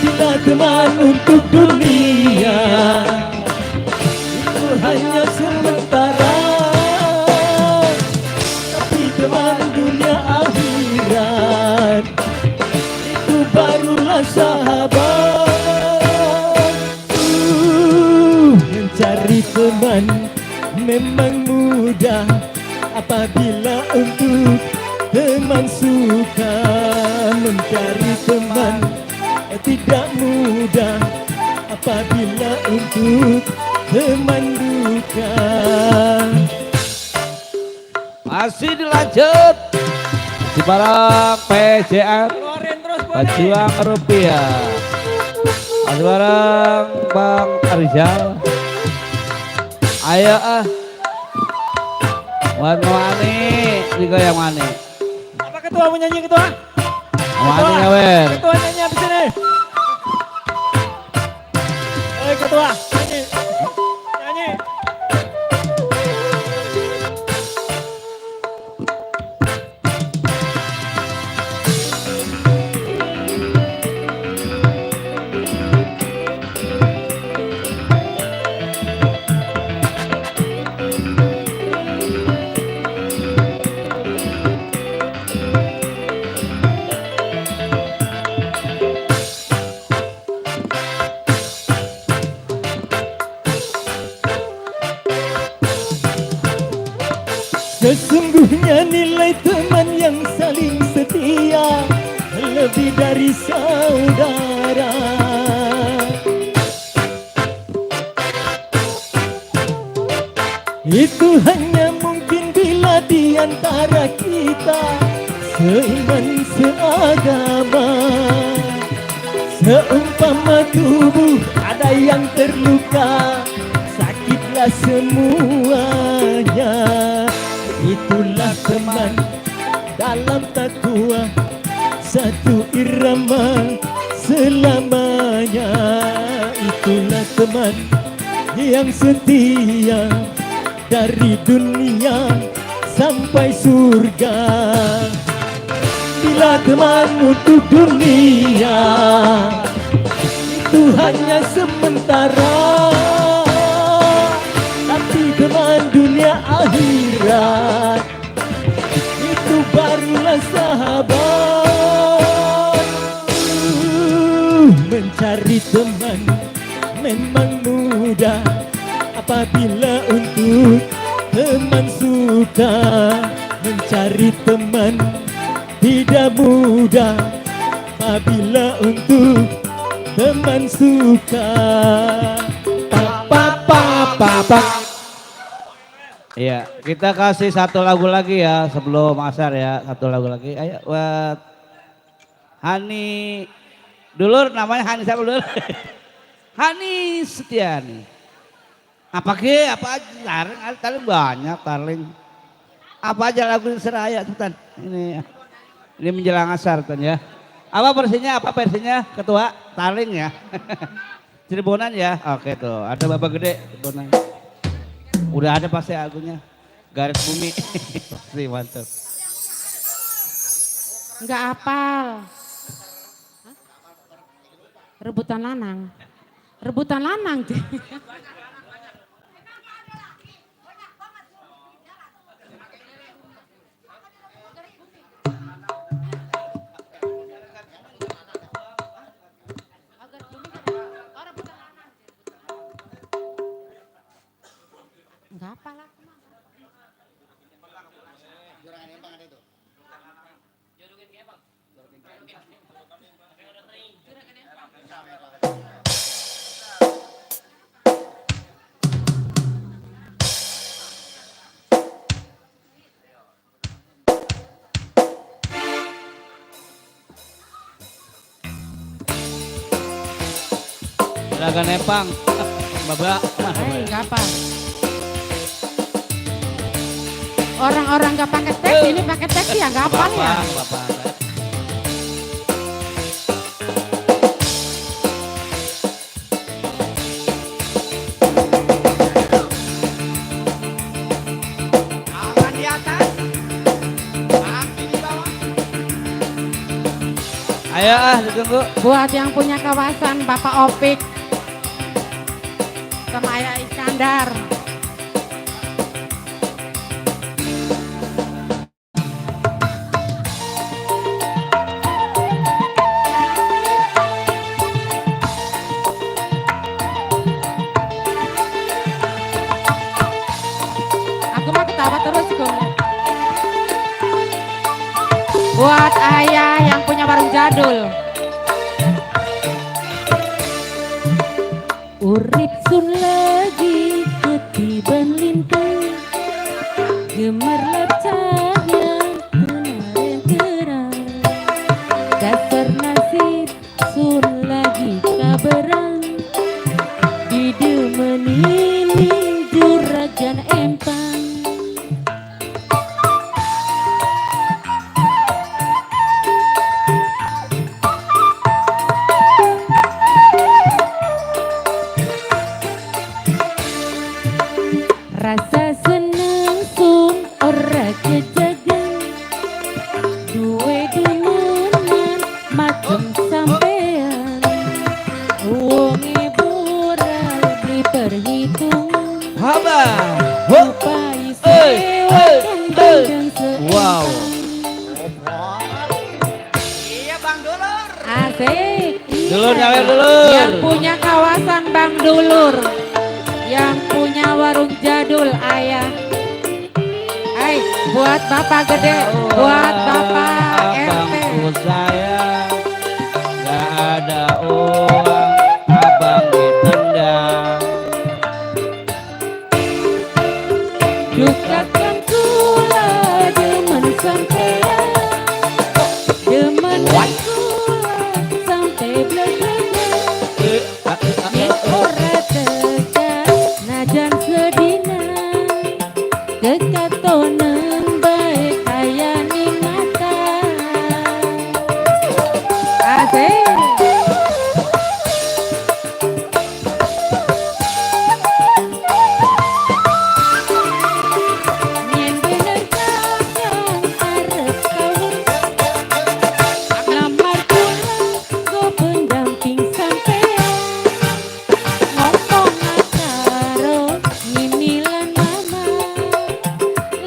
S10: Bila teman untuk dunia itu hanya sementara, tapi teman dunia akhirat itu barulah sahabat. Mencari teman memang mudah apabila untuk teman suka. Mencari teman tidak mudah apabila untuk teman duka.
S2: Masih dilanjut si barang PJR Pejuang Rupiah. Masih barang Bang Rizal. Ayo Wan Wani, juga yang Wani.
S6: Apa ketua mau nyanyi ketua?
S2: Wani ngawer.
S6: Ketua nyanyi abis ini. Ketua nyanyi. Nyanyi.
S10: Sesungguhnya nilai teman yang saling setia lebih dari saudara. Itu hanya mungkin bila di antara kita seiman seagama. Seumpama tubuh ada yang terluka, sakitlah semuanya. Itulah teman dalam takwa, satu irama selamanya. Itulah teman yang setia dari dunia sampai surga. Bila teman untuk dunia itu hanya sementara, tapi teman dunia akhirat itu barulah sahabat. Mencari teman memang mudah apabila untuk teman suka. Mencari teman tidak mudah apabila untuk teman suka.
S2: Iya, kita kasih satu lagu lagi ya sebelum asar ya, satu lagu lagi. Ayo buat Hani Dulur, namanya Hani siapa Dulur? Hani Setiani. Apa aja, tarling banyak, tarling. Apa aja lagu seraya Sultan. Ini menjelang asar Sultan ya. Apa versinya ketua? Tarling ya. Cirebonan ya. Oke tuh, ada Bapak Gede Cirebonan. Udah ada pasti lagunya. Garis Bumi. Pasti mantap.
S11: Enggak hafal. Rebutan lanang. Rebutan lanang. Enggak apa lah.
S2: Laga Nepang. Babak.
S11: Enggak apa. Orang-orang nggak pakai teks, ini pakai teks ya nggak hafal ya.
S2: Ayo ditunggu.
S11: Buat yang punya kawasan Bapak Opik sama Ayah Iskandar. Aku mah ketawa terus kok. Buat ayah yang punya warung jadul.
S12: Urip sun lagi ketiban lintang, gemerlap cahaya kemarin terang. Dasar nasib sun lagi kabarang, didemeni juragan empang. Rasa senang sun ora kejagan, duwe demenan macem sampean. Wonge boral beli perhitungan,
S2: Haba.
S12: upai sewakan bandeng
S2: Wow.
S1: Iya Bang Dulur.
S11: Asik.
S2: Dulur nyawer dulur.
S11: Yang punya kawasan Bang Dulur, yang punya warung jadul ayah. Hai, buat bapak gede, buat bapak RT.
S2: Abangku saya gak ada uang, abang ditendang.
S12: dukakan kula demen sampean, demen kula sampai belegedan. Yen ora tekan najan sedina, kekatonen baik kaya ning mata.
S11: Asik.
S12: Yen bener kakang arep kawin, lamar kula go pendamping sampean. Ngomong karo nyimilan mama,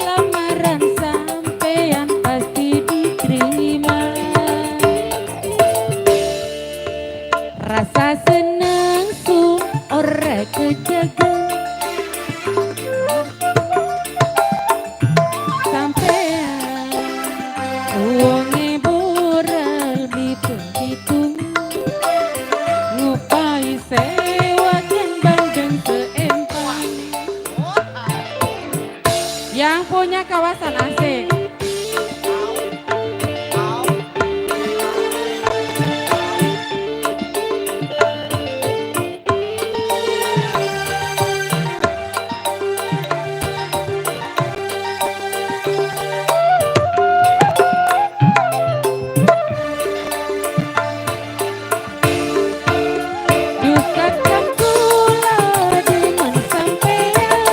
S12: lamaran sampean pasti diterima. Rasa senang sun ora kejaga, sampean wonge boral ditung, ngupai sewakan bandeng seempang.
S11: Yang punya kawasan asik.
S12: Dukakan kula demen sampean,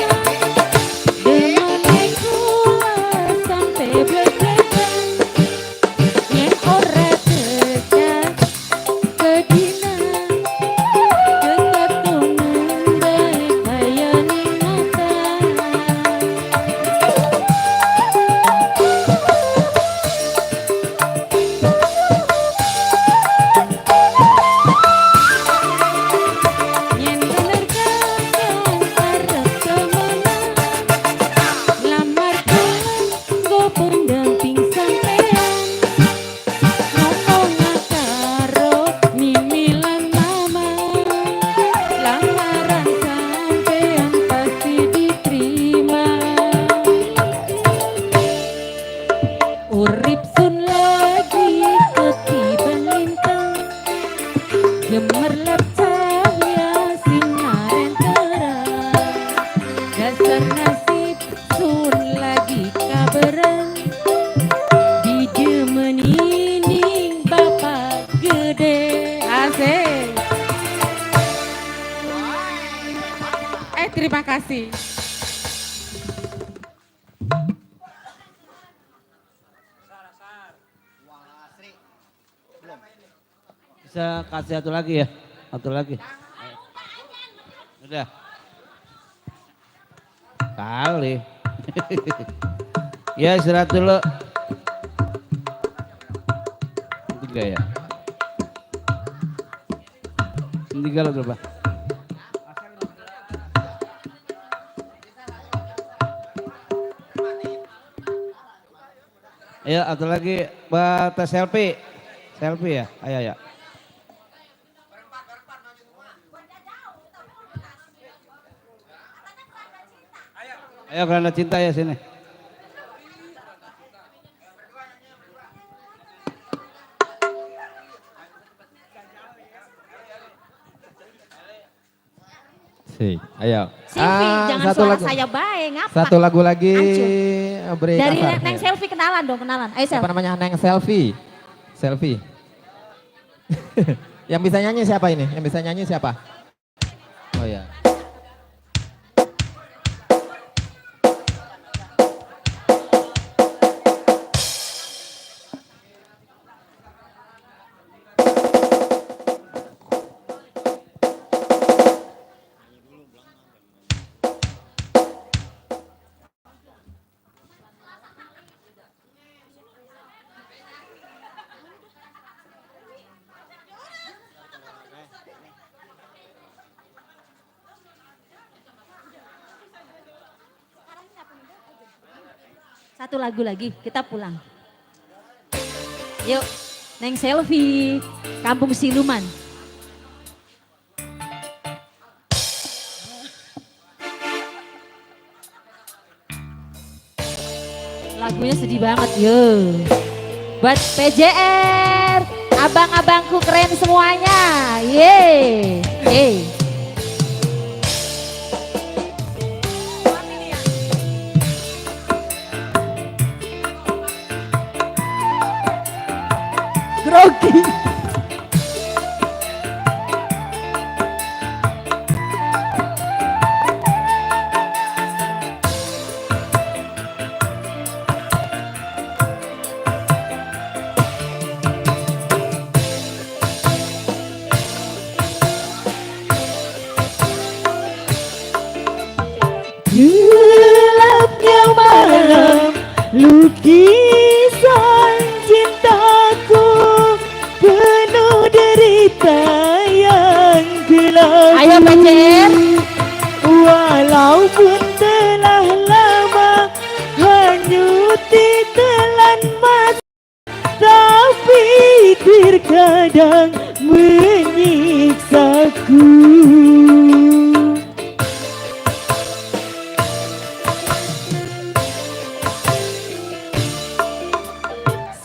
S12: demen kula sampai belegedan. Yen ora tekan kedina, kekatonen baik kaya ning mata. Yen bener kakang arep kemenang, lamar kula go pendamping sampean. Ngomong karo mimilan mama, lamaran sampean pasti diterima. Urip sun lagi ketiban lintang, gemerlap cahaya sinaren terang. Dasar nasib sun lagi kabarang, didemeni ning bapak gede.
S11: Asik. Terima kasih.
S1: Wah, Sri. Belum.
S2: Bisa kasih satu lagi ya, satu lagi. Udah. Kali. Ya istirahat dulu. Tiga ya. Tiga lo berapa? Ayo atau lagi buat selfie. Selfie ya, ayo ya. Ayo karena cinta ya sini.
S3: Ayo.
S4: Silvi, jangan
S3: satu
S4: suara
S3: lagu.
S4: saya baik, ngapa?
S3: Satu lagu lagi beri
S4: Dari
S3: kasar.
S4: Neng Selfie kenalan dong, kenalan. Ayo
S3: Apa
S4: Selfie.
S3: namanya? Neng Selfie. Selfie. Yang bisa nyanyi siapa ini? Yang bisa nyanyi siapa? Oh ya.
S4: Satu lagu lagi, kita pulang. Yuk, Neng Selfie, Kampung Siluman. Lagunya sedih banget, yo. Buat PJR, abang-abangku keren semuanya, yeay, yeay. Grogi.
S10: Gelapnya malam, lukisan cintaku penuh derita yang gelap.
S4: Ayo PJR.
S10: Walaupun telah lama hanyut ditelan masa, tapi terkadang menyiksaku.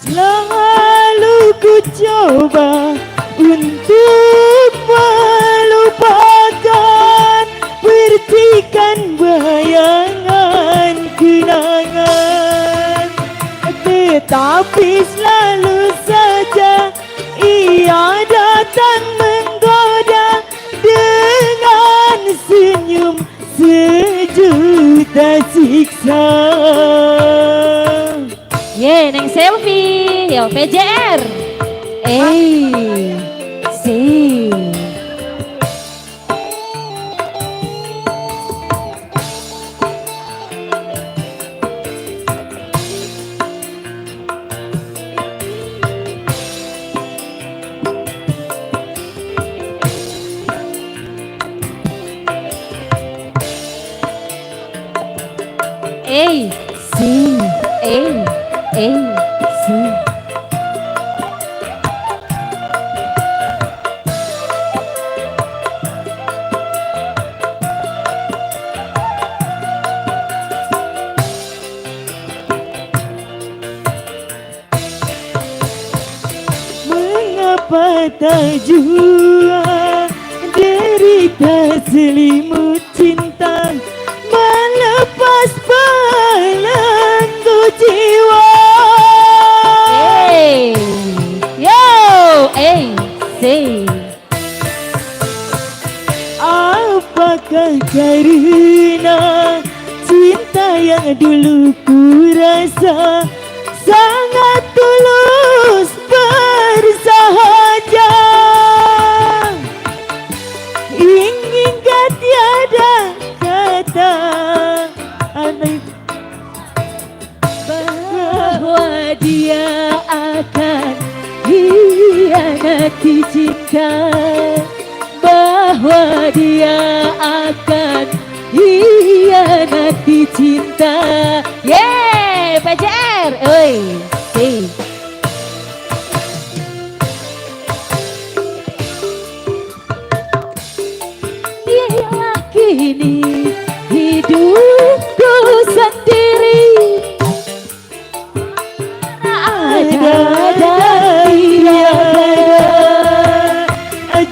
S10: Selalu ku coba untuk melupakan percikan bayangan kenangan, tetapi selalu saja ia datang menggoda dengan senyum sejuta siksa.
S4: Ye, Neng Selfie, yo PJR. Si. Si.
S10: Mengapa tak jua derita selimut cinta melepas belenggu jiwa.
S4: Si.
S10: Apakah karena cinta yang dulu ku rasa sangat tulus bersahaja,
S12: tiada kata andai bahwa dia akan hianati cinta, bahwa dia akan hianati cinta.
S4: Yeay, PJR. Oi,
S12: Dia kini hidupku sendiri, ada dan tiada,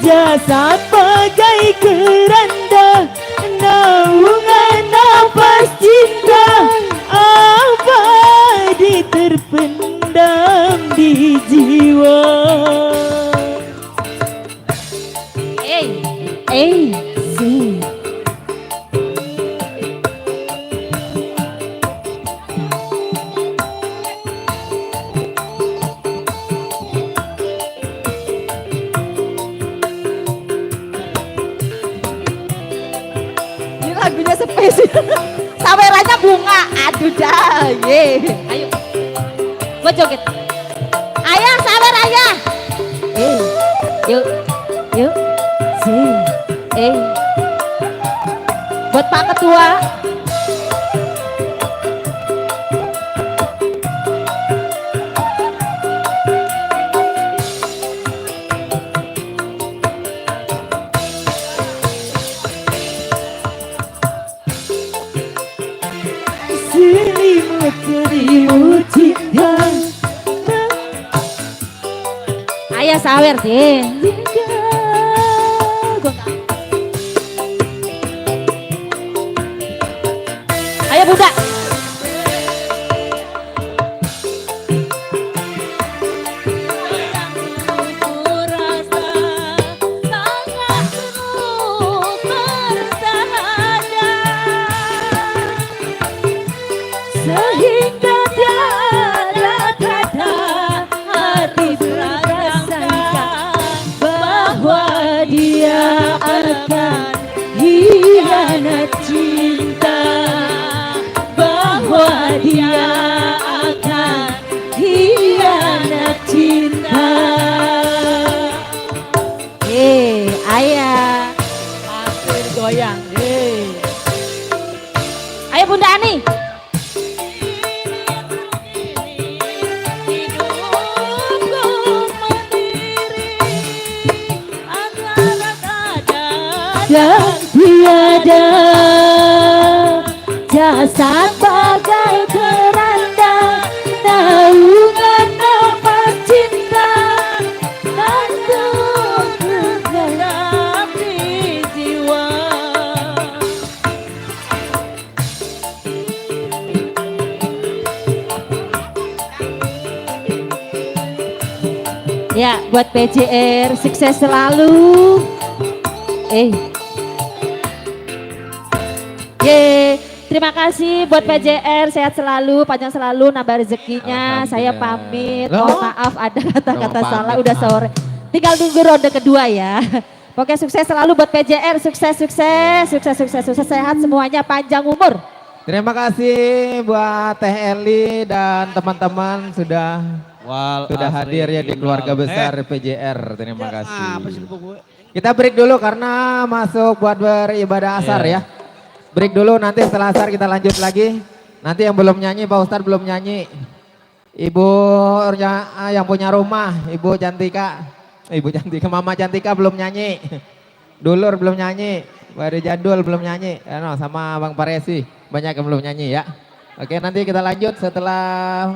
S12: jasad bagai keranda, naungan nafas cinta abadi terpendam di jiwa. See.
S4: ini lagunya spesial. Sawerannya bunga. Aduh dah. Ye. Ayo. Gua joget. Ayah, sawer ayah. Yuk. Yuk. Buat Pak Ketua.
S12: Selimut cinta.
S4: Ayah sawer deh. Ayo Bunda.
S12: Sehingga tiada kata hati prasangka bahwa dia akan hianat cinta, bahwa dia akan hianat cinta.
S4: Ayah.
S11: Hampir goyang.
S4: Ayo Bunda Ani.
S12: Dan tiada, jasad bagai keranda, naungan nafas cinta, gantung tergenap di jiwa.
S4: Ya, buat PJR sukses selalu. Terima kasih buat PJR, sehat selalu, panjang selalu, nambah rezekinya. Saya pamit, mohon maaf ada kata-kata salah, udah sore. Tinggal nunggu ronde kedua ya. Oke, sukses selalu buat PJR, sukses, sehat semuanya, panjang umur.
S3: Terima kasih buat Teh Eli dan teman-teman sudah hadir ya di keluarga besar PJR. Terima kasih. Kita break dulu karena masuk buat beribadah asar ya. Break dulu, nanti setelah asar kita lanjut lagi. Nanti yang belum nyanyi, Pak Ustadz belum nyanyi. Ibu yang punya rumah, Ibu Cantika, Mama Cantika belum nyanyi. Dulur belum nyanyi, Bari Jadul belum nyanyi. Sama Bang Paresi, banyak yang belum nyanyi ya. Oke, nanti kita lanjut setelah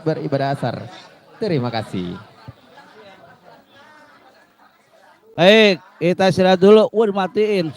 S3: beribadah asar. Terima kasih.
S2: Baik, kita istirahat dulu. Matiin.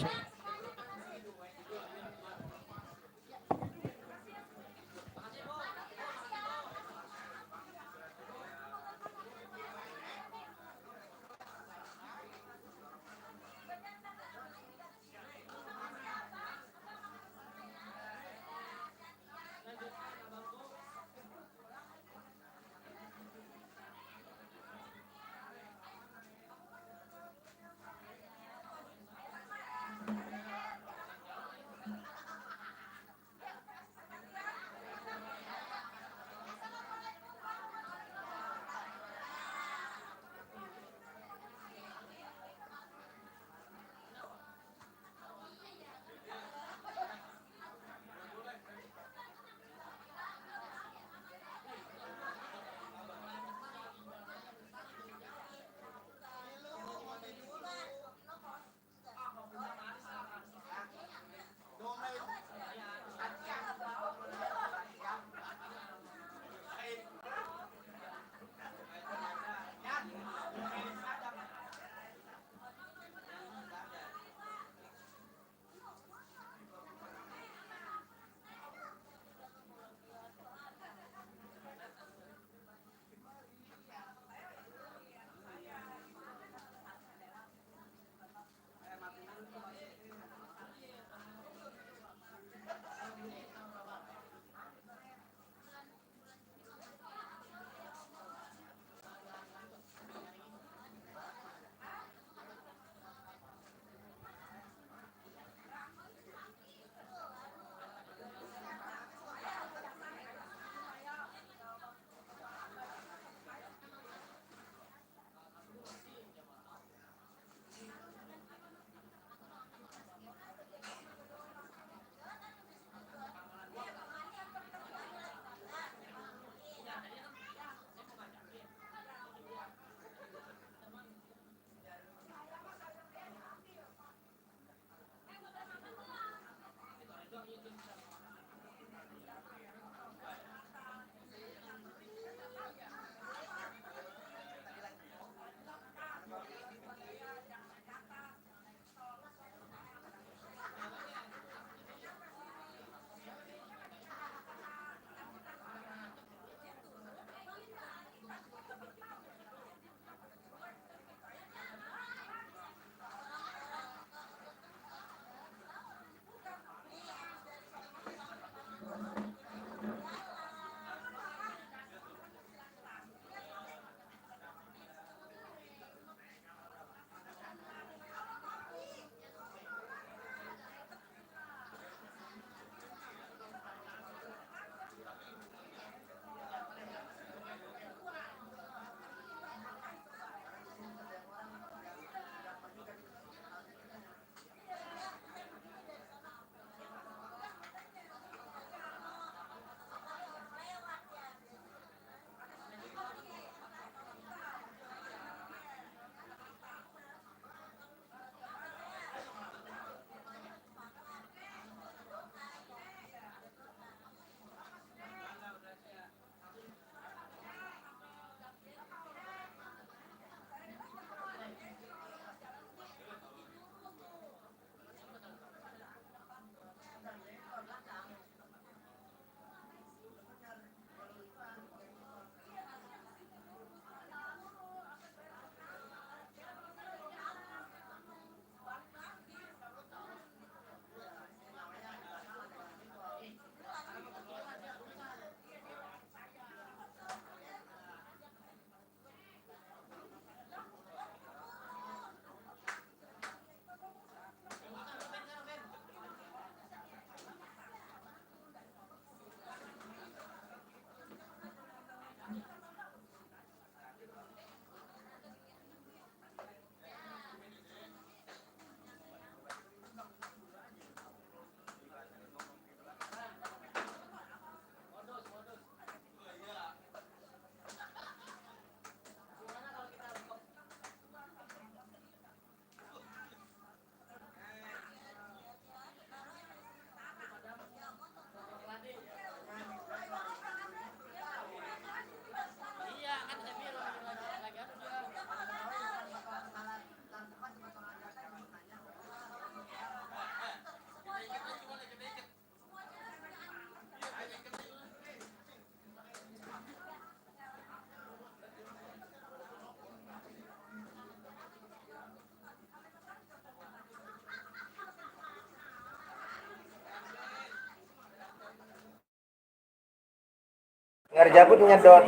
S3: Biar Jabut nyedot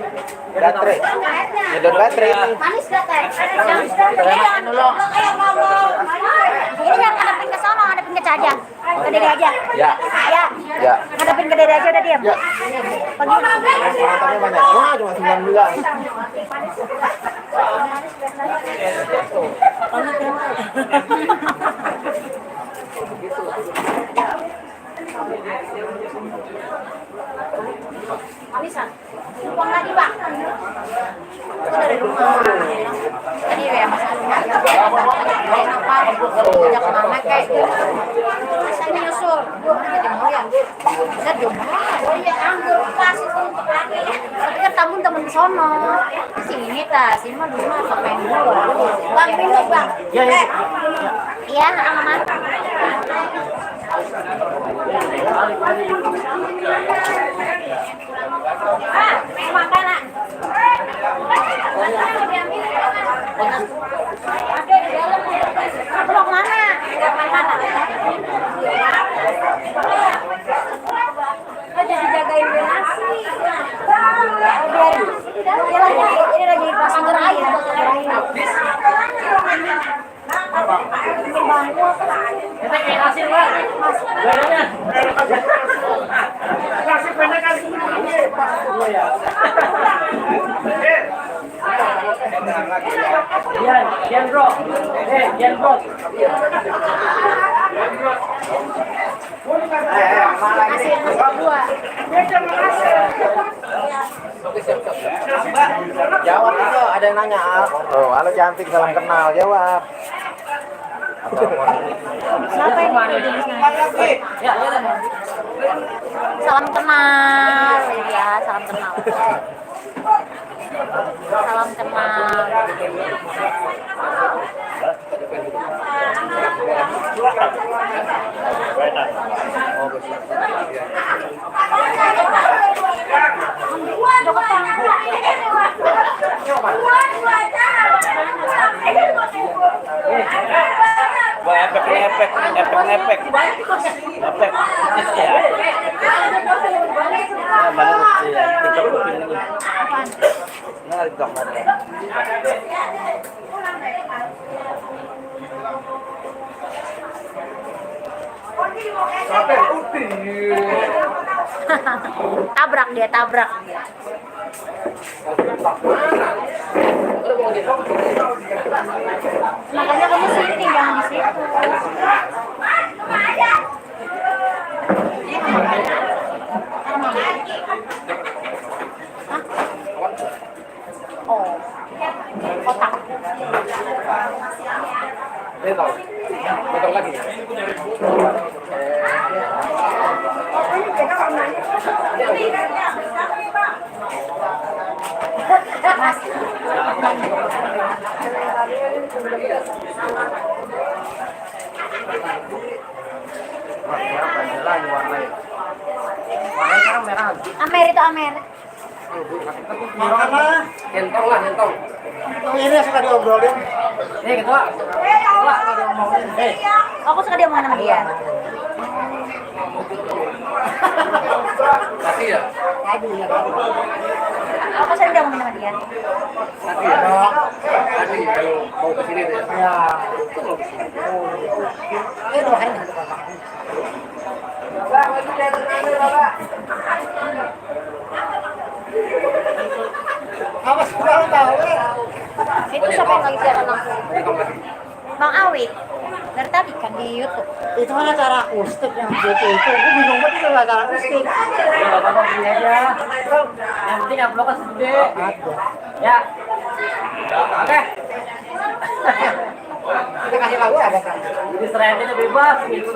S3: baterai. Nyedot baterai ini.
S8: Manis gak teh? Jangan dulu. Ini yang ngadepin ke sono, ngadepin ke Caja. Ke Dede aja.
S3: Ya.
S8: Ya.
S3: Ya.
S8: Ngadepin ke Dede aja udah diam.
S3: Ya. Penontonnya banyak. Wah, cuma 19.
S8: Manisan. Uang lagi, Pak. Itu dari rumah. Tadi ya Mas apa? Ajak mama kayak saya nyusul. Jadi mau ya. Saya jomblo. Oh iya, anggur pas itu untuk laki. Tapi kan temen di sono. Sini ta, sini mah dulu mah main dulu. Bang, minum, Bang.
S3: Iya, iya.
S8: Iya, aman. Makan nak. Belok mana? Mana? Jadi jagain nasi. Ini lagi pas anggur air. Bangku apa? Kita kayak nasi lah. Nasi pendek kan ya. Gian bro. Gian bro.
S3: Jawab itu, ada yang nanya. Oh, halo cantik, salam kenal, jawab.
S8: Siapa ini jenisnya? Ya, salam kenal, ya, salam kenal. Salam kenal.
S2: Efek.
S8: Tabrak dia, tabrak. Makanya kamu sini, jangan di situ. Oh, kotak.
S3: Betul lagi.
S8: Amer itu Amer.
S3: Nyentong lah, nyentong.
S5: Ini suka diobrolin.
S3: Nih, ketua.
S8: Aku suka dia sama dia.
S3: Kasih ya.
S8: Aku sering dia sama dia.
S3: Kasih ya. Kasih kalau mau ke sini tuh ya.
S5: Ini doain. Apa sekarang tahu?
S8: Itu siapa yang lagi siaran langsung? Bang Awit. Dari tadi kan di YouTube.
S5: Itu kan acara akustik yang gitu itu. Aku bingung banget itu acara akustik.
S3: Ya, apa-apa beli aja. Yang penting upload gede. Ya. Oke.
S5: Kita kasih lagu apa kan?
S3: Jadi serentnya bebas gitu.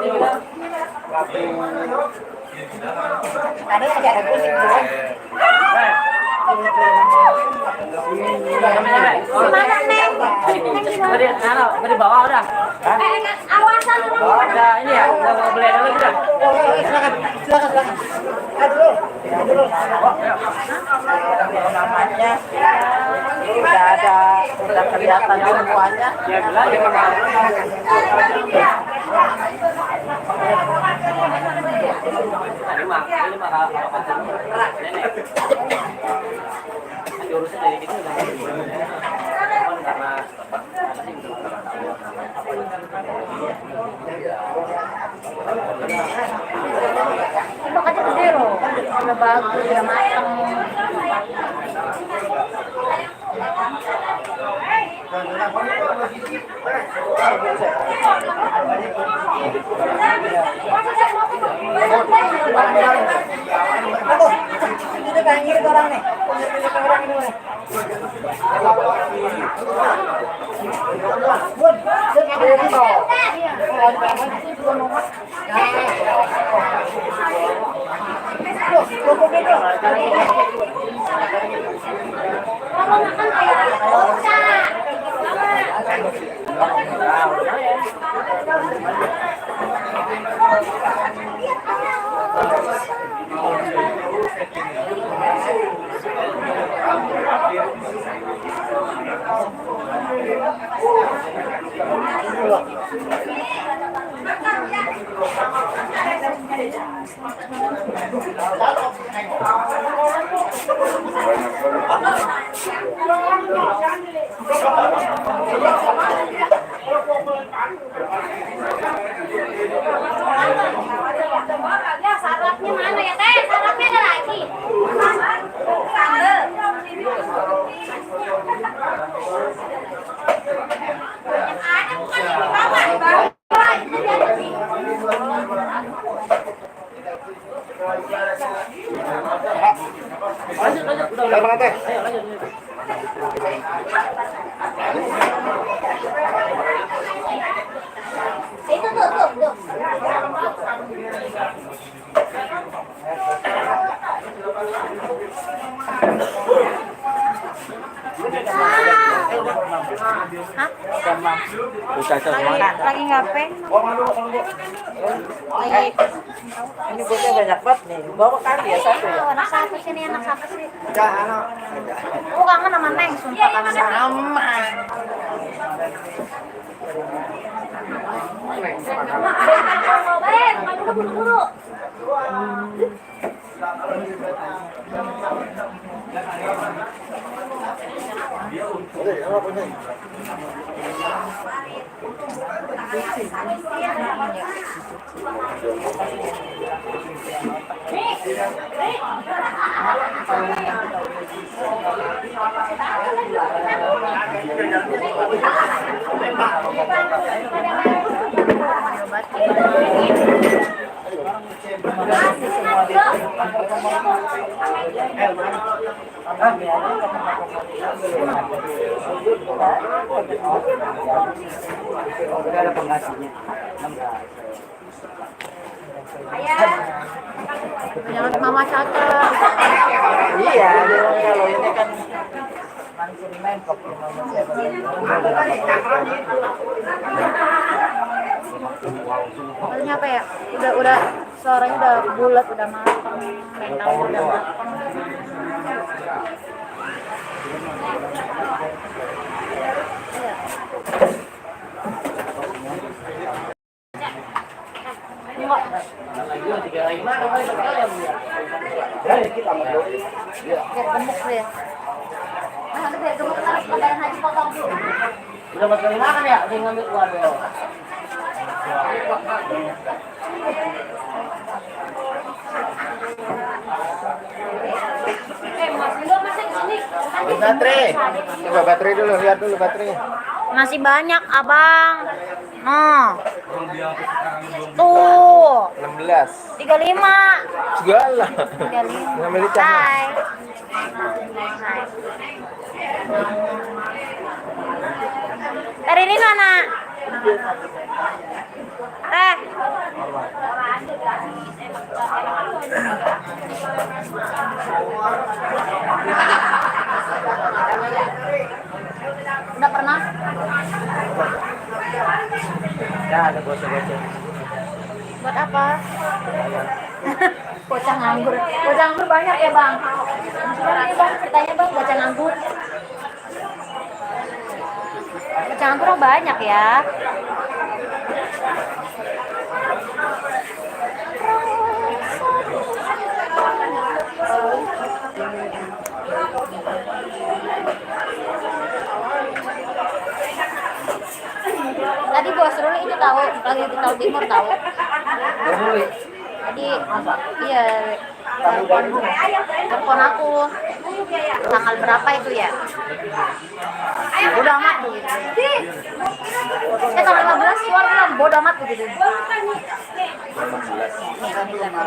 S5: Ada acara akustik dong.
S8: Semangat Neng.
S3: Dari bawah udah.
S8: Awasan dulu.
S3: Udah ini ya, udah mau beli dulu udah.
S5: Silakan. Aduh. Namanya udah kelihatan semuanya.
S3: Ya bilang ya.
S8: Tembak aja gede loh, udah bagus, udah matang. Kalau makan kayak oca. Ya sarapnya mana ya teh? Sarapnya ada lagi. Sambel. Ada bukan yang di bawah.
S3: Udah banget teh.
S8: Itu tuh. Lagi ngapain? Lagi.
S3: Ini bosnya banyak banget nih. Bawa kan ya satu ya.
S8: Anak siapa sih ini? Anak siapa sih?
S3: Jangan.
S8: Aku kangen sama Neng, sumpah kangen sama. Buru-buru.
S3: Ada penggantinya.
S8: Jangan Mama Caca.
S3: Iya, kalau ini kan langsung mentok.
S8: Maksudnya apa ya? Udah suaranya udah bulat, udah matang, rendang udah matang. Biar gemuk deh. Nah, biar gemuk harus pemberian haji potong dulu.
S3: Udah mas kali makan ya? Dia ngambil keluar ya.
S8: Mas Indo masih kesini.
S3: Baterai. Coba baterai dulu, lihat dulu baterainya.
S8: Masih banyak, Abang. Nah. Tuh.
S3: 16.
S8: 35.
S3: Segala.
S8: 35.
S3: Ngambil di tangan.
S8: Hai. Dari ini mana? Udah pernah?
S3: Ya, ada bocah-bocah.
S8: Buat apa? Bocah nganggur. Bocah nganggur banyak ya, Bang? Gimana nih, Bang? Ceritanya, Bang, bocah nganggur. Bocah nganggur banyak ya. lagi di Tol Timur tahu. Jadi iya telepon aku tanggal berapa itu ya? Bodo amat tuh gitu. Tanggal 15 keluar belum? Bodo amat tuh gitu. 15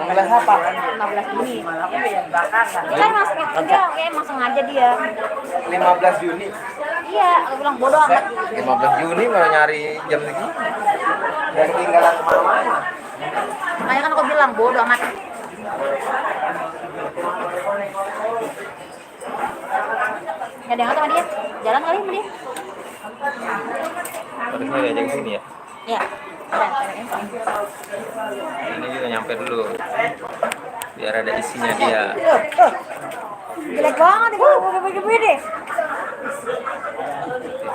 S8: apa? 15 Juni. Dia kan masuk dia kayak emang sengaja dia.
S3: 15 Juni.
S8: Iya, aku bilang bodo amat.
S3: 15 Juni malah nyari jam segini. Dan tinggalan kemana-mana.
S8: Makanya kan aku bilang bodo amat. Nggak ada yang sama dia, jalan kali sama dia.
S3: Harusnya diajak ke sini ya?
S8: Iya.
S3: Ini juga nyampe dulu. Biar ada isinya dia.
S8: Jelek banget itu, begini.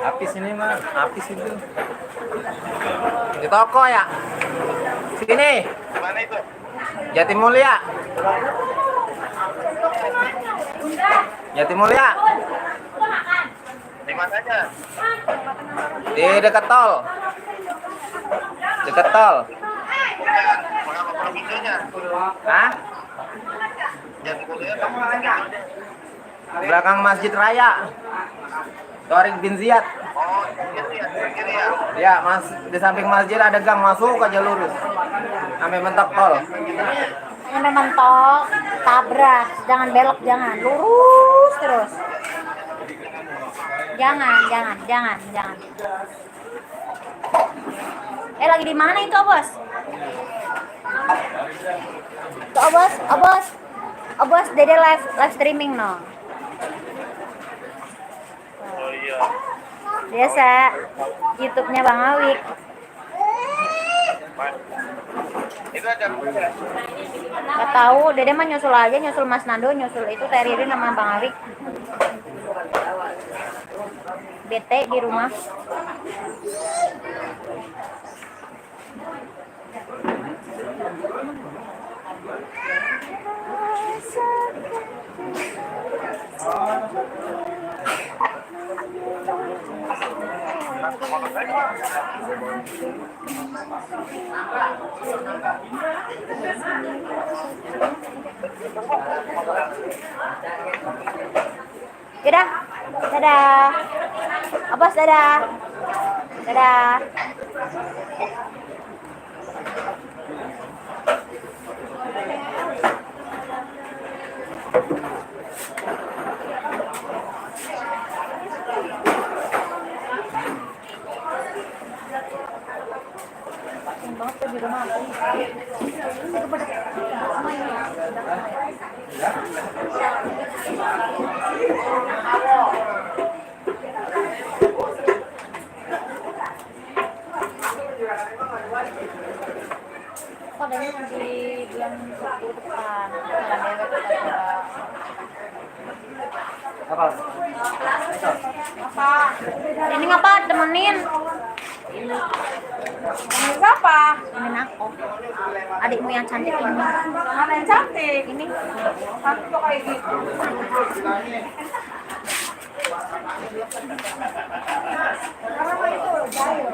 S3: Habis ini mah, habis itu. Di toko ya? Sini. Mana itu? Jatimulya. Jatimulya. Di mana aja? Di dekat tol. Dekat tol. Hah? Di belakang Masjid Raya. Torik bin Ziyad. Ya, mas, di samping masjid ada gang, masuk aja lurus. Sampai mentok tol.
S8: Sampai mentok, tabrak, jangan belok, jangan. Lurus terus. Jangan. Lagi di mana itu, Bos? Tuh, Bos, Dede live streaming no.
S13: Oh iya.
S8: Biasa YouTube-nya Bang Awik.
S13: Itu ada.
S8: Gak tahu, Dede mah nyusul aja, nyusul Mas Nando, nyusul itu Teririn sama Bang Awik. Bete di rumah. Yaudah, dadah. Abas, dadah. Dadah. Banget tuh di rumah aku. Padahal nanti bulan 10 depan.
S3: Apa?
S8: Ini ngapa temenin? Temenin siapa? Temenin aku. Adikmu yang cantik ini.
S7: Mana yang cantik?
S8: Ini.
S7: Satu kok kayak gitu. Karena itu jahil.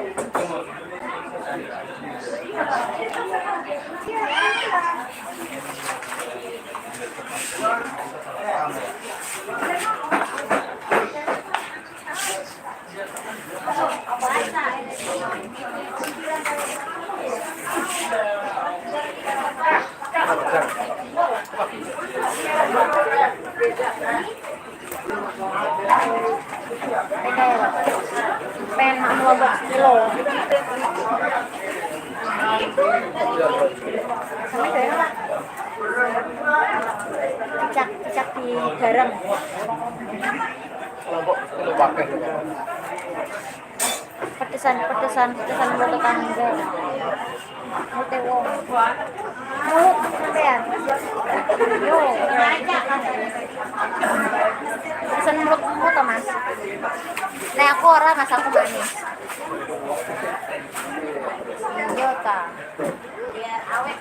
S8: Pengen mak melobok kilo. Cicak di garam. Pedesan buat tetangga. Mulut wong. Mulut sampean. Yo. Pedesan mulutmu toh, Mas. Nek aku ora, Mas, aku manis. Yo ta. Biar awet.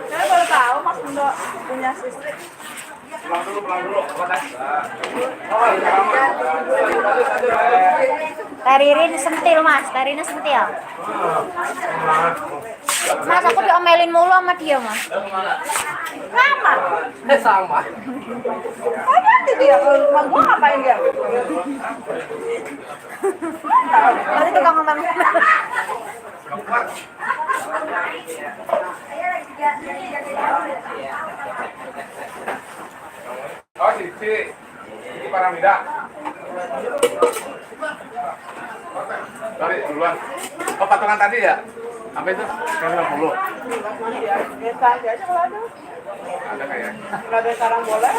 S7: Saya baru tahu Mas Mundo punya istri.
S13: Pulang dulu.
S8: Teririn sentil Mas, Teririn sentil. Mas aku diomelin mulu sama dia Mas.
S7: Kenapa?
S3: Sama.
S7: Oh nanti dia kalau rumah gua ngapain dia?
S8: Berarti tukang ngomong.
S13: Oh, Cici. Ini Paramida. Tarik duluan. Oh, patungan tadi ya? Apa itu? 50.
S7: Biasa aja kalau ada.
S13: Ada kayak.
S7: Kalau ada sarang bola,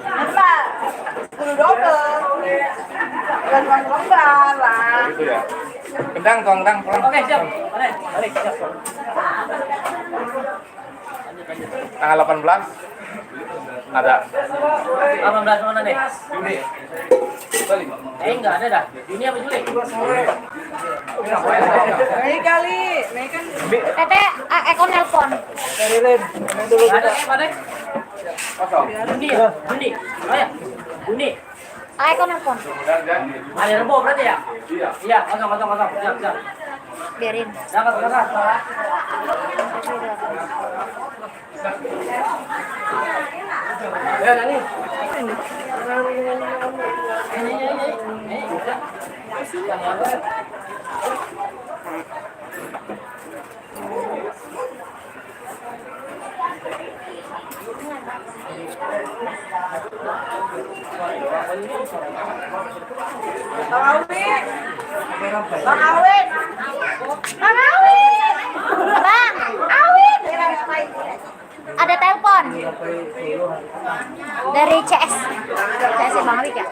S7: apa? Kudu double. Bukan cuma lembar lah.
S13: Gitu ya. Kendang, pulang. Oke, siap. Tanggal 18 ada.
S3: 18 mana nih?
S13: Juni.
S3: Enggak ada dah. Juni apa Juli?
S7: Mei kali, Mei kan.
S8: Tete, Eko nelpon.
S3: Ada ada.
S13: Kosong.
S3: Juni. Oh ya. Juni.
S8: Eko nelpon.
S3: Hari Rebo berarti ya?
S13: Iya.
S3: Iya, kosong. Siap.
S8: Biarin.
S3: Dapat. Ya, Nani.
S7: Bang Awin.
S8: Ada telepon dari CS Bang Awik ya?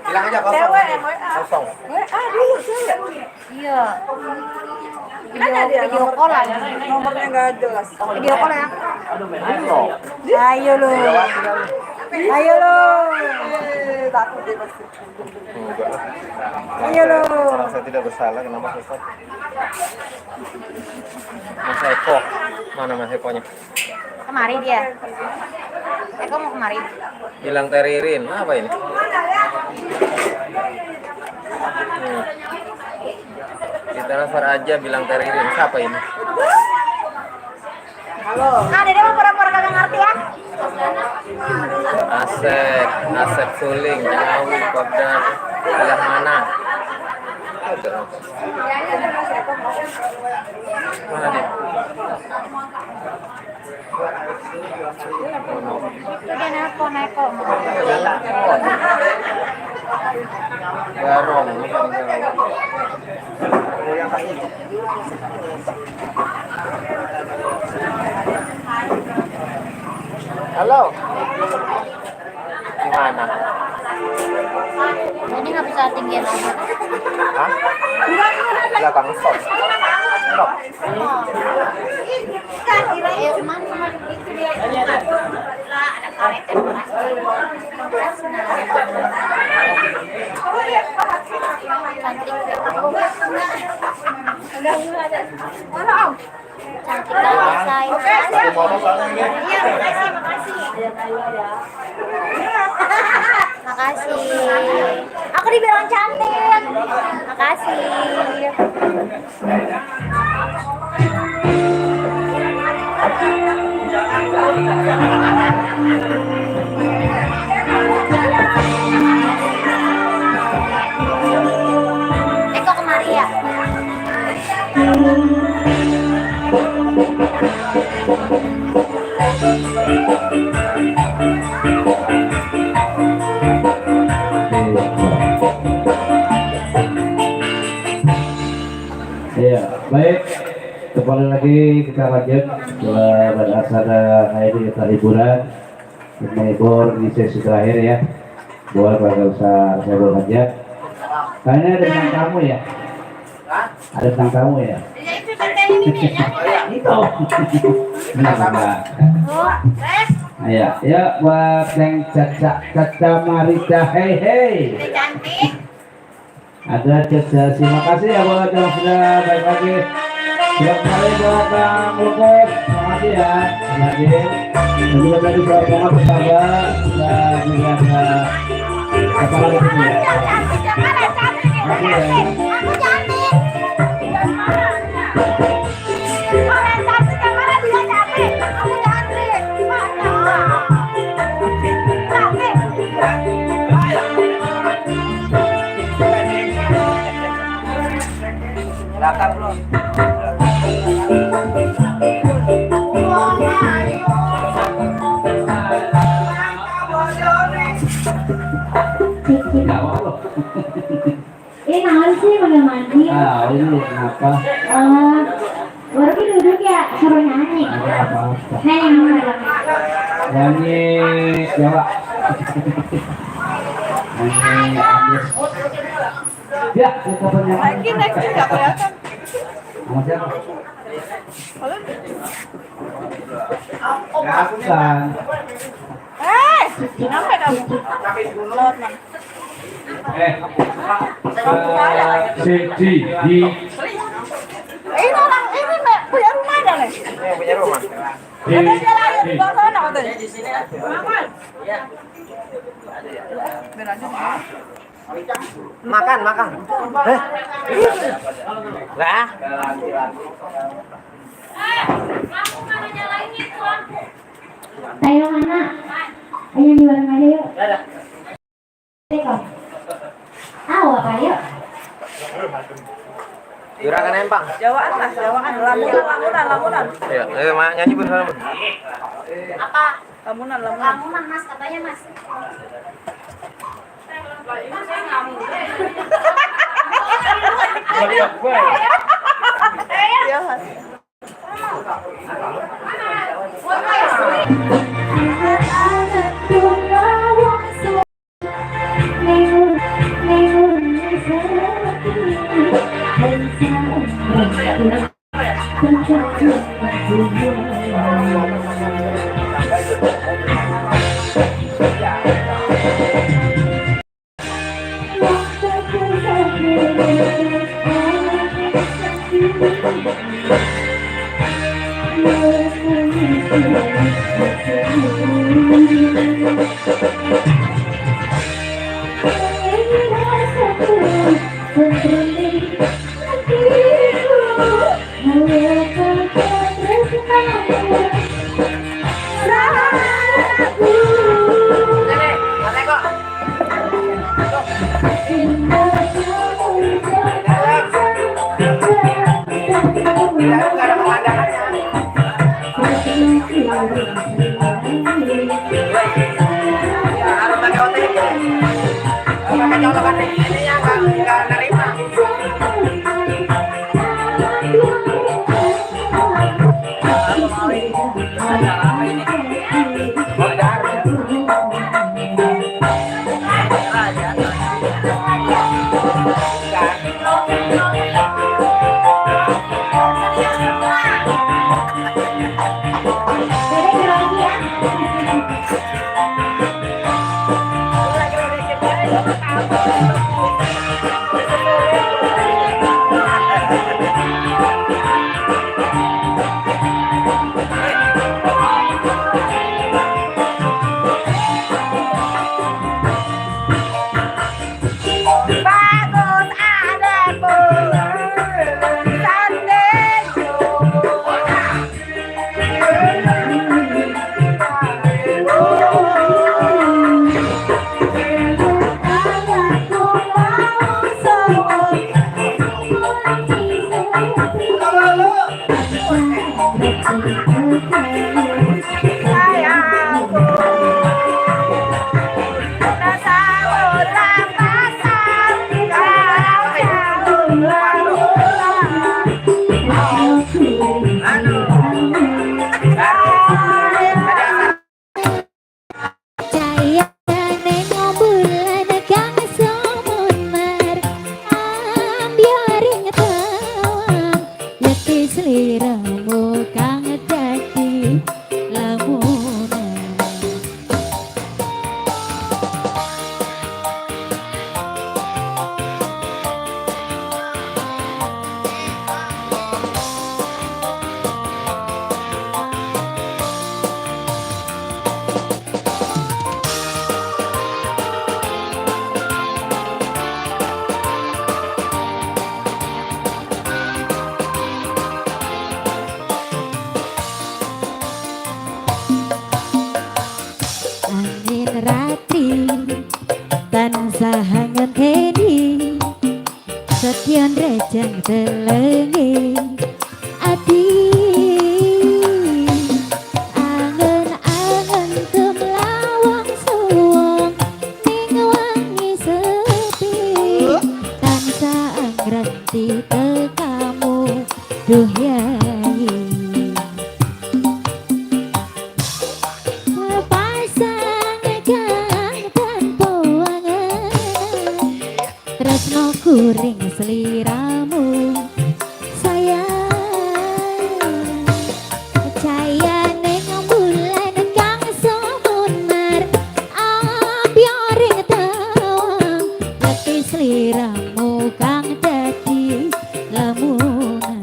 S3: Bilang aja
S7: Cewek yang WA.
S3: kosong.
S7: WA dulu cewek.
S8: Iya.
S7: Ada dia
S8: Video call lagi.
S7: nomornya nggak jelas.
S8: Video call ya?
S7: Ayo lo. Takut dia pasti. Ayo lo.
S3: Saya tidak bersalah, kenapa Ustaz? Mas Eko, mana Mas Ekonya?
S8: Kemari dia. Eko mau kemari.
S3: Bilang Teririn, apa ini? Ditransfer aja bilang Teririn, siapa ini?
S7: Halo.
S8: Nah, Dede mau pura-pura kagak ngerti ya?
S3: Asep Suling, Jawi, Kopdar, wilayah mana? Mana dia?
S8: Itu dia nelpon Eko.
S3: Garong. Halo. Gimana?
S8: Ini nggak bisa tinggiin amat.
S3: Hah? Belakang stop. Stop.
S8: Ayo kemana? Itu dia. Ada karet yang cantik banget saya. Iya, makasih. Aku dibilang cantik. Makasih. Eko kemari ya.
S2: Ya, baik. Kembali lagi kita lanjut pada acara hari kita hiburan menghibur di sesi terakhir ya. Boleh kalau usah saya aja. Kayaknya ada bintang tamu ya. Ada bintang tamu ya. Itu. Ya, ya buat yang caca Marita, hey.
S8: Cantik.
S2: Ada Cesa, terima kasih ya buat yang sudah baik lagi. Siap kembali buat Kang Lukut, terima kasih ya. Lagi, dan juga tadi buat Kang bersahabat dan juga ada kepala di sini ya. Terima kasih ya.
S8: Ini naon sih manggil mandi?
S2: Ah, ini kenapa?
S8: Baru duduk ya, suruh nyanyi. Nyanyi apa?
S2: Nyanyi Jawa. Nyanyi Agus. Ya, kita penyanyi.
S7: Lagi nggak kelihatan.
S2: Sama siapa? Ya, bukan.
S7: Kenapa kamu? Lewat mana?
S9: Safety di
S7: Ini orang ini punya rumah ada nih.
S3: Punya rumah.
S7: Ada dia lahir di bawah sana katanya. Di sini.
S3: Makan. Lah.
S8: Ayo mana? Ayo di bareng aja yuk. Teko. Apa yuk?
S3: Juragan empang.
S7: Jawaan lamunan.
S3: Ya, nyanyi bersama.
S8: Apa?
S7: Lamunan.
S8: Lamunan mas katanya mas.
S7: Iya mas.
S12: kian rejang telengi ati angen-angen temlawang suwung ning wangi sepi tansah angranti tekamu duh yai pasang kang tanpa angen tresno kuring seliramu sayang percaya ning bulan kang sumunar abioring tawang leti seliramu kang dadi lamunan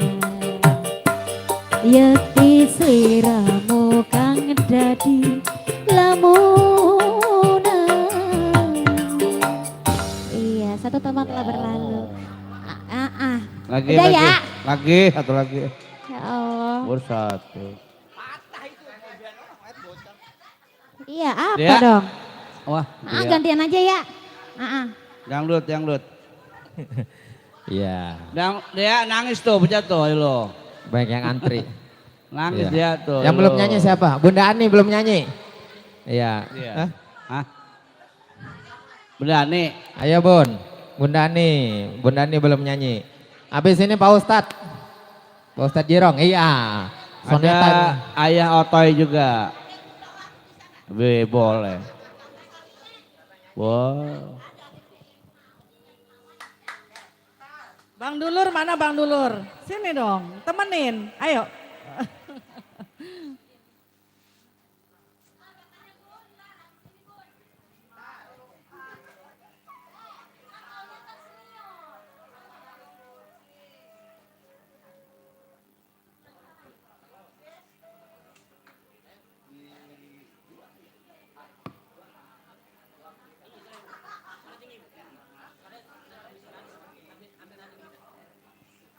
S12: yeti seliramu kang dadi lamunan. Iya, satu teman telah berlalu.
S2: Lagi,
S12: Udah
S2: lagi,
S12: ya?
S2: lagi, satu lagi.
S12: Ya Allah.
S2: Bersatu.
S12: Iya, apa
S2: Dea.
S12: dong?
S2: Wah, Dea.
S12: Gantian aja ya.
S2: Dangdut, dangdut.
S3: Iya.
S2: Dia nangis tuh, pencet tuh, ayo lo.
S3: Banyak yang antri.
S2: Nangis
S3: Iya.
S2: dia tuh.
S3: Yang
S2: ayo
S3: belum
S2: lo.
S3: nyanyi siapa? Bunda Ani belum nyanyi. Iya.
S2: Iya.
S3: Hah?
S2: Hah? Bunda Ani.
S3: Ayo Bun. Bunda Ani. Bunda Ani belum nyanyi. Habis ini Pak Ustadz. Pak Ustadz Jirong. Iya.
S2: Ada
S3: Sonetan.
S2: Ayah Otoy juga. Boleh. Wow.
S7: Bang Dulur mana Bang Dulur? Sini dong, temenin. Ayo.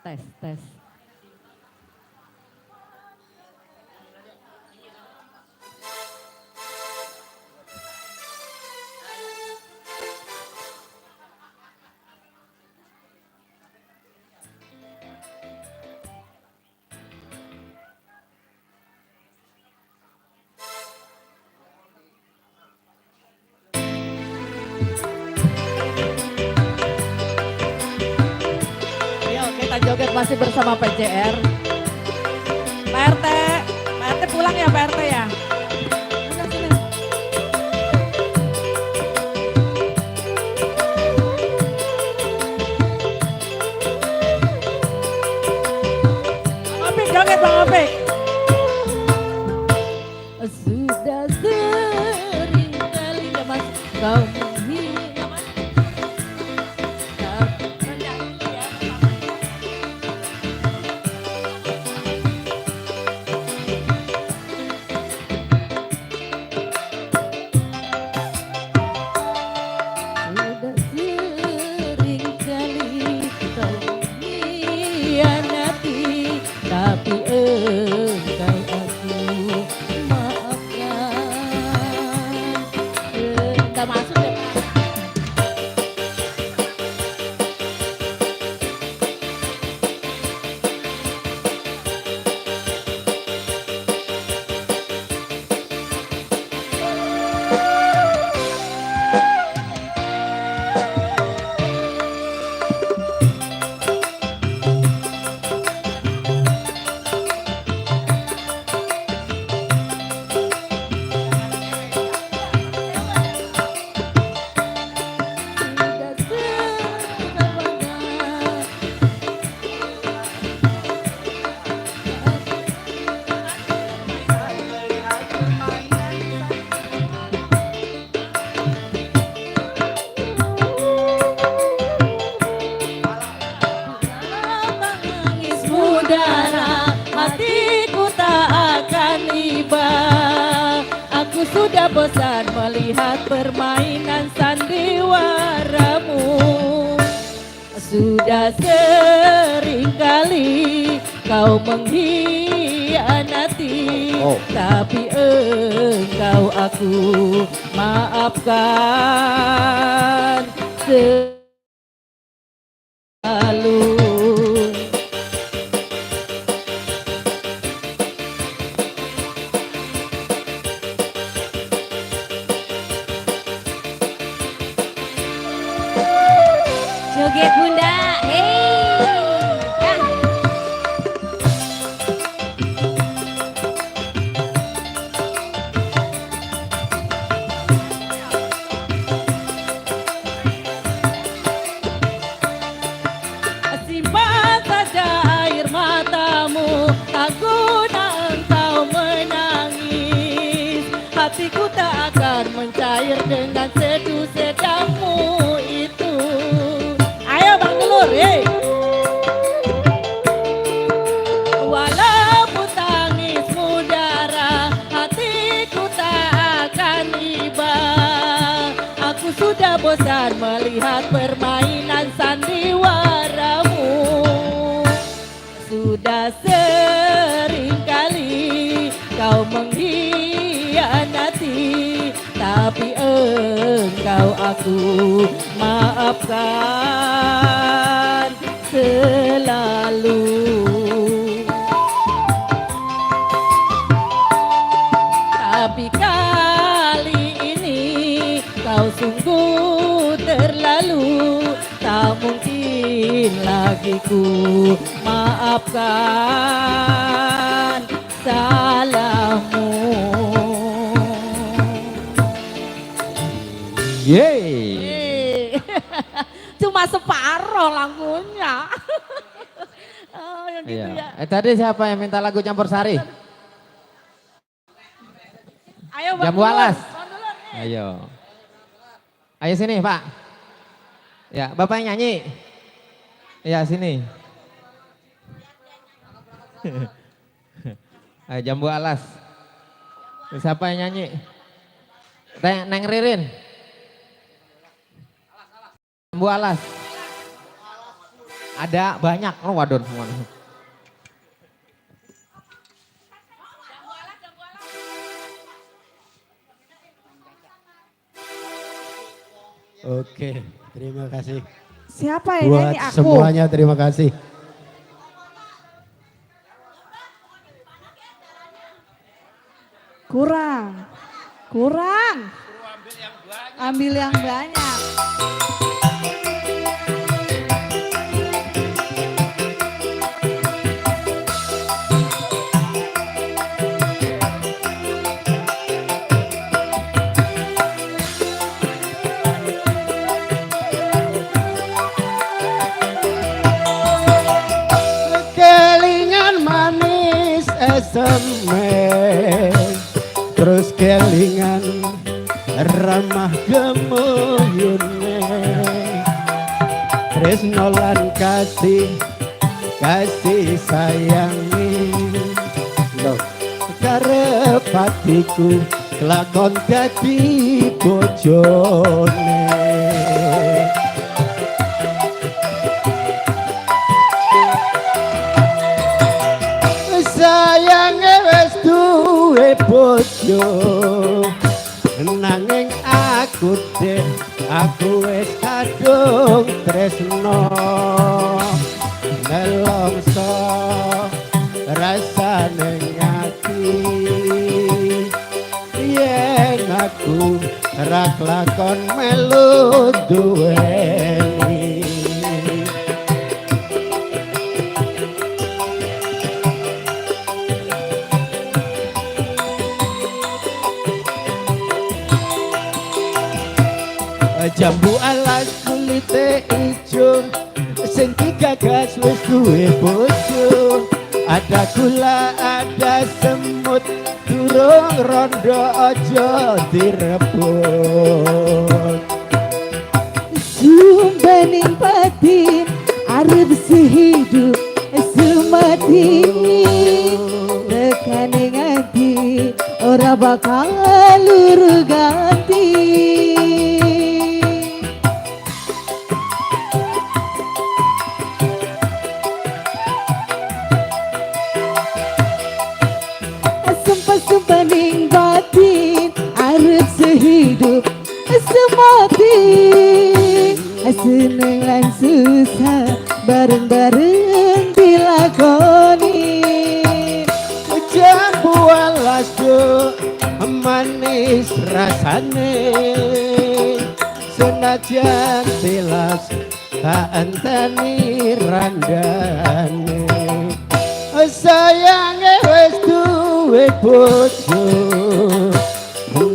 S4: Tes, tes.
S7: Yuk kita joget masih bersama PJR. Pak RT, Pak RT pulang ya Pak RT ya. Udah sini. Bang Opik joget Bang Opik.
S4: Sudah sering kali mas kau menghina mas. Sudah sering kali kau mengkhianati, tapi engkau aku maafkan. Nggak masuk ya Pak? Mudara hatiku tak akan iba. Aku sudah bosan melihat permainan sandiwaramu. Sudah sering kali kau mengkhianati, tapi engkau aku maafkan. Selalu
S11: selalu.
S8: Joget Bunda, ya.
S11: Simpan saja air matamu, tak guna engkau menangis. Hatiku tak akan mencair dengan seduh sedangmu itu. Ayo Bang Dulur, walaupun tangismu darah, hatiku tak akan iba. Aku sudah bosan melihat permainan sandiwaramu. Sudah sering kali kau mengkhianati, tapi engkau aku maafkan selalu. Tapi kali ini kau sungguh terlalu, tak mungkin lagi ku maafkan salahmu.
S2: Yeay.
S11: Cuma separoh lagunya. Oh, yang gitu ya.
S3: Tadi siapa yang minta lagu Campur Sari?
S11: Ayo Bang
S3: Jambu Alas.
S11: Bang Dulur,
S3: Ayo. Ayo sini Pak. Ya, Bapak yang nyanyi. Ya, sini. Ayo, Jambu Alas. Siapa yang nyanyi? Neng Ririn. Jambu Alas. Ada banyak. Oh, waduh.
S10: Oke, terima kasih.
S7: Siapa yang
S10: Buat
S7: nyanyi? Aku.
S10: semuanya terima kasih.
S7: Kurang. Ambil yang banyak.
S10: Kelingan manis SMS, terus kelingan ramah gemuyune, tresno lan kasih sayangi. Loh, karep hatiku kelakon dadi bojone. Sayange wis duwe bojo, nanging aku wis kadung tresno. Nelongso rasane ngati, yen aku ra klakon melu duweni. Jambu alas kulite ijo, sing digagas wis duwe bojo. Ada gula, ada semut, durung rondo aja direbut.
S12: Sumbening batin arep sehidup semati, tekaning hati ora bakal luru ganti. Sumbening batin arep sehidup semati, seneng lan susah bareng-bareng dilakoni.
S10: Jambu alas do manis rasane, senajan tilas tak enteni randane. Sayange wis duwe bojo,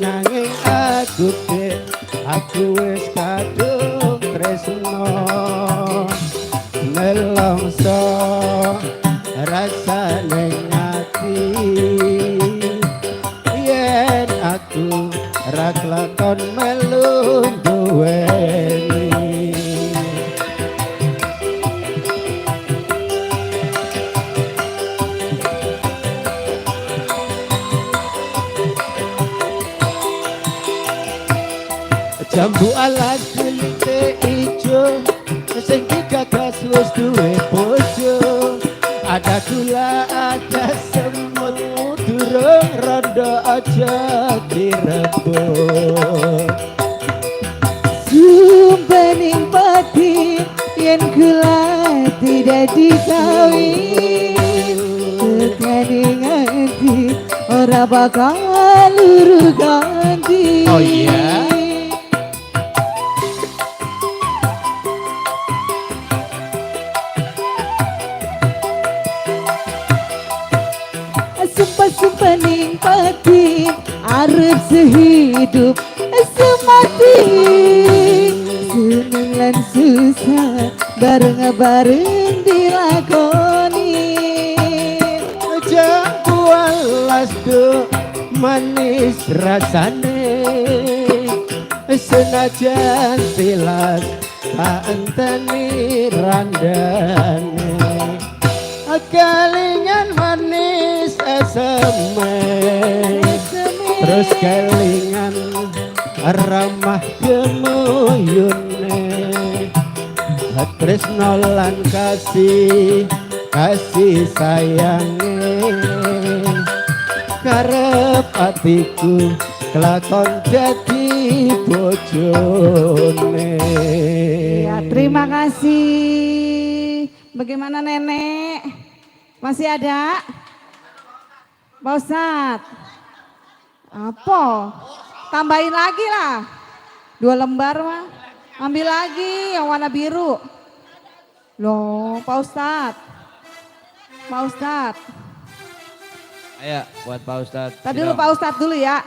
S10: nanging aku wis kadung tresno. Nelongso rasane ngati, yen aku ra kelakon melu duweni. Jambu alas kulite ijo, sing digagas wis duwe bojo. Ada gula, ada semut, durung rondo aja direbut.
S12: Sumpaning pati yen kula tidak dikawin, tekaning hati ora bakal luru ganti.
S10: Oh iya?
S12: Sumpah ning pati arep sehidup semati, seneng lan susah bareng-bareng dilakoni.
S10: Jambu alas do manis rasane, senajan tilas tak enteni randane. Kelingan manis esemen, terus kelingan ramah gemuyune. Tresno lan kasih sayange, karep atiku kelakon dadi bojone.
S7: Ya, terima kasih. Bagaimana nenek? Masih ada? Pak Ustadz? Apa? Tambahin lagi lah. 2 lembar mah. Ambil lagi yang warna biru. Loh, Pak Ustadz. Pak Ustadz.
S2: Ayo buat Pak Ustadz.
S7: Tadi dulu Pak Ustadz dulu ya.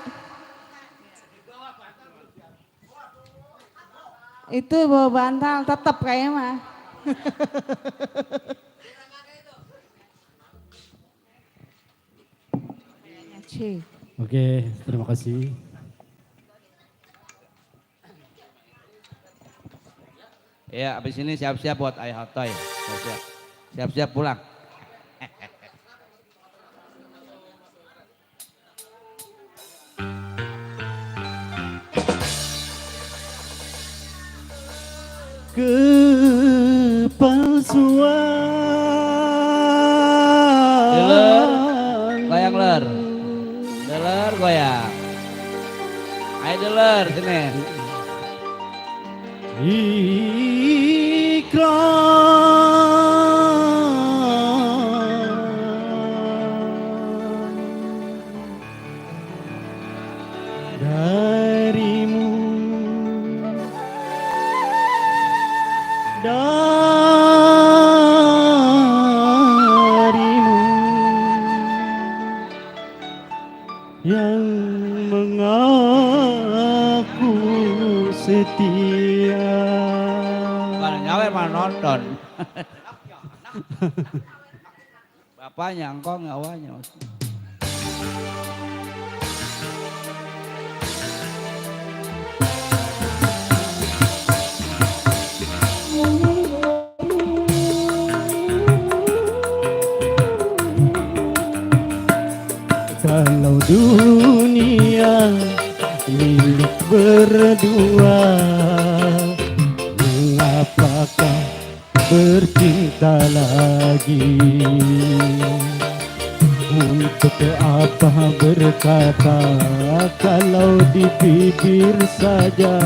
S7: Itu bawa bantal tetap kayaknya mah.
S5: Oke, terima kasih.
S2: Ya, habis ini siap-siap buat Ayah Hotoy. Siap-siap pulang.
S10: Kepalsuan.
S2: Goyang ler. Deler goyang. Ayo deler sini.
S10: Darimu, yang mengaku setia.
S2: Mana nyawer mana nonton. Bapaknya engkau ngawanya.
S10: Kalau dunia milik berdua, mengapakah bercinta lagi? Untuk apa berkata kalau di bibir saja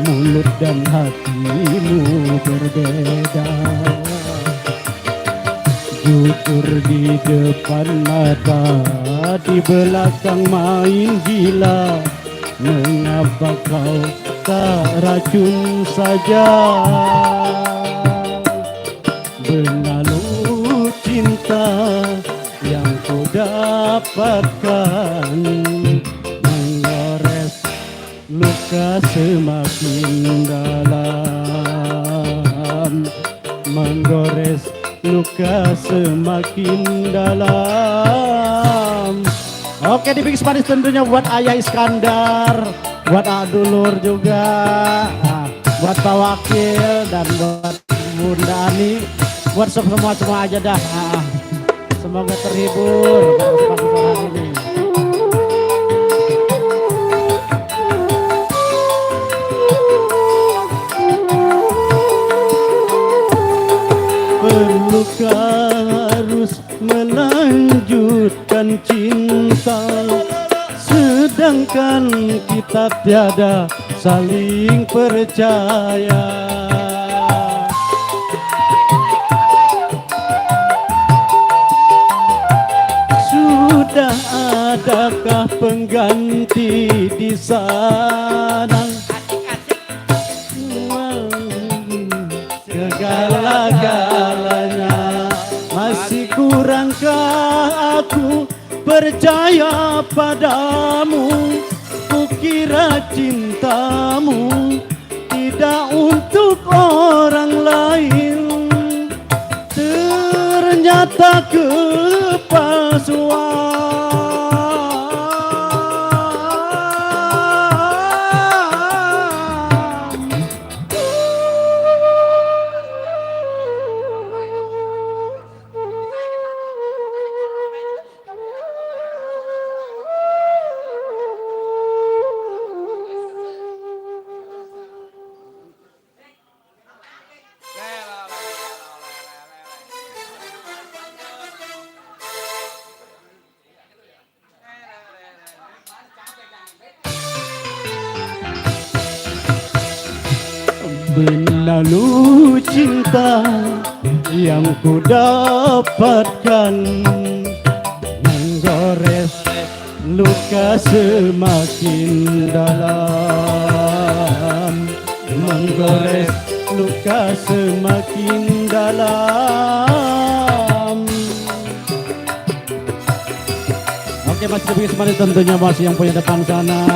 S10: mulut dan hatimu berbeda? Jujur di depan mata, di belakang main gila. Mengapa kau tak racun saja? Benalu cinta yang ku dapatkan, menggores luka semakin dalam, menggores luka semakin dalam.
S6: Oke, di Big Spanish tentunya buat Ayah Iskandar, buat Adulur juga, buat Pak Wakil dan buat Bunda Ani, buat semua aja dah. Semoga terhibur pada kesempatan hari ini.
S10: Perlukah harus melanjutkan cinta, sedangkan kita tiada saling percaya? Sudah adakah pengganti di sana? Segala-galanya masih kurangkah aku percaya padamu? Kukira cintamu tidak untuk orang lain, ternyata kepalsuan. Benalu cinta yang ku dapatkan, menggores luka semakin dalam, menggores luka semakin dalam.
S6: Oke, masih lebih semangat tentunya masih yang punya depan sana.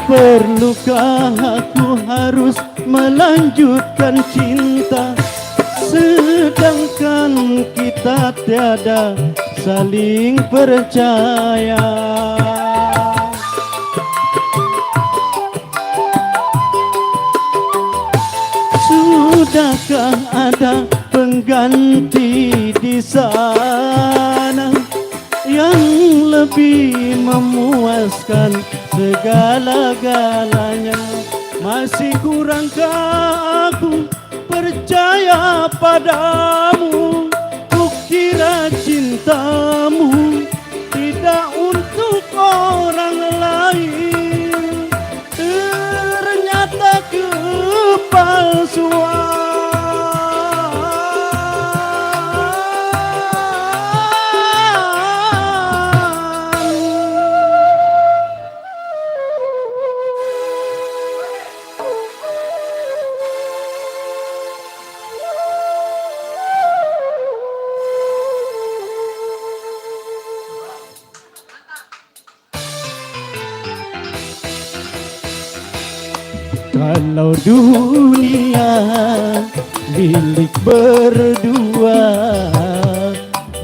S10: Perlukah aku harus melanjutkan cinta, sedangkan kita tiada saling percaya? Sudahkah ada pengganti di sana yang lebih memuaskan segala-galanya? Masih kurangkah aku percaya padamu? Kukira cintamu tidak untuk orang lain, ternyata kepalsuan. Kalau dunia milik berdua,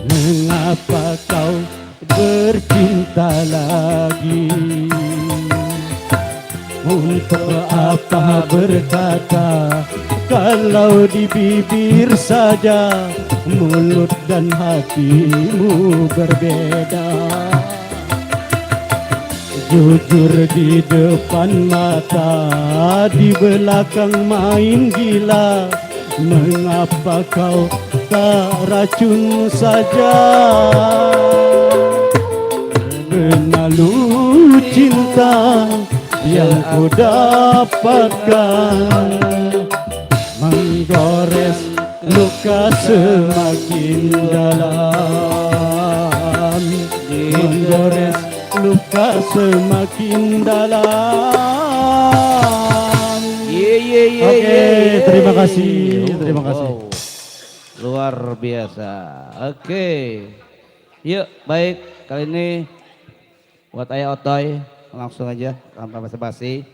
S10: mengapa kau bercinta lagi? Untuk apa berkata kalau di bibir saja mulut dan hatimu berbeda? Jujur di depan mata, di belakang main gila.
S6: Mengapa kau tak racun saja? Menalu cinta yang ku dapatkan, menggores luka semakin dalam, menggores luka semakin dalam. Oke, terima kasih, terima kasih.
S2: Wow. Luar biasa. Oke, yuk baik kali ini buat Ayah Otoy langsung aja tanpa basa-basi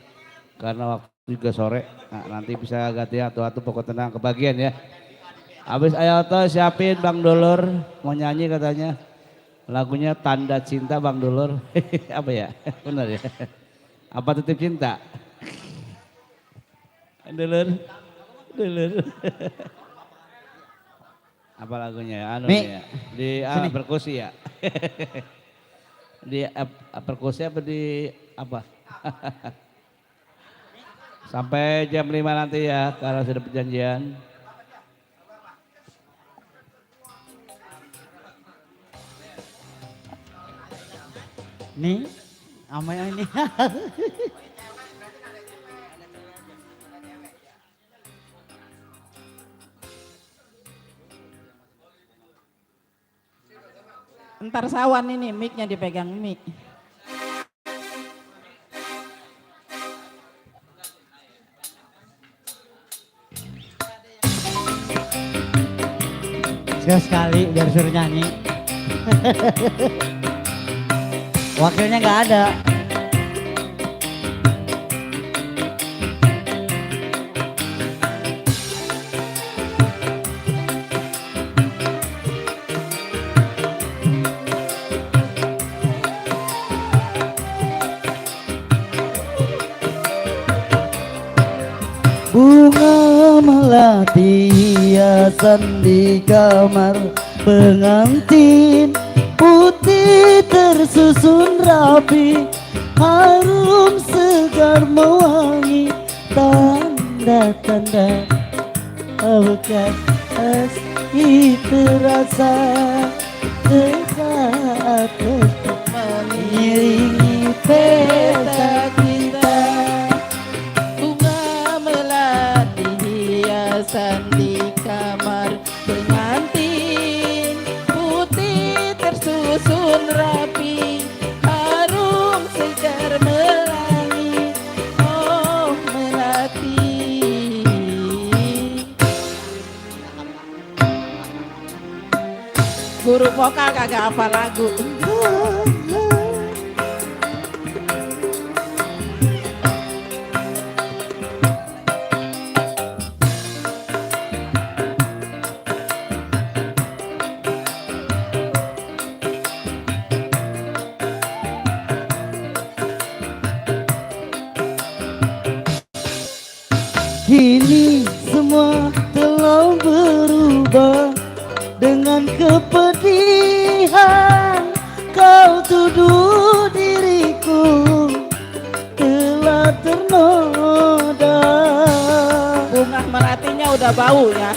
S2: karena waktu juga sore. Nah, nanti bisa ganti atau pokok tenang kebagian ya. Habis Ayah Otoy siapin Bang Dulur mau nyanyi katanya. Lagunya Tanda Cinta Bang Dulur. Apa ya? Benar ya? Apa Titip Cinta? Dulur. Apa lagunya? Anu ya. Di perkusi ya. Di perkusi apa di apa? Sampai jam 5 nanti ya karena sudah perjanjian.
S6: Nih, ama yang ini.
S11: Ntar sawan ini mic-nya dipegang mic.
S6: Sekali biar suruh nyanyi. Wakilnya nggak ada. Bunga melati hiasan di kamar pengantin, putih tersusun rapi, harum segar mewangi, tanda-tanda bekas itu rasa saat mengiringi peta kita.
S11: Di kamar pengantin, putih tersusun rapi, harum segar melangi, oh melati. Guru vokal kagak hafal lagu.
S6: Kini semua telah berubah, dengan kepedihan kau tuduh diriku telah ternoda.
S11: Bunga melatinya udah bau ya.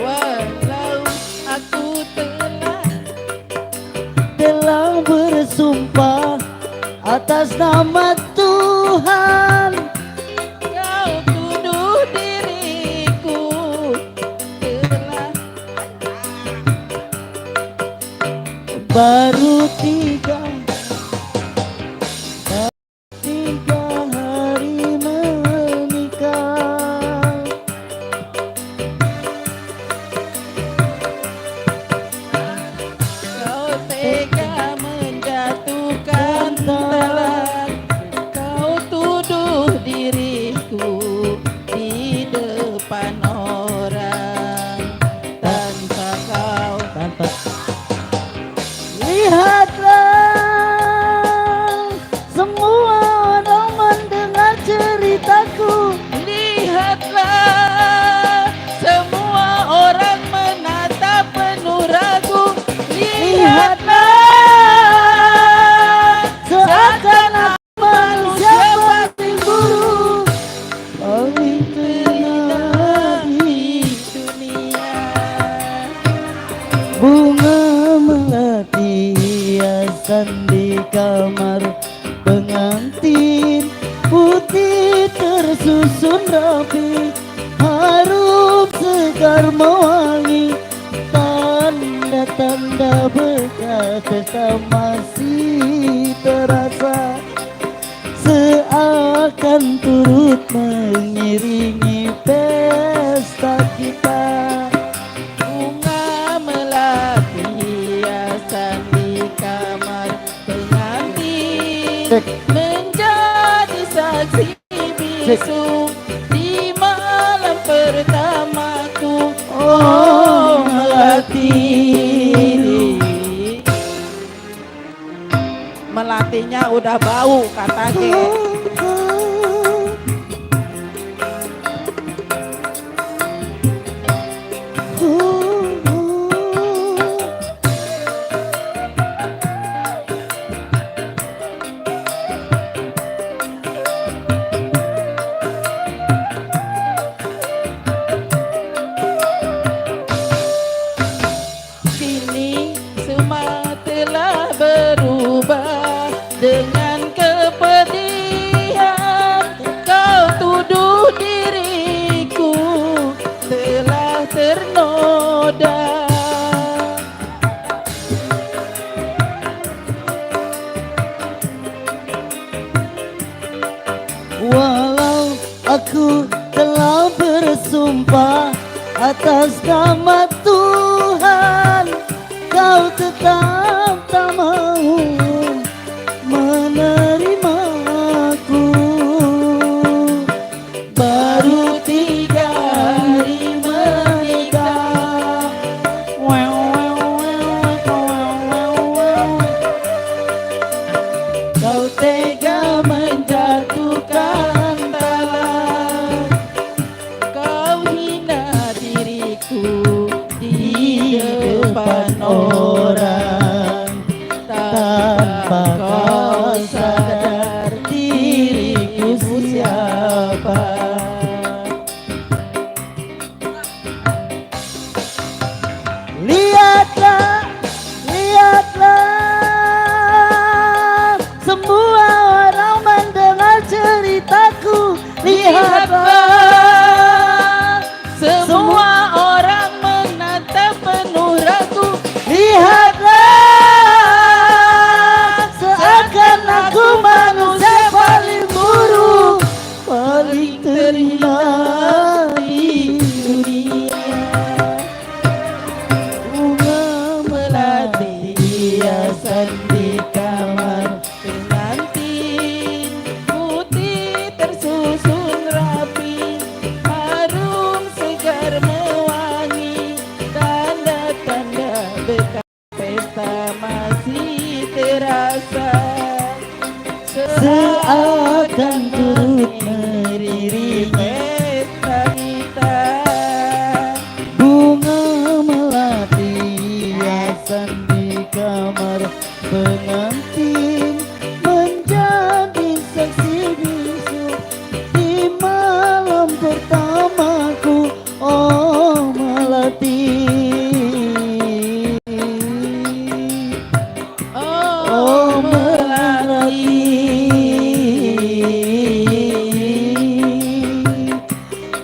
S11: Walau aku
S6: telah bersumpah atas nama Tuhan,
S11: kau tuduh diriku telah.
S6: Baru tiga hari menikah,
S11: kau tega menjatuhkan talak.
S12: kamar pengantin, putih tersusun rapi, harum segar mewangi, tanda-tanda bekas masih terasa, seakan turut mengiringi pesta kita. Bunga melati hiasan di kamar pengantin, menjadi saksi bisu di malam pertamaku. Oh melati,
S11: Melatinya udah bau katanya.
S12: Kini semua telah berubah dengan kepedihan. Kau tuduh diriku telah ternoda. Walau aku telah bersumpah atas nama Tuhan, kau tetap tak mau menerimaku. Baru 3 hari menikah, kau tega menjatuhkan talak, kau hina diriku di depan orang, tanpa kau sadar diriku siapa. Lihatlah, lihatlah, semua orang mendengar ceritaku. Lihatlah, semua orang menatap penuh ragu. Lihatlah, seakan aku manusia paling buruk, paling terhina di dunia. Bunga melati hiasan di kamar pengantin, putih tersusun rapi, harum segar mewangi, tanda-tanda bekas pesta masih terasa, seakan turut mengiringi pesta kita. Bunga melati hiasan di kamar pengantin, menjadi saksi bisu di malam pertamaku. Oh melati, oh melati,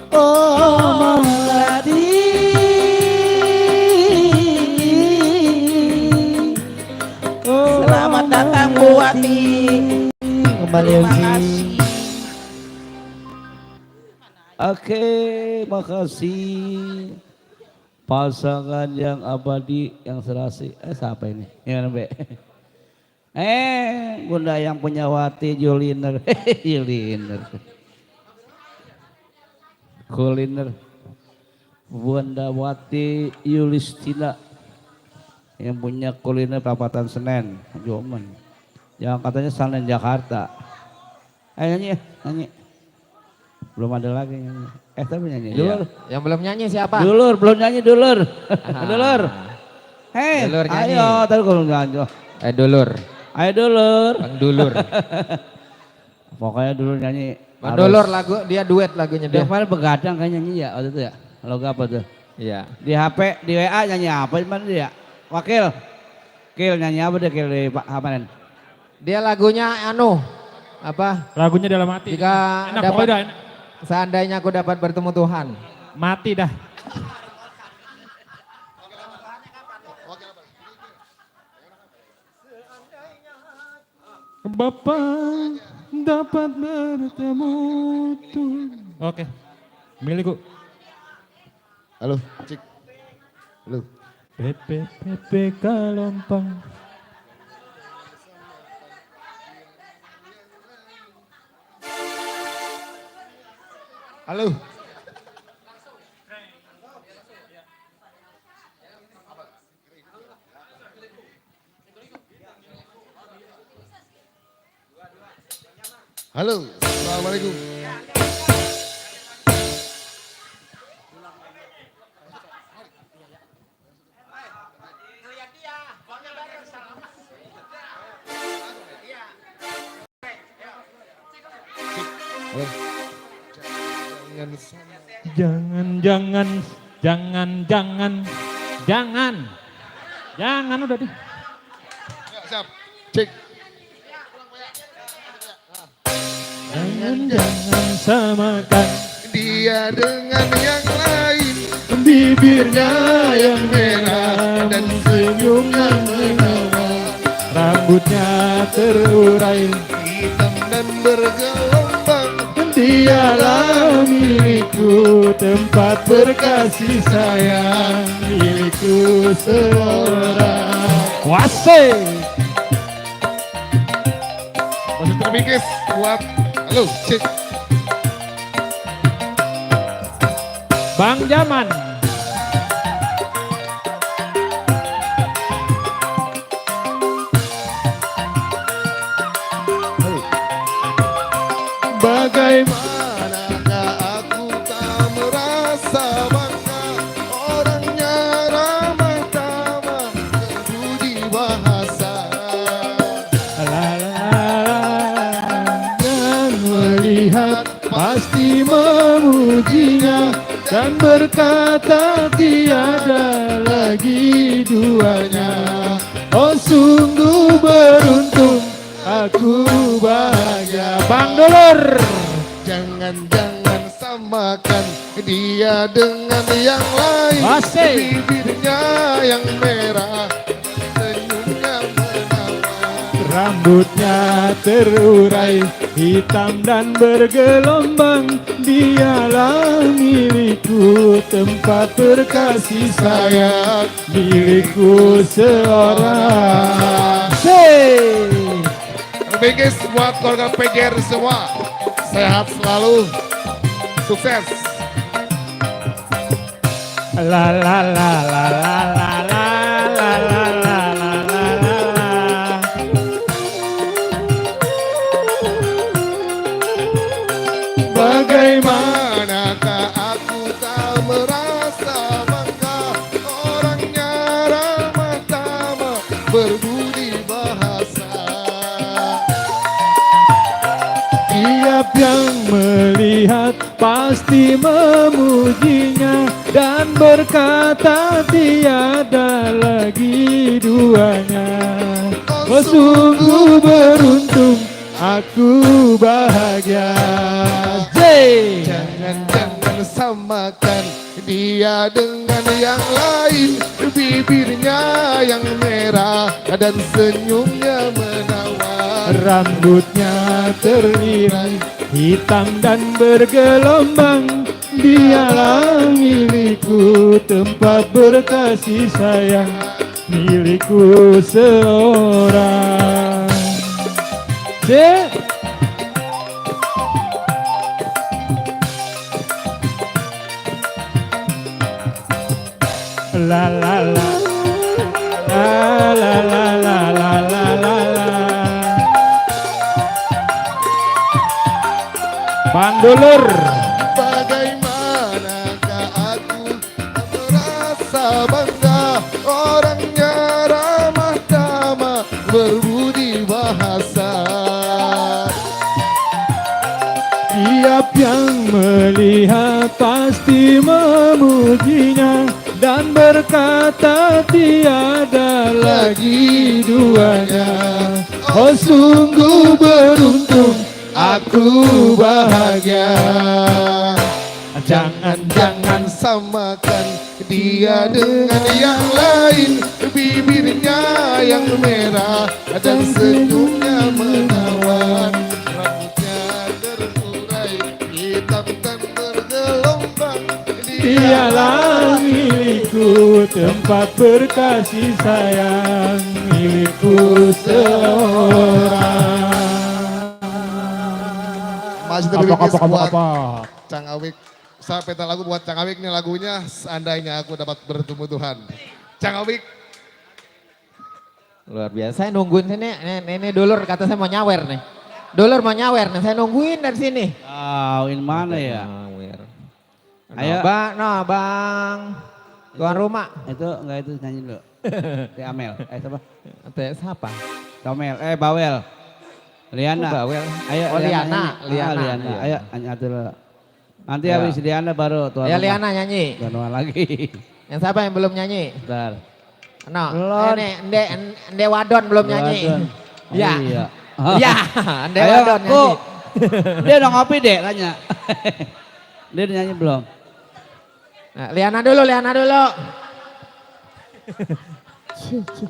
S12: oh melati. Selamat datang Bu Wati. Kembali lagi.
S2: Oke, makasih. Pasangan yang abadi, yang serasi. Siapa ini? Yang Be? Bunda yang punya Wati, Juliner. Juliner. Kuliner. Bunda Wati Yulistina. Yang punya kuliner Perapatan Senen. Joman. Yang katanya Senen Jakarta. Nyanyi, nyanyi. Belum ada lagi nyanyi. Tapi nyanyi. Dulur.
S3: Yang belum nyanyi siapa?
S2: Dulur, belum nyanyi dulur. Dulur. Hei,
S3: Dulur nyanyi.
S2: ayo, tadi kalau nyanyi.
S3: Dulur.
S2: Ayo dulur.
S3: Bang Dulur.
S2: Pokoknya dulur nyanyi.
S3: Bang Dulur lagu, dia duet lagunya
S2: Dia
S3: dia.
S2: kemarin begadang kan nyanyi ya waktu itu ya. Lagu apa tuh?
S3: Iya.
S2: Di HP, di WA nyanyi apa gimana dia? Wakil. Kil nyanyi apa dia Kil di Pak Hamanen?
S3: Dia lagunya apa?
S9: Lagunya dalam hati.
S3: Jika
S9: Enak,
S3: dapat,
S9: pokoknya enak.
S3: seandainya aku dapat bertemu Tuhan.
S9: Mati dah. Bapak dapat bertemu Tuhan. Oke, milikku.
S5: Halo, cik. Halo.
S9: PP Kalompang.
S5: Halo. Halo, assalamualaikum.
S9: Jangan udah deh.
S5: Siap, cek.
S9: Jangan samakan
S5: Dia dengan yang lain,
S9: bibirnya yang merah dan senyumnya menawan, rambutnya terurai
S5: hitam dan bergelombang.
S9: Dialah milikku, tempat berkasih sayang, milikku seorang. Wasik.
S5: Masih termikis buat halo, cek.
S9: Bang Jaman.
S5: Bagaimanakah aku tak merasa bangga, orangnya ramah tamah, berbudi bahasa.
S9: Dan melihat pasti memujinya dan berkata tiada lagi duanya. Oh sungguh beruntung, aku bahagia. Bang Dulur.
S5: Jangan-jangan samakan dia dengan yang lain.
S9: Asik.
S5: Bibirnya yang merah, senyumnya menawan.
S9: Rambutnya terurai, hitam dan bergelombang. Dialah milikku, tempat berkasih sayang, milikku seorang.
S5: Terbikin buat keluarga PGR semua, sehat selalu, sukses.
S9: La la la la la la la la la la la la.
S5: Bagaimanakah aku tak merasa bangga, orangnya ramah tamah, berbudi bahasa.
S9: Tiap yang melihat pasti memujinya dan berkata tiada lagi duanya. Oh sungguh beruntung, aku bahagia.
S5: Jangan-jangan samakan dia dengan yang lain, bibirnya yang merah dan senyumnya menawan.
S9: Rambutnya terirai, hitam dan bergelombang. Dialah milikku, tempat berkasih sayang, milikku seorang. La la la la la la la la la la la. Bang Dulur.
S5: Bagaimanakah aku merasa bangga, orangnya ramah tamah, berbudi bahasa.
S9: Tiap
S10: Setiap yang melihat pasti memujinya dan berkata tiada lagi duanya. Oh sungguh beruntung, aku bahagia. Jangan-jangan samakan dia dengan yang lain, bibirnya yang merah dan senyumnya menawan, rambutnya terurai hitam dan bergelombang. Dialah milikku, tempat berkasih sayang, milikku seorang.
S14: Masih terbikin buat Cang Awik. Saya peta lagu buat Cang Awik nih lagunya, seandainya aku dapat bertemu Tuhan. Cang Awik.
S3: Luar biasa, saya nungguin sini. Ini Dulur kata saya mau nyawer nih. Dulur mau nyawer nih, saya nungguin dari sini.
S2: In mana ya?
S3: Ayo. Bang. Tuan rumah.
S2: Itu enggak itu nyanyi dulu. Teh Amel. Siapa?
S3: Teh siapa?
S2: Tomel. Bawel. Liana.
S3: Bawel.
S2: Ayo.
S3: Oh Liana.
S2: Ayo nyanyi dulu. Nanti habis Liana baru tuan rumah.
S3: Liana nyanyi.
S2: Tuan rumah lagi.
S3: Yang siapa yang belum nyanyi?
S2: Bentar.
S3: No, ini Ende Wadon belum nyanyi. Ya.
S2: Iya.
S3: Ya, Ende Wadon nyanyi.
S2: Dia udah ngopi deh tanya. Dia udah nyanyi belum?
S3: Nah, Liana dulu.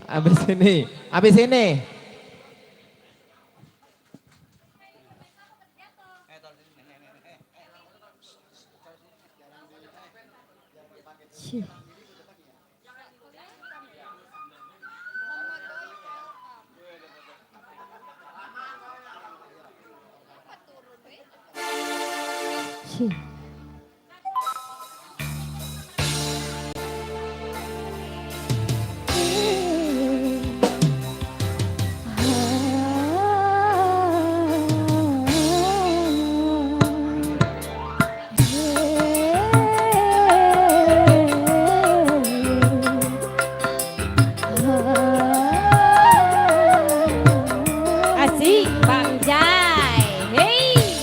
S3: Abis ini.
S4: Asik, Bang Jai. Hey.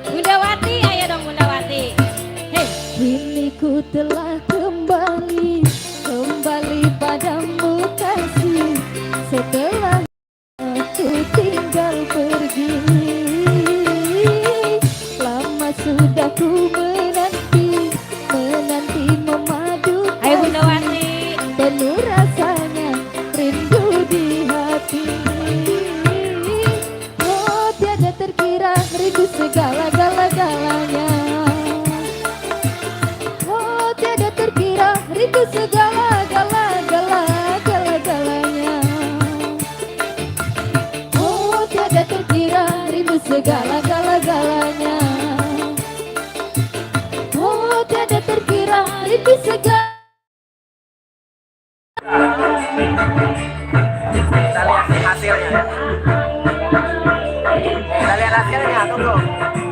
S4: Bundawati, ayo dong Bundawati. Hey.
S12: Kini ku telah kembali padamu kasih, setelah aku tinggal pergi. Lama sudah ku menanti memadu
S4: Ayo Bundawati.
S12: penuh rasanya rindu di hati. Oh tiada terkira rindu segala-galanya. Oh tiada terkira rindu segala-galanya. Oh tiada terkira rindu segala-galanya. Oh tiada terkira rindu segala.
S3: Kita lihat hasilnya. Tunggu.